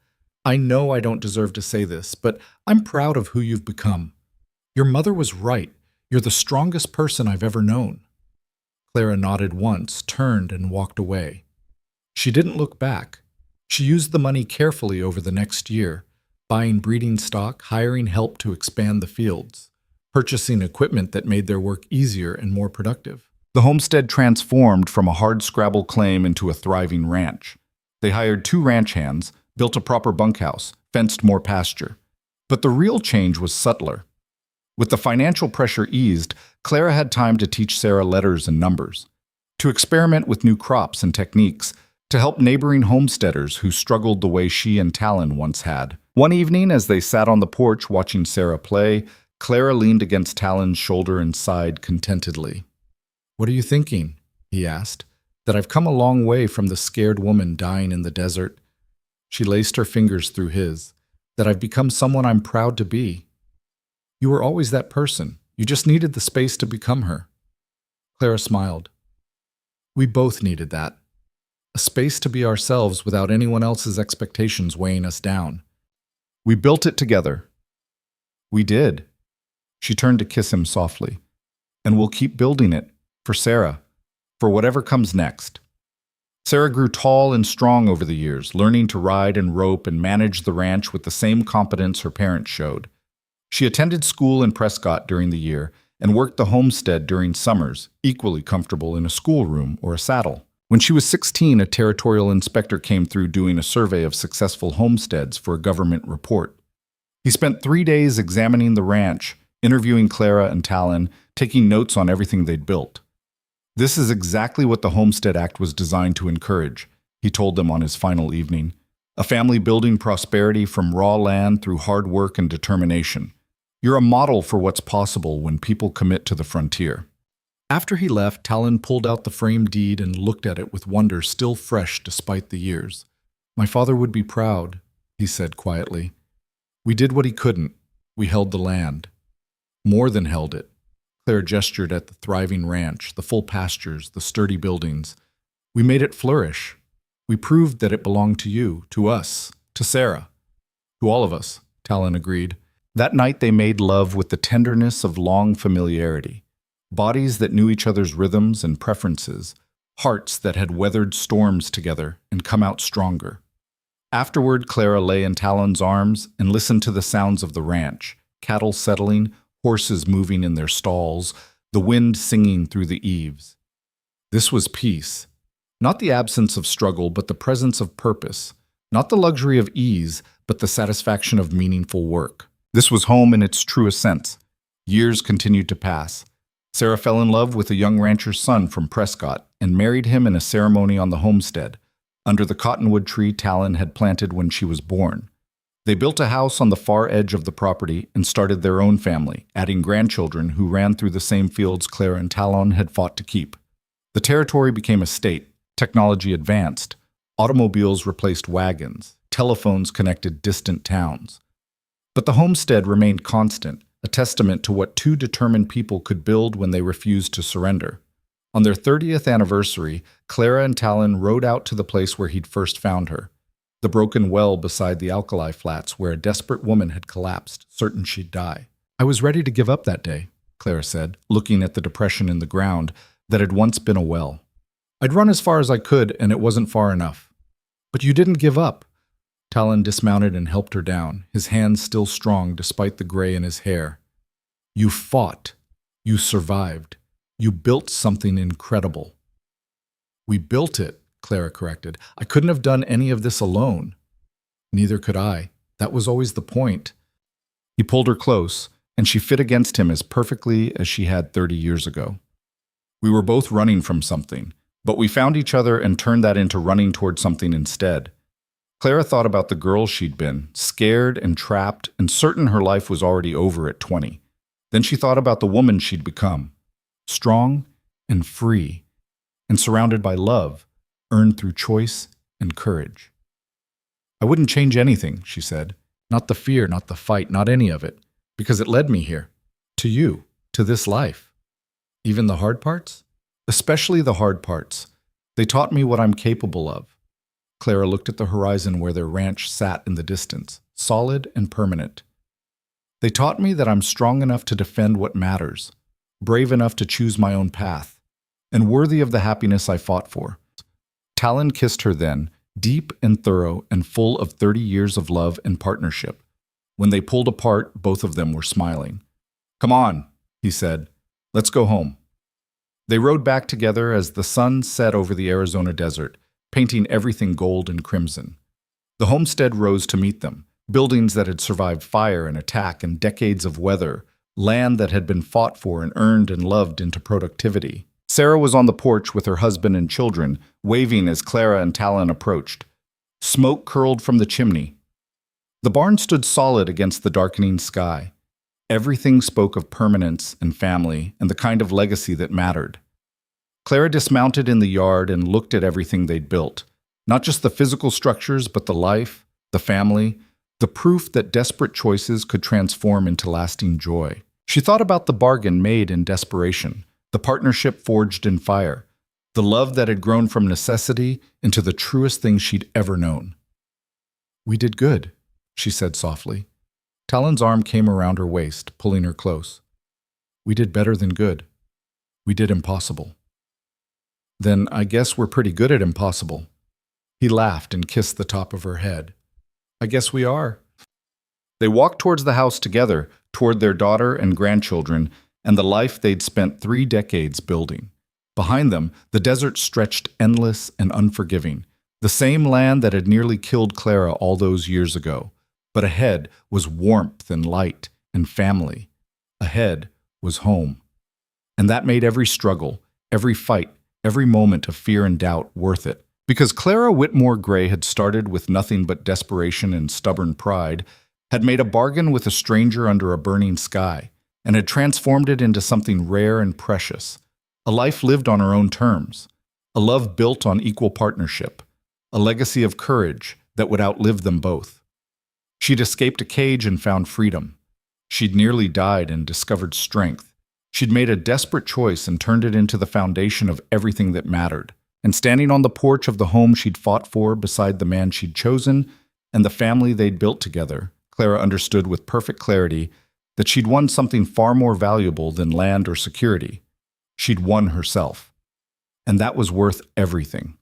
Speaker 1: I know I don't deserve to say this, but I'm proud of who you've become. Your mother was right. You're the strongest person I've ever known." Clara nodded once, turned, and walked away. She didn't look back. She used the money carefully over the next year, buying breeding stock, hiring help to expand the fields, purchasing equipment that made their work easier and more productive. The homestead transformed from a hardscrabble claim into a thriving ranch. They hired 2 ranch hands, built a proper bunkhouse, fenced more pasture. But the real change was subtler. With the financial pressure eased, Clara had time to teach Sarah letters and numbers, to experiment with new crops and techniques, to help neighboring homesteaders who struggled the way she and Talon once had. One evening, as they sat on the porch watching Sarah play, Clara leaned against Talon's shoulder and sighed contentedly. "What are you thinking?" he asked. "That I've come a long way from the scared woman dying in the desert." She laced her fingers through his. "That I've become someone I'm proud to be." "You were always that person. You just needed the space to become her." Clara smiled. "We both needed that. A space to be ourselves without anyone else's expectations weighing us down. We built it together." "We did." She turned to kiss him softly. "And we'll keep building it, for Sarah, for whatever comes next." Sarah grew tall and strong over the years, learning to ride and rope and manage the ranch with the same competence her parents showed. She attended school in Prescott during the year and worked the homestead during summers, equally comfortable in a schoolroom or a saddle. When she was 16, a territorial inspector came through doing a survey of successful homesteads for a government report. He spent 3 days examining the ranch, interviewing Clara and Talon, taking notes on everything they'd built. "This is exactly what the Homestead Act was designed to encourage," he told them on his final evening. "A family building prosperity from raw land through hard work and determination. You're a model for what's possible when people commit to the frontier." After he left, Talon pulled out the framed deed and looked at it with wonder still fresh despite the years. "My father would be proud," he said quietly. "We did what he couldn't. We held the land. More than held it." Claire gestured at the thriving ranch, the full pastures, the sturdy buildings. "We made it flourish. We proved that it belonged to you, to us, to Sarah, to all of us," Talon agreed. That night they made love with the tenderness of long familiarity. Bodies that knew each other's rhythms and preferences, hearts that had weathered storms together and come out stronger. Afterward, Clara lay in Talon's arms and listened to the sounds of the ranch, cattle settling, horses moving in their stalls, the wind singing through the eaves. This was peace. Not the absence of struggle, but the presence of purpose. Not the luxury of ease, but the satisfaction of meaningful work. This was home in its truest sense. Years continued to pass. Sarah fell in love with a young rancher's son from Prescott and married him in a ceremony on the homestead, under the cottonwood tree Talon had planted when she was born. They built a house on the far edge of the property and started their own family, adding grandchildren who ran through the same fields Clara and Talon had fought to keep. The territory became a state. Technology advanced. Automobiles replaced wagons. Telephones connected distant towns. But the homestead remained constant, a testament to what 2 determined people could build when they refused to surrender. On their 30th anniversary, Clara and Talon rode out to the place where he'd first found her, the broken well beside the alkali flats where a desperate woman had collapsed, certain she'd die. "I was ready to give up that day," Clara said, looking at the depression in the ground that had once been a well. "I'd run as far as I could, and it wasn't far enough." "But you didn't give up." Talon dismounted and helped her down, his hands still strong despite the gray in his hair. You fought. You survived. You built something incredible. We built it, Clara corrected. I couldn't have done any of this alone. Neither could I. That was always the point. He pulled her close, and she fit against him as perfectly as she had 30 years ago. We were both running from something, but we found each other and turned that into running toward something instead. Clara thought about the girl she'd been, scared and trapped and certain her life was already over at 20. Then she thought about the woman she'd become, strong and free, and surrounded by love, earned through choice and courage. I wouldn't change anything, she said. Not the fear, not the fight, not any of it, because it led me here, to you, to this life. Even the hard parts? Especially the hard parts. They taught me what I'm capable of. Clara looked at the horizon where their ranch sat in the distance, solid and permanent. They taught me that I'm strong enough to defend what matters, brave enough to choose my own path, and worthy of the happiness I fought for. Talon kissed her then, deep and thorough and full of 30 years of love and partnership. When they pulled apart, both of them were smiling. Come on, he said. Let's go home. They rode back together as the sun set over the Arizona desert, painting everything gold and crimson. The homestead rose to meet them, buildings that had survived fire and attack and decades of weather, land that had been fought for and earned and loved into productivity. Sarah was on the porch with her husband and children, waving as Clara and Talon approached. Smoke curled from the chimney. The barn stood solid against the darkening sky. Everything spoke of permanence and family and the kind of legacy that mattered. Clara dismounted in the yard and looked at everything they'd built. Not just the physical structures, but the life, the family, the proof that desperate choices could transform into lasting joy. She thought about the bargain made in desperation, the partnership forged in fire, the love that had grown from necessity into the truest thing she'd ever known. We did good, she said softly. Talon's arm came around her waist, pulling her close. We did better than good. We did impossible. Then I guess we're pretty good at impossible. He laughed and kissed the top of her head. I guess we are. They walked towards the house together, toward their daughter and grandchildren, and the life they'd spent 3 decades building. Behind them, the desert stretched endless and unforgiving, the same land that had nearly killed Clara all those years ago. But ahead was warmth and light and family. Ahead was home. And that made every struggle, every fight, every moment of fear and doubt worth it. Because Clara Whitmore Gray had started with nothing but desperation and stubborn pride, had made a bargain with a stranger under a burning sky, and had transformed it into something rare and precious, a life lived on her own terms, a love built on equal partnership, a legacy of courage that would outlive them both. She'd escaped a cage and found freedom. She'd nearly died and discovered strength. She'd made a desperate choice and turned it into the foundation of everything that mattered. And standing on the porch of the home she'd fought for beside the man she'd chosen and the family they'd built together, Clara understood with perfect clarity that she'd won something far more valuable than land or security. She'd won herself. And that was worth everything.